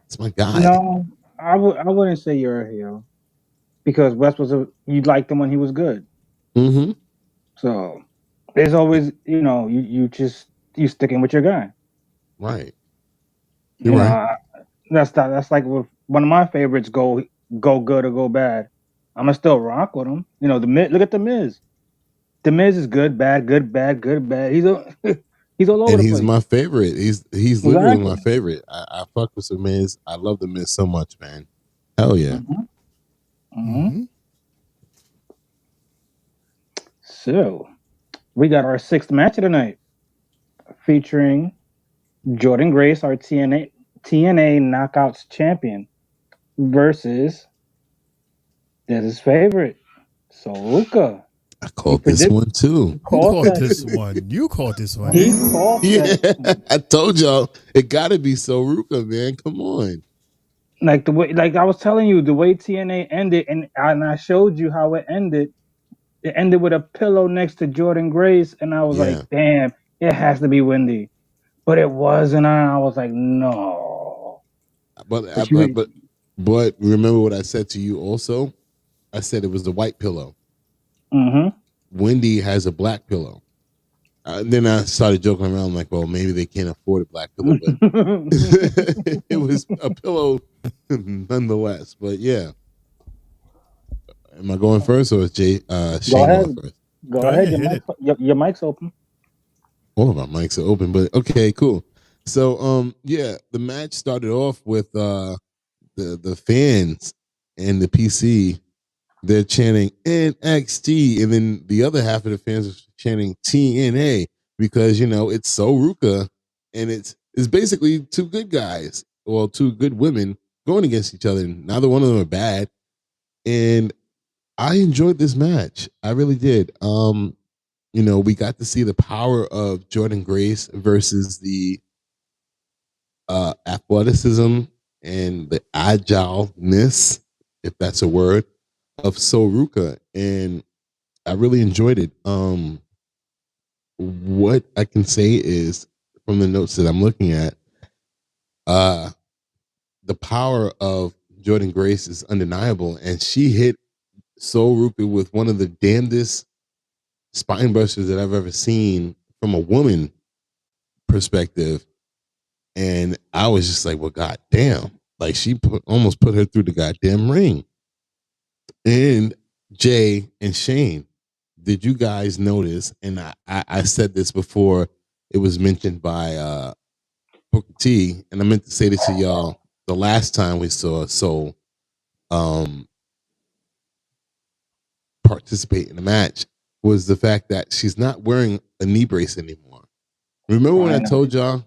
It's my guy. No, I wouldn't say you're a heel because West you liked him when he was good. Mm-hmm. So there's always, you sticking with your guy. Right. You're right. That's like with one of my favorites. Go good or go bad. I'm gonna still rock with him. Look at the Miz. The Miz is good, bad, good, bad, good, bad. He's he's all over And the he's place. my favorite. He's literally Exactly. my favorite. I fuck with the Miz. I love the Miz so much, man. Hell yeah. So we got our sixth match of the night, featuring Jordynne Grace, our TNA Knockouts champion, versus his favorite, Soroka. I called this one too. You caught this one. You caught this one. He caught that. I told y'all it got to be Soroka, man. Come on. Like the way, like I was telling you, the way TNA ended, and I showed you how it ended. It ended with a pillow next to Jordynne Grace, and I was like, "Damn, it has to be Wendy," but it wasn't. I was like, "No." But remember what I said to you also? I said it was the white pillow. Mm-hmm. Wendy has a black pillow. Then I started joking around like, well, maybe they can't afford a black pillow, but it was a pillow nonetheless. But yeah. Am I going first or is Shane going first? Go ahead. Your mic's open. All of our mics are open, but okay, cool. So the match started off with the fans and the PC. They're chanting NXT, and then the other half of the fans are chanting TNA because it's Soroka, and it's basically two good guys, well, two good women going against each other. And neither one of them are bad, and I enjoyed this match. I really did. We got to see the power of Jordynne Grace versus the athleticism and the agileness, if that's a word, of Soroka, and I really enjoyed it. What I can say is, from the notes that I'm looking at, the power of Jordynne Grace is undeniable, and she hit Soroka with one of the damnedest spine busters that I've ever seen from a woman perspective. And I was just like, well, goddamn. Like, she almost put her through the goddamn ring. And Jay and Shane, did you guys notice, and I said this before it was mentioned by Booker T, and I meant to say this to y'all the last time we saw Soul participate in the match, was the fact that she's not wearing a knee brace anymore. Remember when I told y'all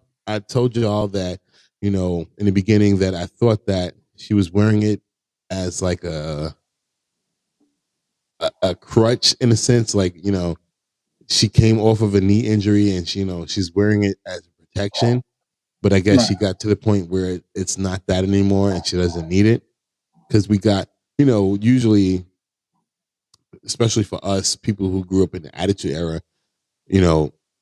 that, in the beginning, that I thought that she was wearing it as like a crutch, in a sense, like, she came off of a knee injury and she's wearing it as protection, but I guess she got to the point where it's not that anymore and she doesn't need it, because we got, usually, especially for us, people who grew up in the Attitude Era,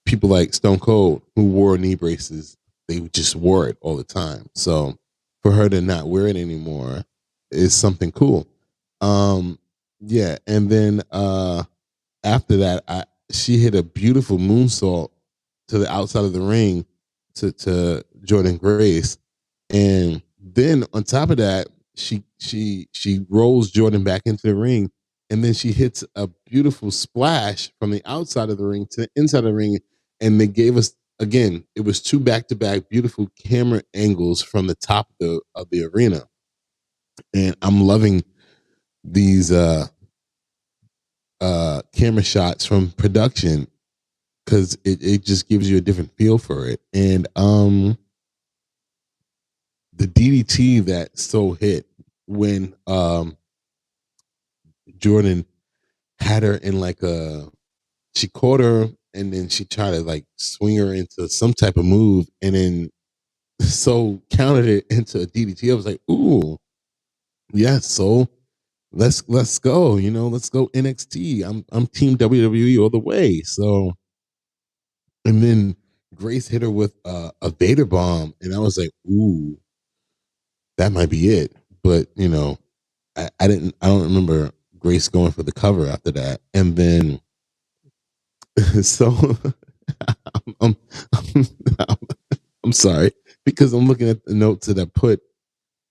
people like Stone Cold who wore knee braces, they just wore it all the time. So for her to not wear it anymore is something cool. Yeah, and then after that, she hit a beautiful moonsault to the outside of the ring to Jordynne Grace, and then on top of that, she rolls Jordynne back into the ring, and then she hits a beautiful splash from the outside of the ring to the inside of the ring, and they gave us, again, it was two back-to-back beautiful camera angles from the top of the arena, and I'm loving these camera shots from production, because it just gives you a different feel for it. And the DDT that So hit when Jordynne had her in like she caught her and then she tried to like swing her into some type of move, and then So counted it into a DDT. I was like, ooh, yes, So let's go, let's go NXT. I'm team WWE all the way. So, and then Grace hit her with a Vader bomb, and I was like, ooh, that might be it. But I don't remember Grace going for the cover after that. And then so I'm sorry, because I'm looking at the notes that I put,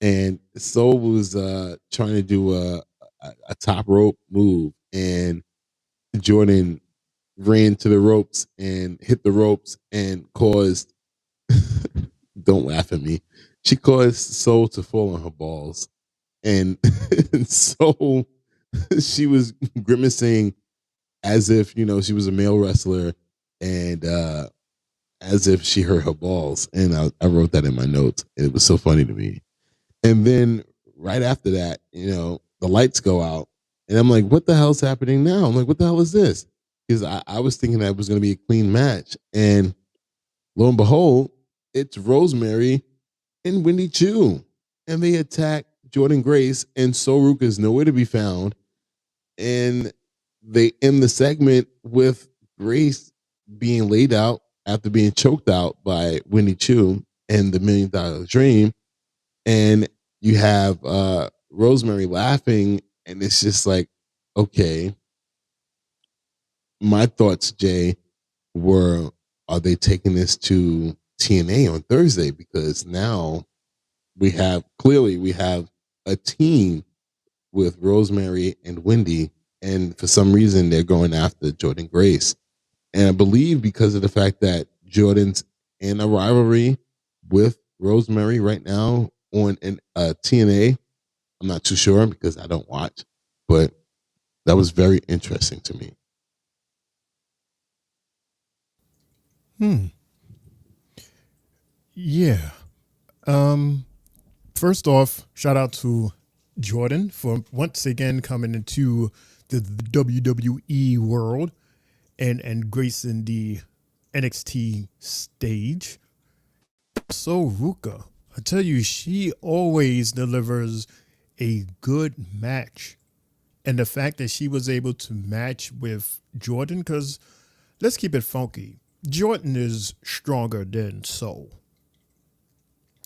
and Soul was trying to do a top rope move, and Jordynne ran to the ropes and hit the ropes and caused, don't laugh at me, she caused Soul to fall on her balls. And so she was grimacing as if, she was a male wrestler and as if she hurt her balls. And I wrote that in my notes. It was so funny to me. And then right after that, the lights go out. And I'm like, what the hell's happening now? I'm like, what the hell is this? Because I was thinking that it was going to be a clean match. And lo and behold, it's Rosemary and Wendy Chu. And they attack Jordynne Grace, and Soruka is nowhere to be found. And they end the segment with Grace being laid out after being choked out by Wendy Chu and the $1 Million Dream. And you have Rosemary laughing, and it's just like, okay. My thoughts, Jay, were, are they taking this to TNA on Thursday? Because now we have a team with Rosemary and Wendy, and for some reason they're going after Jordynne Grace. And I believe because of the fact that Jordynne's in a rivalry with Rosemary right now on TNA, I'm not too sure because I don't watch, but that was very interesting to me. Yeah. First off, shout out to Jordynne for once again coming into the WWE world and gracing the NXT stage. So Ruka, I tell you, she always delivers a good match. And the fact that she was able to match with Jordynne, because let's keep it funky. Jordynne is stronger than Soul.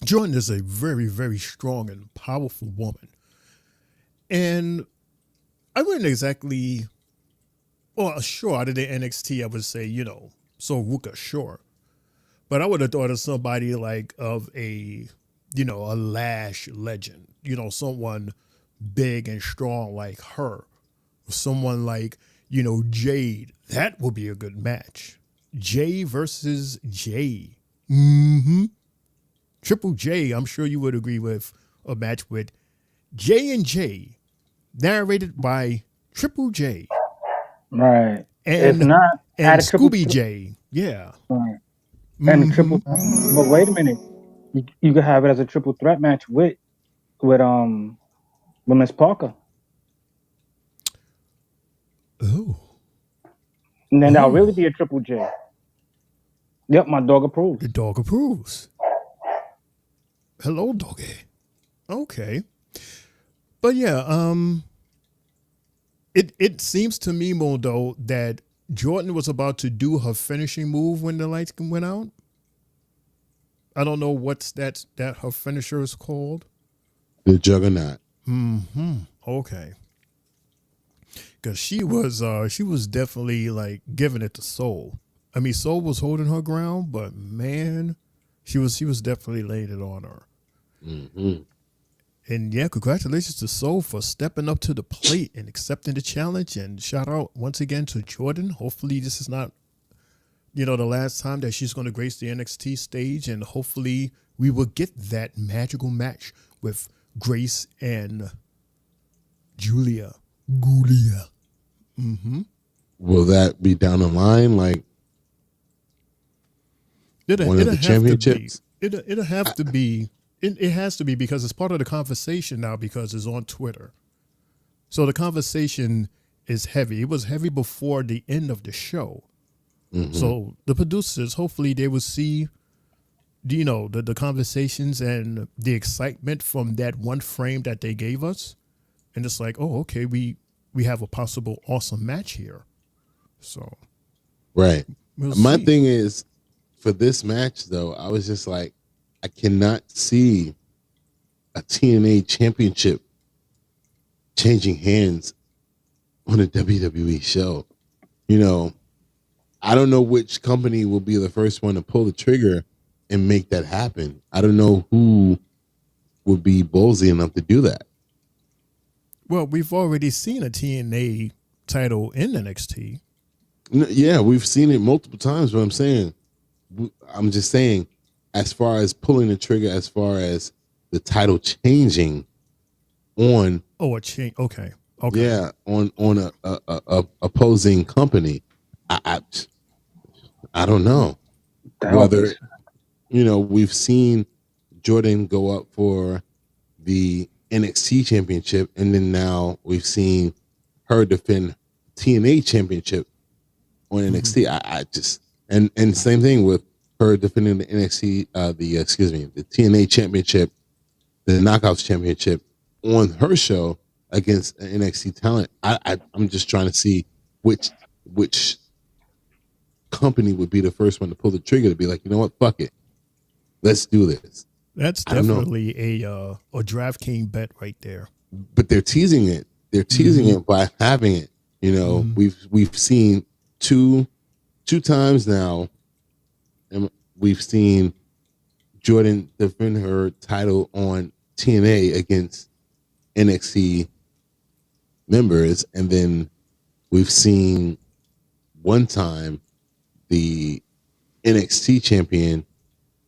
Jordynne is a very, very strong and powerful woman. And I wouldn't exactly, sure, out of the NXT, I would say, Soruka, sure. But I would have thought of somebody like of a Lash legend, someone big and strong like her. Someone like, Jade. That would be a good match. J versus J. Triple J, I'm sure you would agree with a match with J and J, narrated by Triple J. Right. And, if not, and Triple Scooby J. Yeah. Right. And the triple. But wait a minute. You could have it as a triple threat match with Miss Parker. Oh. And then that'll really be a Triple J. Yep, my dog approves. The dog approves. Hello, doggy. Okay. But yeah, it seems to me, Mondo, that Jordynne was about to do her finishing move when the lights went out. I don't know what's that her finisher is called. The Juggernaut. Okay. Because she was definitely like giving it to Soul. I mean, Soul was holding her ground, but man, she was definitely laying it on her. And yeah, congratulations to Soul for stepping up to the plate and accepting the challenge. And shout out once again to Jordynne. Hopefully this is not, the last time that she's going to grace the NXT stage. And hopefully we will get that magical match with Grace and Giulia. Will that be down the line, like one of the championships? It'll have to be. It has to be because it's part of the conversation now because it's on Twitter. So the conversation is heavy. It was heavy before the end of the show. So the producers, hopefully they will see, the conversations and the excitement from that one frame that they gave us. And it's like, oh, okay, we have a possible awesome match here. So. Right. My thing is, for this match, though, I was just like, I cannot see a TNA championship changing hands on a WWE show. I don't know which company will be the first one to pull the trigger and make that happen. I don't know who would be ballsy enough to do that. Well, we've already seen a TNA title in NXT. Yeah, we've seen it multiple times. But I'm just saying, as far as pulling the trigger, as far as the title changing on. Oh, a change. Okay. Yeah, on a opposing company. I don't know whether we've seen Jordynne go up for the NXT championship, and then now we've seen her defend TNA championship on NXT. I just and same thing with her defending the NXT the TNA championship, the Knockouts championship on her show against an NXT talent. I'm just trying to see which company would be the first one to pull the trigger to be like, you know what, fuck it, let's do this. That's definitely a DraftKings bet right there. But they're teasing it. They're teasing it by having it. We've seen two times now, and we've seen Jordynne defend her title on TNA against NXT members, and then we've seen one time the NXT champion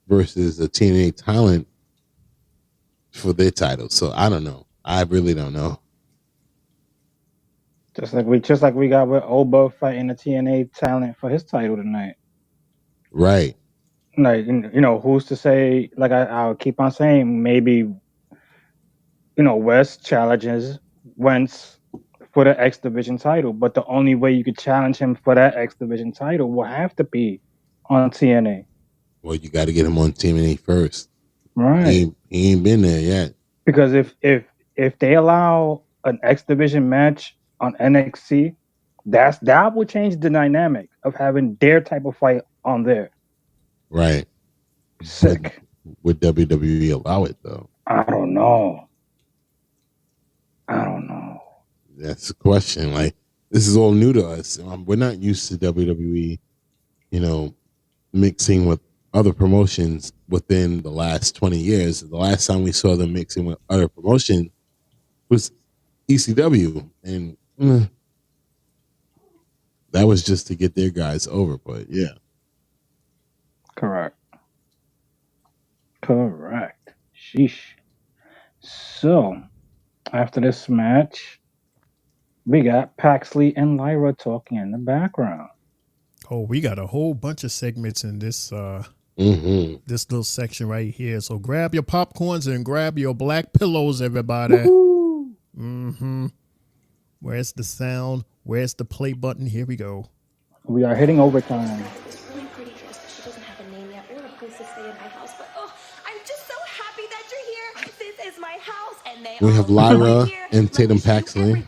versus a TNA talent for their title. So I don't know. I really don't know. Just like we got with Oba fighting the TNA talent for his title tonight. Right. Like, who's to say? Like I'll keep on saying, maybe West challenges Wentz for the X Division title, but the only way you could challenge him for that X Division title will have to be on TNA. Well, you got to get him on TNA first. Right. He ain't been there yet. Because if they allow an X Division match on NXT, that will change the dynamic of having their type of fight on there. Right. Sick. Would WWE allow it though? I don't know. That's the question. Like, this is all new to us. We're not used to WWE, mixing with other promotions within the last 20 years. The last time we saw them mixing with other promotions was ECW, and that was just to get their guys over. But yeah. Correct. Sheesh. So, after this match, we got Paxley and Lyra talking in the background. Oh, we got a whole bunch of segments in this this little section right here. So grab your popcorns and grab your black pillows, everybody. Where's the sound? Where's the play button? Here we go. We are hitting overtime. It's really pretty dress, but she doesn't have a name yet or a place to stay in my house. But I'm just so happy that you're here. This is my house, and they We have Lyra and Tatum Paxley.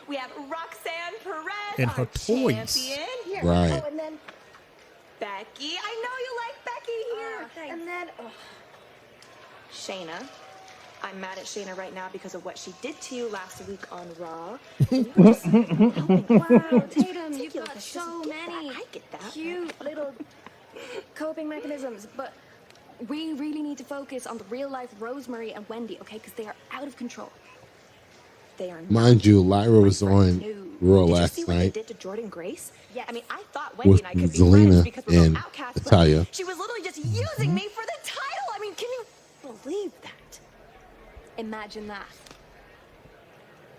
We have Roxanne Perez, and her toys. Here. Right. Oh, and then Becky. I know you like Becky here. And then Shayna. I'm mad at Shayna right now because of what she did to you last week on Raw. Wow, Tatum, you've got so many cute little coping mechanisms, but we really need to focus on the real life Rosemary and Wendy, okay? Because they are out of control. They are. Mind you, Lyra was on Raw last night. Did to Jordynne Grace? Yes. I mean, I thought Wendy With and I could be Zelina friends because we're and both outcasts. Natalia. She was literally just using me for the title. I mean, can you believe that? Imagine that.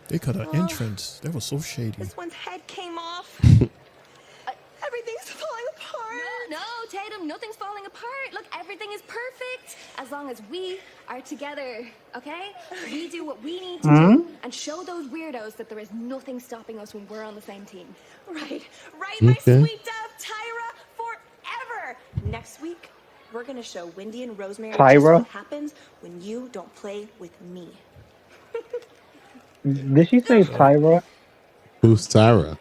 They cut her entrance. That was so shady. This one's head came off. Everything's falling apart. No, Tatum, nothing's falling apart. Look, everything is perfect as long as we are together, okay? We do what we need to do and show those weirdos that there is nothing stopping us when we're on the same team. Right, my sweet dove, Tyra, forever. Next week, we're gonna show Wendy and Rosemary just what happens when you don't play with me. Did she say Tyra? Who's Tyra?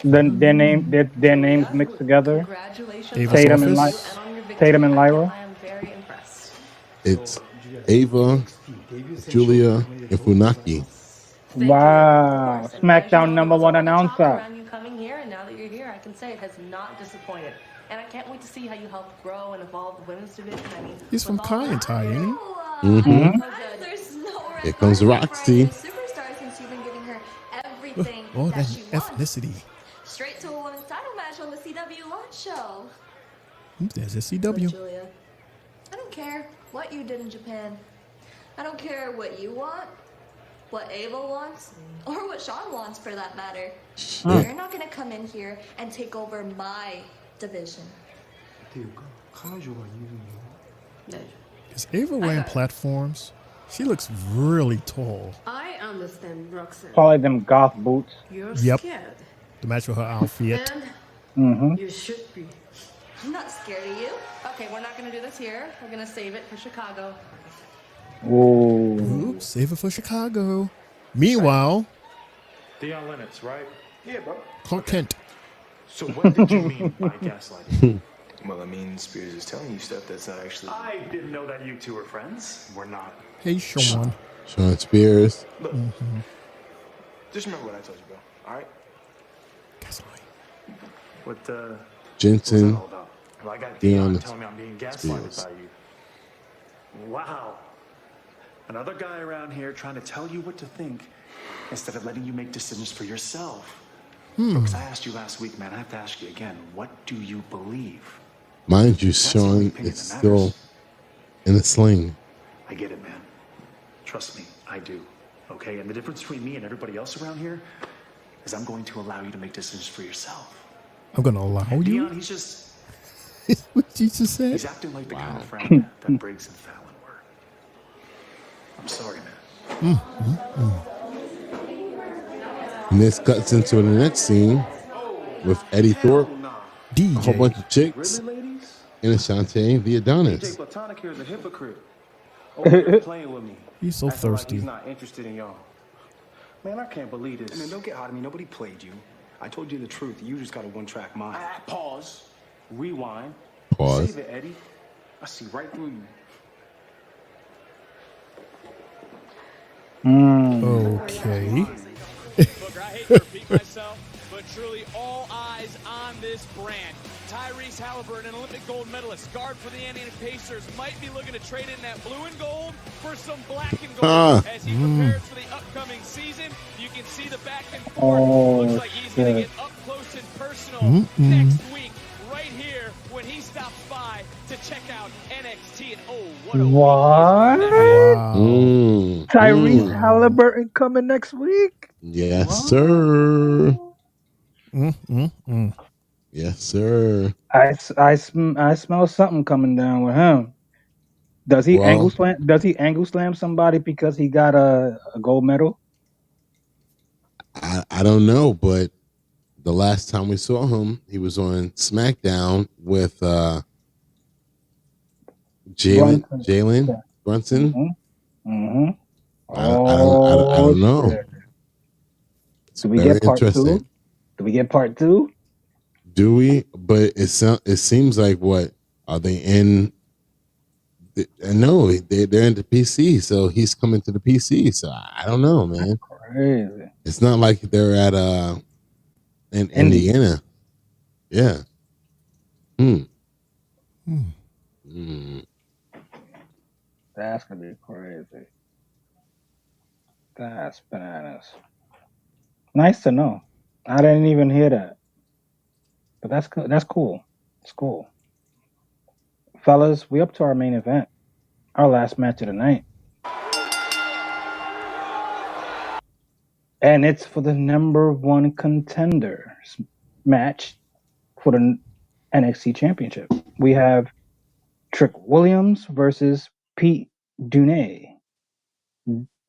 Their names mixed together. Tatum and Lyra. I am very impressed. It's Ava, Giulia, and Funaki. Wow. SmackDown #1 announcer. Around you coming here, and now that you're here, I can say it has not disappointed. And I can't wait to see how you help grow and evolve the women's division. I mean, he's from Kai and Tai, ain't he? There's no Here comes Roxy. Superstar since you've been giving her everything Oh, that she wants. ethnicity. Straight to a women's title match on the CW launch show. There's a Look, CW. Giulia, I don't care what you did in Japan. I don't care what you want, what Ava wants, or what Sean wants for that matter. You're not gonna come in here and take over my division. Is Ava wearing platforms? She looks really tall. I understand, Roxanne. Probably them goth boots. You're Yep. scared. To match with her outfit. And you should be. I'm not scared of you. Okay, we're not gonna do this here. We're gonna save it for Chicago. Ooh. Oops, save it for Chicago. Meanwhile, Dion Lennox, right? Yeah, bro. Clark Kent. So what did you mean by gaslighting? Well, I mean, Spears is telling you stuff that's not actually. I didn't know that you two were friends. We're not. Hey, Sean. Sean Spears. Look, just remember what I told you, bro. All right? What, Jensen. what's that all about? Well, I got Dion Dion telling me I'm being gaslighted Spears. by you. Wow. Another guy around here trying to tell you what to think instead of letting you make decisions for yourself. Brooks, I asked you last week, man. I have to ask you again. What do you believe? Mind you, Sean is still in a sling. I get it, man. Trust me, I do. Okay? And the difference between me and everybody else around here is I'm going to allow you to make decisions for yourself. I'm going to allow And you? Dion, he's just... what you just said? He's acting like the kind of friend that Briggs and Fallon were. I'm sorry, man. And this cuts into the next scene with Eddie Thorpe, DJ. a whole bunch of chicks, and Ashante the Adonis. Platonic here is a hypocrite. Over here playing with me. He's so Acting like thirsty. he's not interested in y'all. Man, I can't believe this. Man, don't get hot at me. Nobody played you. I told you the truth. You just got a one-track mind. Pause. Rewind. Pause. Save it, Eddie. I see right through you. Okay. Look, I hate to repeat myself, but truly all eyes on this brand. Tyrese Halliburton, an Olympic gold medalist, guard for the Indiana Pacers, might be looking to trade in that blue and gold for some black and gold as he prepares for the upcoming season. You can see the back and forth. Looks like he's going to get up close and personal next week, right here when he stops by to check out NXT. And what a What? Mm. Tyrese Halliburton coming next week? Yes, sir. Yes, sir. I smell something coming down with him. Does he angle slam? Does he angle slam somebody because he got a gold medal? I don't know, but the last time we saw him, he was on SmackDown with Jalen Brunson. I don't know. Do we get part 2? Do we get part 2? Do we? But it seems like what are they in? No, they're in the PC, so he's coming to the PC. So I don't know, man. Crazy. It's not like they're at in Indiana. Yeah. That's gonna be crazy. That's bananas. Nice to know. I didn't even hear that. But that's cool. That's cool. It's cool. Fellas, we up to our main event. Our last match of the night. And it's for the number 1 contender match for the NXT Championship. We have Trick Williams versus Pete Dunne.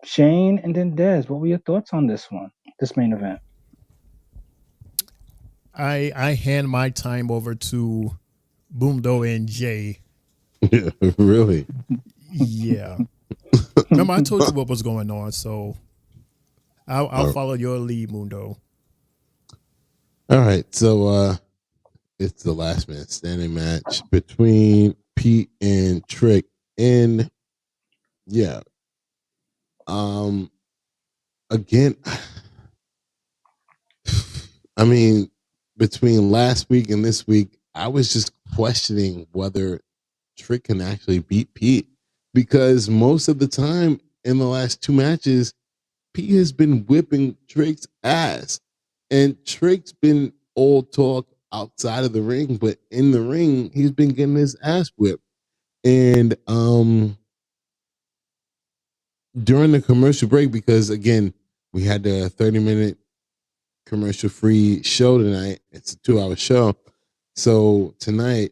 Shane and then Des, what were your thoughts on this main event? I hand my time over to Boomdo and Jay. Really? Yeah. Remember, I told you what was going on, so I'll follow your lead, Mundo. All right, so it's the last man standing match between Pete and Trick, and yeah, again, I mean, between last week and this week, I was just questioning whether Trick can actually beat Pete, because most of the time in the last 2 matches, Pete has been whipping Trick's ass, and Trick's been all talk outside of the ring, but in the ring, he's been getting his ass whipped. And during the commercial break, because again, we had the 30-minute commercial-free show tonight. It's a 2-hour show. So tonight,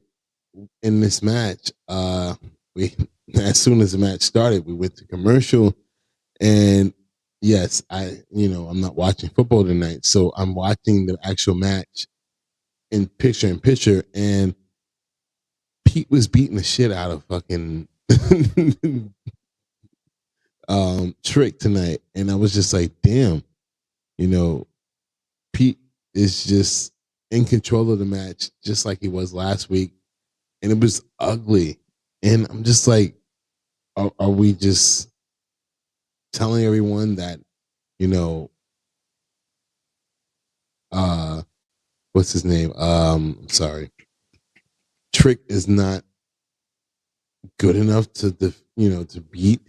in this match, we as soon as the match started, we went to commercial. And yes, I'm not watching football tonight, so I'm watching the actual match in picture, and Pete was beating the shit out of fucking Trick tonight, and I was just like, damn, Pete is just in control of the match, just like he was last week, and it was ugly. And I'm just like, are we just telling everyone that, what's his name? Sorry, Trick is not good enough to beat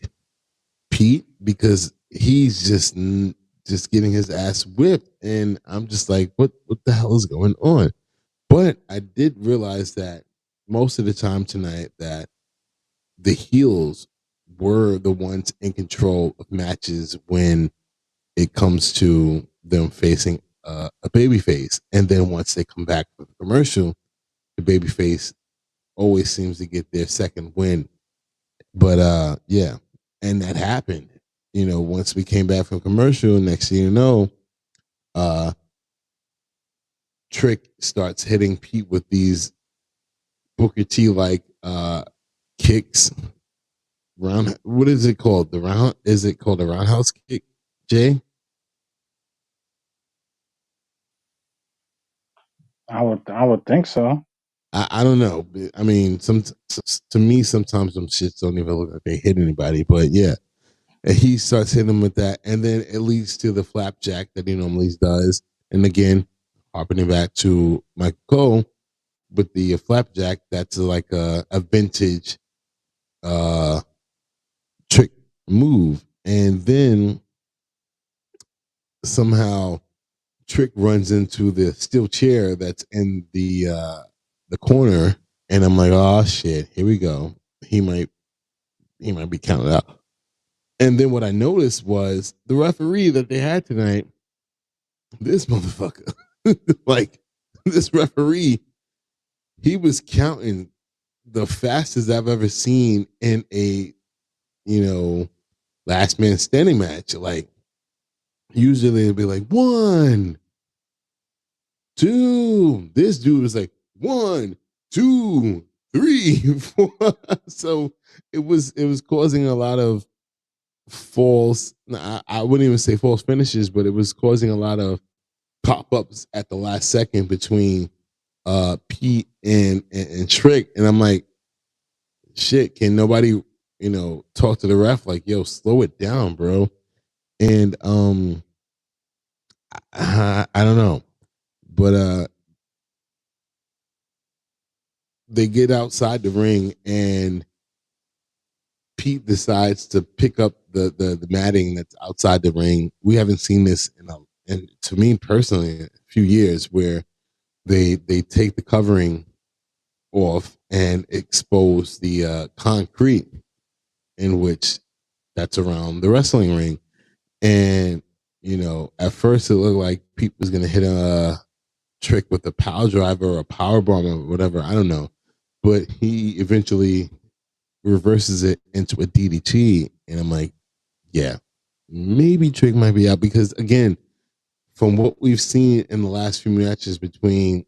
Pete, because he's just getting his ass whipped, and I'm just like, what the hell is going on? But I did realize that most of the time tonight that the heels were the ones in control of matches when it comes to them facing a babyface, and then once they come back from the commercial, the babyface always seems to get their second win. But yeah, and that happened. Once we came back from commercial, next thing you know, Trick starts hitting Pete with these Booker T like kicks. What is it called? Is it called a roundhouse kick, Jay? I would think so. I don't know. I mean, to me, sometimes them shits don't even look like they hit anybody. But yeah, and he starts hitting him with that, and then it leads to the flapjack that he normally does. And again, harping back to Michael Cole with the flapjack, that's like a vintage Trick move. And then somehow Trick runs into the steel chair that's in the corner, and I'm like, oh shit, here we go. He might be counted out. And then what I noticed was the referee that they had tonight, this motherfucker, like this referee, he was counting the fastest I've ever seen in a, last man standing match. Like usually it'd be like 1, 2. This dude was like 1, 2, 3, 4. So it was causing a lot of false, I wouldn't even say false finishes, but it was causing a lot of pop-ups at the last second between Pete and Trick. And I'm like, shit, can nobody talk to the ref like, yo, slow it down, bro? And I don't know, but they get outside the ring, and Pete decides to pick up the matting that's outside the ring. We haven't seen this in to me personally, a few years, where they take the covering off and expose the concrete in which that's around the wrestling ring. And at first it looked like Pete was gonna hit a Trick with a power driver or a power bomb or whatever, I don't know, but he eventually reverses it into a DDT, and I'm like, yeah, maybe Trick might be out, because again, from what we've seen in the last few matches between,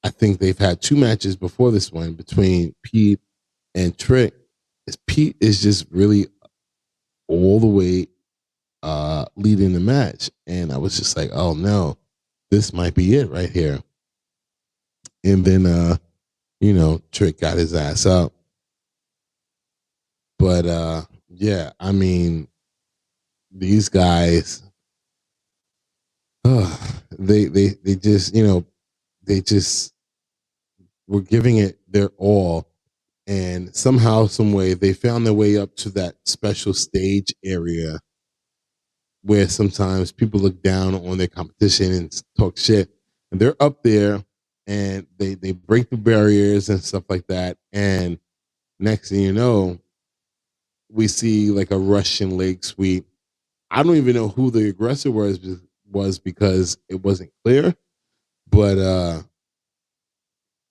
I think they've had 2 matches before this one between Pete and Trick, Pete is just really all the way leading the match, and I was just like, oh no, this might be it right here. And then Trick got his ass up. But yeah, I mean, these guys, they just they just were giving it their all, and somehow, some way, they found their way up to that special stage area where sometimes people look down on their competition and talk shit. and they're up there, and they break the barriers and stuff like that. And next thing you know, we see like a Russian leg sweep. I don't even know who the aggressor was because it wasn't clear, but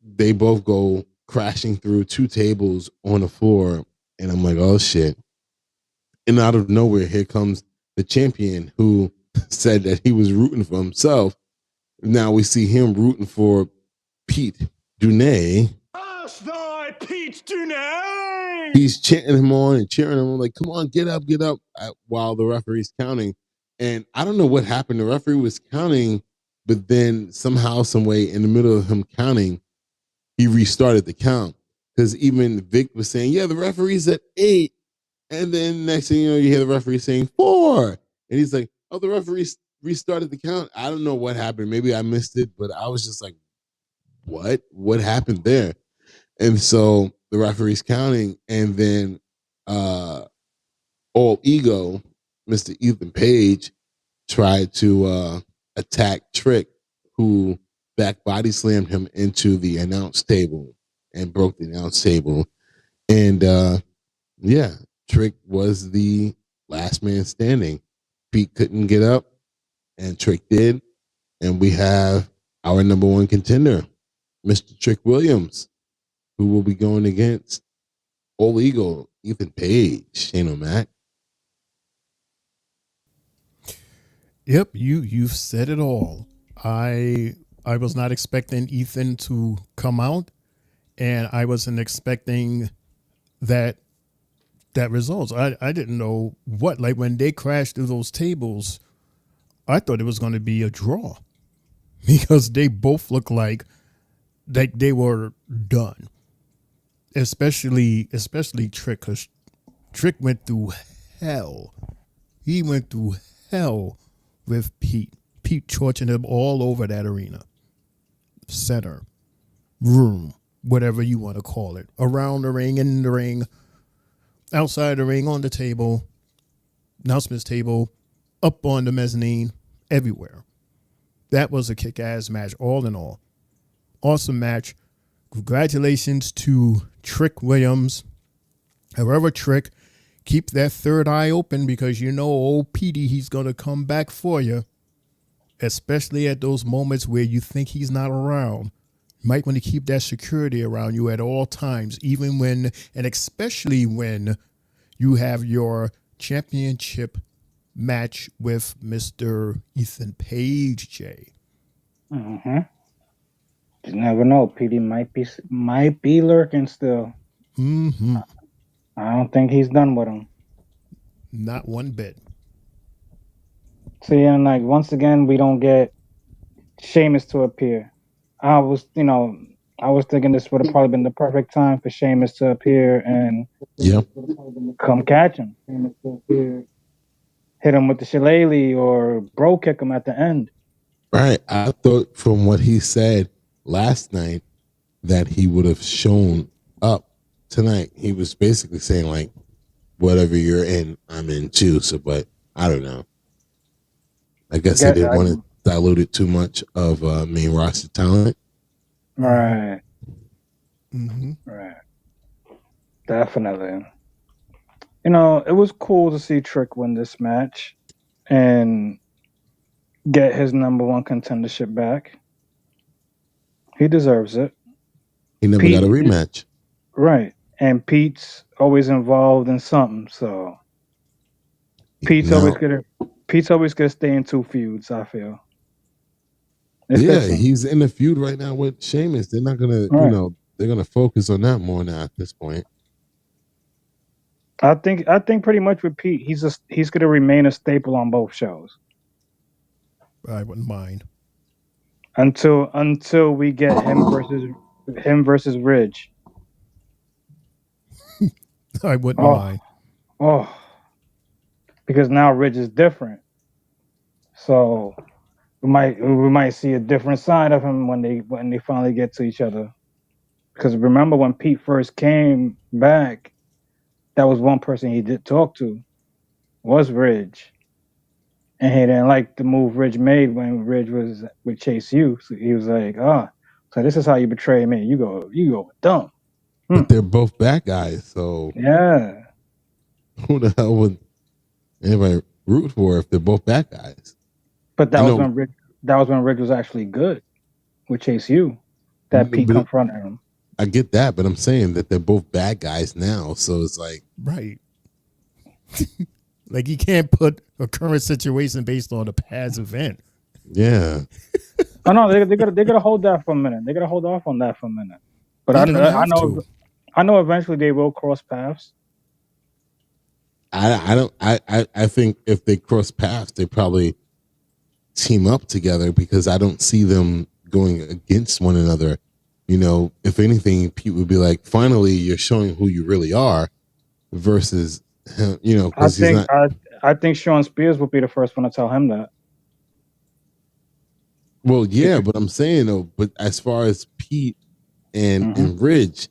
they both go crashing through 2 tables on the floor, and I'm like, oh shit. And out of nowhere, here comes the champion who said that he was rooting for himself. Now we see him rooting for Pete Dunne. Pete Dunne! He's chanting him on and cheering him on, like, come on, get up, while the referee's counting. And I don't know what happened. The referee was counting, but then somehow, some way, in the middle of him counting, he restarted the count. Because even Vic was saying, yeah, the referee's at 8. And then next thing you know, you hear the referee saying 4. And he's like, oh, the referee restarted the count. I don't know what happened. Maybe I missed it, but I was just like, what? What happened there? And so the referee's counting, and then all ego, Mr. Ethan Page, tried to attack Trick, who back body slammed him into the announce table and broke the announce table. And yeah, Trick was the last man standing. Pete couldn't get up, and Trick did. And we have our number 1 contender, Mr. Trick Williams, who will be going against All Ego, Ethan Page, Shane O'Mac. Yep, you've said it all. I was not expecting Ethan to come out, and I wasn't expecting that results. I didn't know what, like when they crashed through those tables, I thought it was going to be a draw because they both look like they were done. Especially Trick, because Trick went through hell. He went through hell with Pete. Pete torching him all over that arena. Center, room, whatever you want to call it. Around the ring, in the ring, outside the ring, on the table, announcements table, up on the mezzanine, everywhere. That was a kick-ass match, all in all. Awesome match. Congratulations to Trick Williams. However, Trick, keep that third eye open because you know old Petey, he's going to come back for you. Especially at those moments where you think he's not around. You might want to keep that security around you at all times, even when, and especially when you have your championship match with Mr. Ethan Page, Jay. Mm-hmm. You never know. Petey might be lurking still. Mm-hmm. I don't think he's done with him. Not one bit. See, and like once again, we don't get Sheamus to appear. I was thinking this would have probably been the perfect time for Sheamus to appear and come catch him. Hit him with the shillelagh or bro kick him at the end. Right. I thought from what he said last night that he would have shown up tonight. He was basically saying like, whatever you're in, I'm in too. So, but I don't know. I guess I didn't want to dilute it too much of main roster talent. Right. Mm-hmm. Right. Definitely. You know, it was cool to see Trick win this match and get his number 1 contendership back. He deserves it. He never got a rematch. Right. And Pete's always involved in something, so Pete's always gonna stay in 2 feuds, I feel. He's in a feud right now with Sheamus. They're not gonna, they're gonna focus on that more now at this point. I think pretty much with Pete, he's gonna remain a staple on both shows. I wouldn't mind. Until we get him versus Ridge. I wouldn't mind. Oh, because now Ridge is different. So we might see a different side of him when they finally get to each other. Because remember when Pete first came back, that was one person he did talk to, was Ridge. And he didn't like the move Ridge made when Ridge was with Chase U. So he was like, so this is how you betray me. You go with Dunne. But they're both bad guys, so yeah. Who the hell would anybody root for if they're both bad guys? But that was when Ridge was actually good with Chase U. That Pete confronted him. I get that, but I'm saying that they're both bad guys now, so it's like right. Like you can't put a current situation based on a past event. Yeah. Oh no, they're gonna hold that for a minute. They're gonna hold off on that for a minute. But I know eventually they will cross paths. I think if they cross paths, they probably team up together because I don't see them going against one another. You know, if anything, Pete would be like, finally, you're showing who you really are versus, you know, because I think Sean Spears would be the first one to tell him that. Well, yeah, but I'm saying, though, but as far as Pete and Ridge,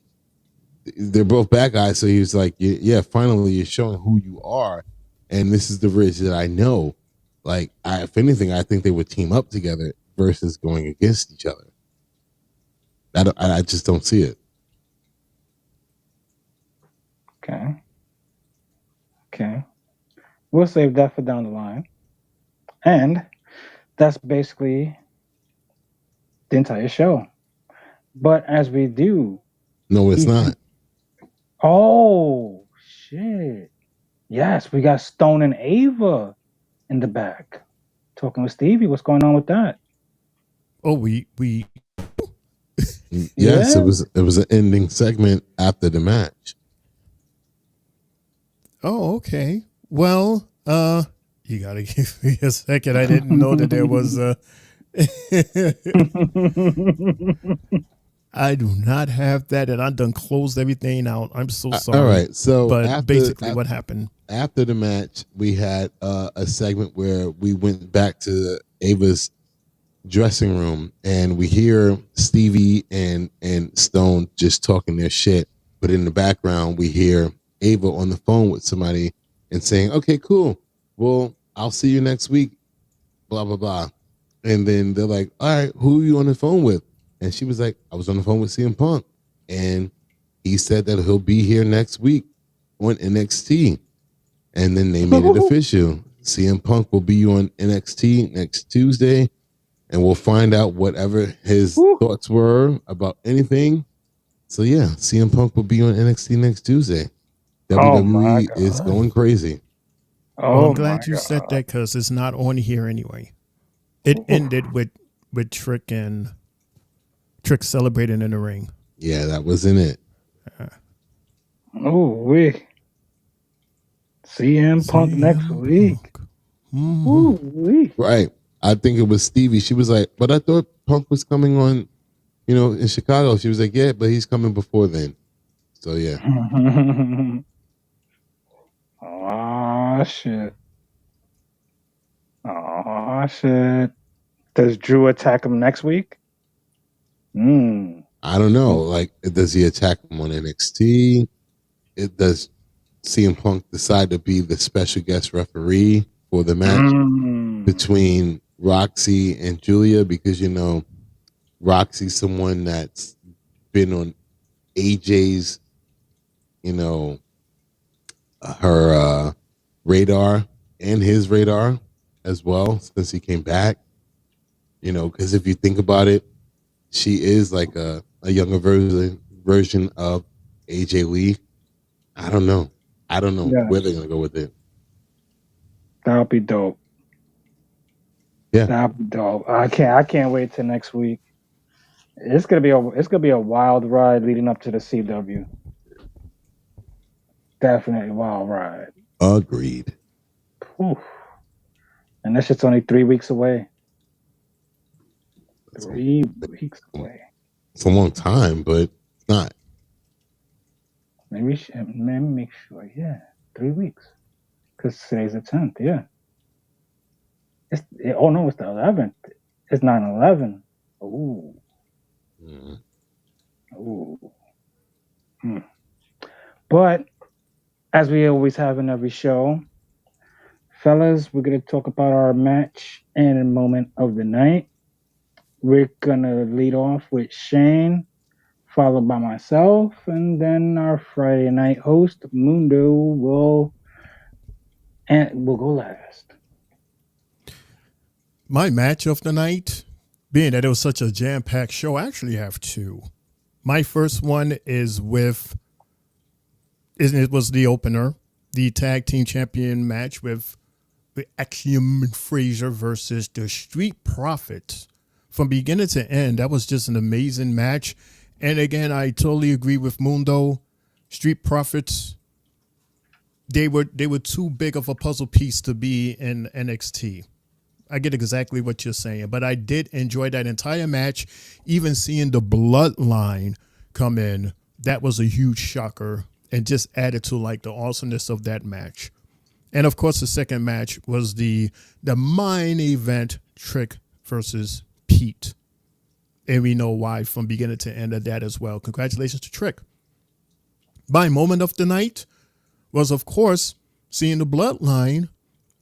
they're both bad guys. So he was like, yeah, finally, you're showing who you are. And this is the Ridge that I know. Like, if anything, I think they would team up together versus going against each other. I just don't see it. Okay. We'll save that for down the line. And that's basically the entire show. But as we do... No, it's not. Oh, shit. Yes, we got Stone and Ava in the back. Talking with Stevie. What's going on with that? Oh, we Yes, it was an ending segment after the match. Oh, okay. Well, you gotta give me a second. I didn't know that there was a I do not have that, and I done closed everything out. I'm so sorry. All right, so but basically what happened? After the match, we had a segment where we went back to Ava's dressing room, and we hear Stevie and Stone just talking their shit. But in the background, we hear Ava on the phone with somebody and saying, "Okay, cool. Well, I'll see you next week." Blah blah blah. And then they're like, "All right, who are you on the phone with?" And she was like, "I was on the phone with CM Punk, and he said that he'll be here next week on NXT." And then they made it official. CM Punk will be on NXT next Tuesday, and we'll find out whatever his thoughts were about anything. So yeah, CM Punk will be on NXT next Tuesday. WWE is going crazy. Well, I'm glad you said that because it's not on here anyway. It ended with Trick celebrating in the ring. Yeah, that wasn't it. CM Punk next week. Right. I think it was Stevie. She was like, "But I thought Punk was coming on, you know, in Chicago." She was like, "Yeah, but he's coming before then." So yeah. Oh shit. Does Drew attack him next week? I don't know. Like, does he attack him on NXT? Does CM Punk decide to be the special guest referee for the match between Roxy and Giulia? Because, you know, Roxy's someone that's been on AJ's, you know, her radar and his radar as well since he came back. You know, because if you think about it, she is like a younger version of AJ Lee. I don't know where they're gonna go with it. That'll be dope. Yeah, that'll be dope. I can't wait till next week. It's gonna be a wild ride leading up to the CW. Definitely a wild ride. Agreed. Oof. And that shit's only 3 weeks away. 3 weeks away. It's a long time, but it's not. Let me make sure. Yeah, 3 weeks. Because today's the 10th. Yeah. It's the 11th. It's 9/11. Ooh. Ooh. But as we always have in every show, fellas, we're going to talk about our match and moment of the night. We're going to lead off with Shane, followed by myself, and then our Friday night host, Mundo, will go last. My match of the night, being that it was such a jam-packed show, I actually have two. My first one is it was the opener, the tag team champion match with the Axiom and Frazer versus the Street Profits. From beginning to end, that was just an amazing match. And again, I totally agree with Mundo. Street Profits, they were too big of a puzzle piece to be in NXT. I get exactly what you're saying, but I did enjoy that entire match. Even seeing the Bloodline come in, that was a huge shocker and just added to like the awesomeness of that match. And of course, the second match was the main event, Trick versus Pete. And we know why from beginning to end of that as well. Congratulations to Trick. My moment of the night was, of course, seeing the Bloodline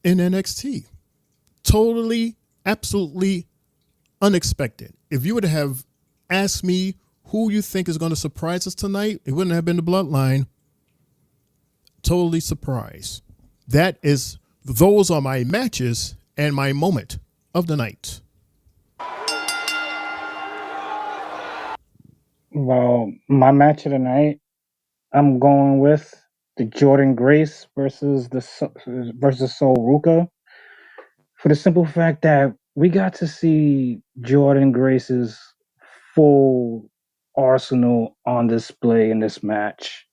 in NXT. Totally, absolutely unexpected. If you would have asked me who you think is going to surprise us tonight, it wouldn't have been the Bloodline. Totally surprised. Those are my matches and my moment of the night. Well, my match of the night, I'm going with the Jordynne Grace versus Sol Ruca, for the simple fact that we got to see Jordynne Grace's full arsenal on display in this match,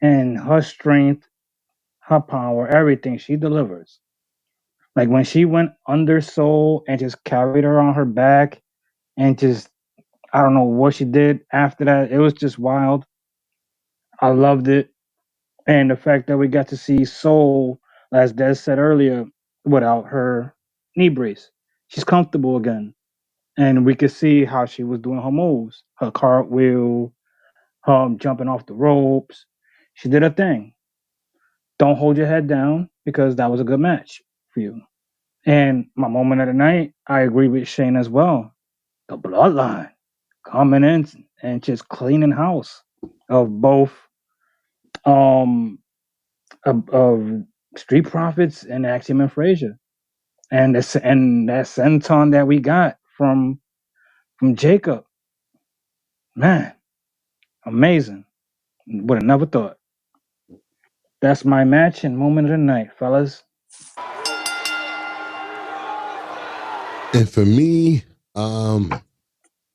and her strength, her power, everything she delivers. Like when she went under Sol and just carried her on her back and just, I don't know what she did after that. It was just wild. I loved it. And the fact that we got to see Sol, as Des said earlier, without her knee brace. She's comfortable again. And we could see how she was doing her moves. Her cartwheel, her jumping off the ropes. She did her thing. Don't hold your head down, because that was a good match for you. And my moment of the night, I agree with Shane as well. The Bloodline coming in and just cleaning house of both of Street Profits and Axiom and Frazer. And that senton that we got from Jacob. Man, amazing. Would have never thought. That's my match and moment of the night, fellas. And for me, I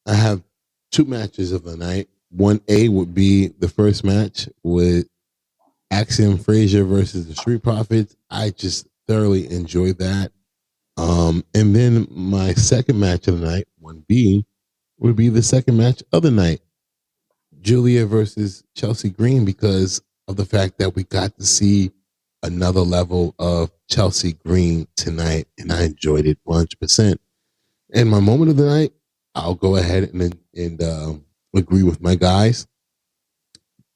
have two matches of the night. 1A would be the first match with Axiom Frazer versus the Street Profits. I just thoroughly enjoyed that. And then my second match of the night, 1B, would be the second match of the night, Giulia versus Chelsea Green, because of the fact that we got to see another level of Chelsea Green tonight, and I enjoyed it 100%. And my moment of the night, I'll go ahead and agree with my guys.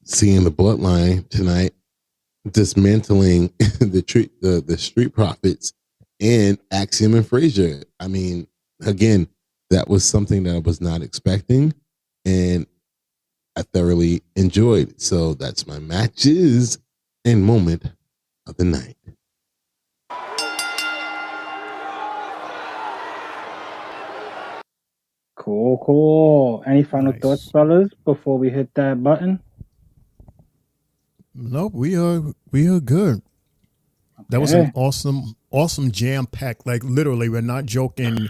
Seeing the Bloodline tonight, dismantling the Street Profits and Axiom and Frazer. I mean, again, that was something that I was not expecting, and I thoroughly enjoyed. So that's my matches and moment of the night. Cool. Any final thoughts, fellas, before we hit that button? Nope, we are good. That was an awesome jam-packed, like literally, we're not joking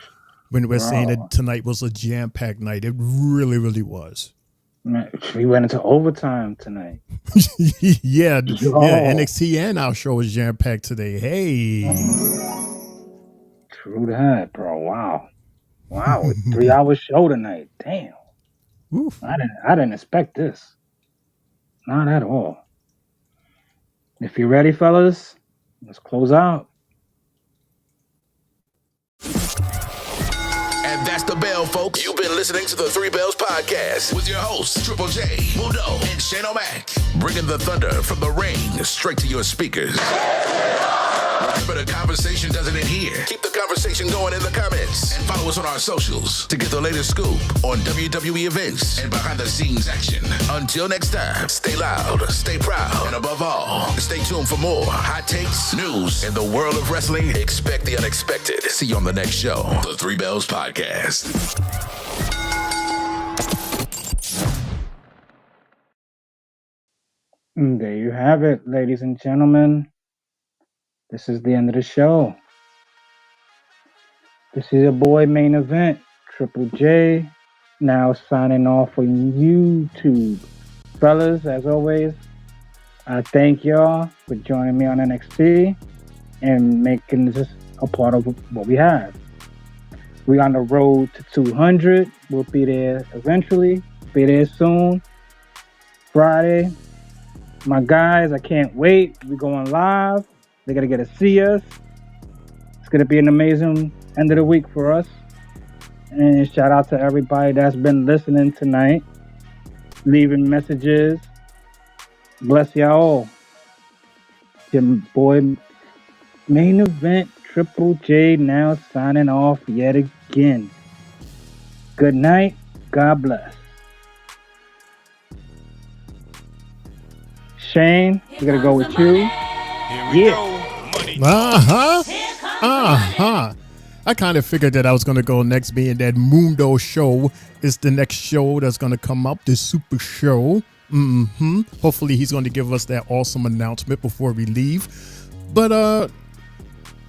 when we're saying that tonight was a jam-packed night. It really, really was. We went into overtime tonight. yeah, NXT and our show was jam-packed today. Hey. True that, bro. Wow. 3-hour show tonight. Damn. Oof. I didn't expect this. Not at all. If you're ready, fellas, let's close out. And that's the bell, folks. You've been listening to the Three Bells Podcast with your hosts, Triple J, Mundo, and Shane O'Mac, bringing the thunder from the ring straight to your speakers. But a conversation doesn't end here. Keep the conversation going in the comments and follow us on our socials to get the latest scoop on WWE events and behind the scenes action. Until next time, stay loud, stay proud, and above all, stay tuned for more hot takes, news, in the world of wrestling. Expect the unexpected. See you on the next show, the Three Bells Podcast. There you have it, ladies and gentlemen. This is the end of the show. This is your boy Main Event, Triple J, now signing off on YouTube. Fellas, as always, I thank y'all for joining me on NXT and making this a part of what we have. We're on the road to 200. We'll be there eventually. Be there soon. Friday. My guys, I can't wait. We're going live. They're going to get to see us. It's going to be an amazing end of the week for us. And shout out to everybody that's been listening tonight, leaving messages. Bless y'all all. Your boy Main Event Triple J now signing off yet again. Good night. God bless. Shane, we're going to go with you. I kind of figured that I was going to go next, being that Mundo show is the next show that's going to come up, the super show. Hopefully he's going to give us that awesome announcement before we leave. But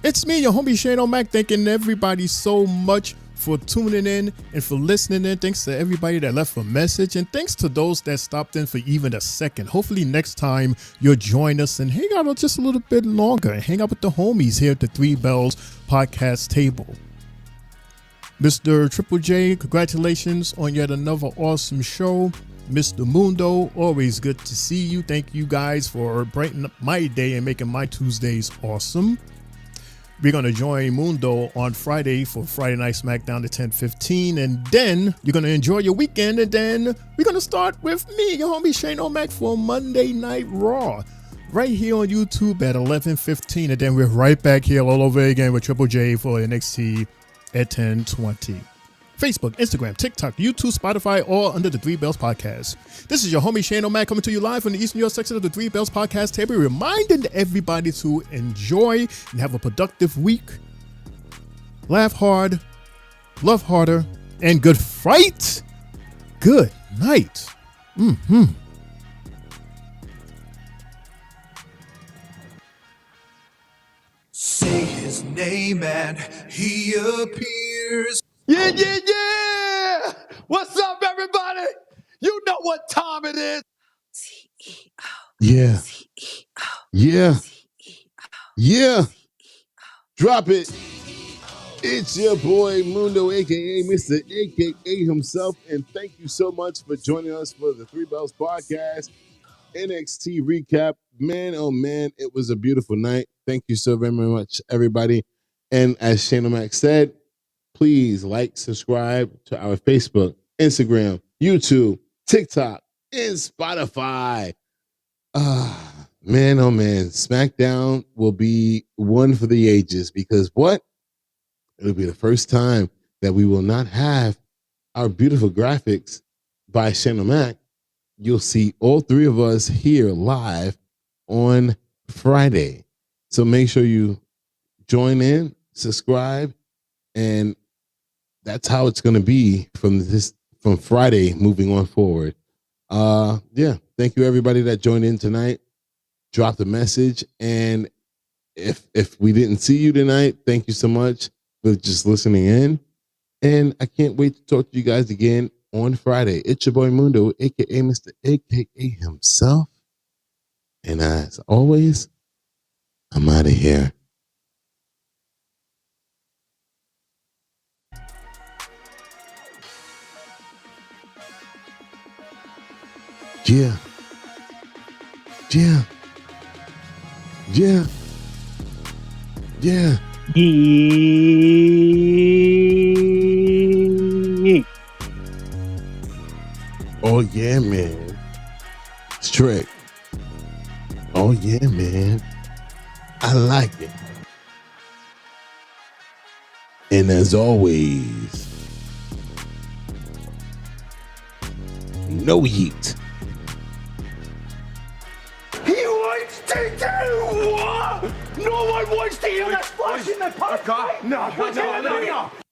it's me, your homie Shane O'Mac, thanking everybody so much for tuning in and for listening in. Thanks to everybody that left a message, and thanks to those that stopped in for even a second. Hopefully next time you'll join us and hang out just a little bit longer and hang out with the homies here at the Three Bells podcast table. Mr. Triple J, congratulations on yet another awesome show. Mr. Mundo, always good to see you. Thank you guys for brightening up my day and making my Tuesdays awesome. We're going to join Mundo on Friday for Friday Night SmackDown at 10:15. And then you're going to enjoy your weekend. And then we're going to start with me, your homie Shane O'Mac, for Monday Night Raw. Right here on YouTube at 11:15. And then we're right back here all over again with Triple J for NXT at 10:20. Facebook, Instagram, TikTok, YouTube, Spotify, all under the Three Bells Podcast. This is your homie Shane O'Mac coming to you live from the East New York section of the Three Bells Podcast table, reminding everybody to enjoy and have a productive week. Laugh hard, love harder, and good fight. Good night. Say his name and he appears. Yeah! What's up, everybody? You know what time it is. Yeah. Drop it. It's your boy Mundo, a.k.a. Mr. a.k.a. himself, and thank you so much for joining us for the Three Bells Podcast NXT recap. Man, oh man, it was a beautiful night. Thank you so very much, everybody. And as Shane O'Mac said, please like, subscribe to our Facebook, Instagram, YouTube, TikTok, and Spotify. Man, oh man, SmackDown will be one for the ages, because what? It'll be the first time that we will not have our beautiful graphics by Shane O'Mac. You'll see all three of us here live on Friday. So make sure you join in, subscribe, and that's how it's going to be from Friday moving on forward. Thank you everybody that joined in tonight. Dropped a message, and if we didn't see you tonight, thank you so much for just listening in. And I can't wait to talk to you guys again on Friday. It's your boy Mundo, aka Mr. aka himself. And as always, I'm out of here. Yeah. Oh yeah, man. Strict. Oh yeah, man. I like it. And as always, no yeet. He wants to do what? No one wants to hear that splash in the past. No, no.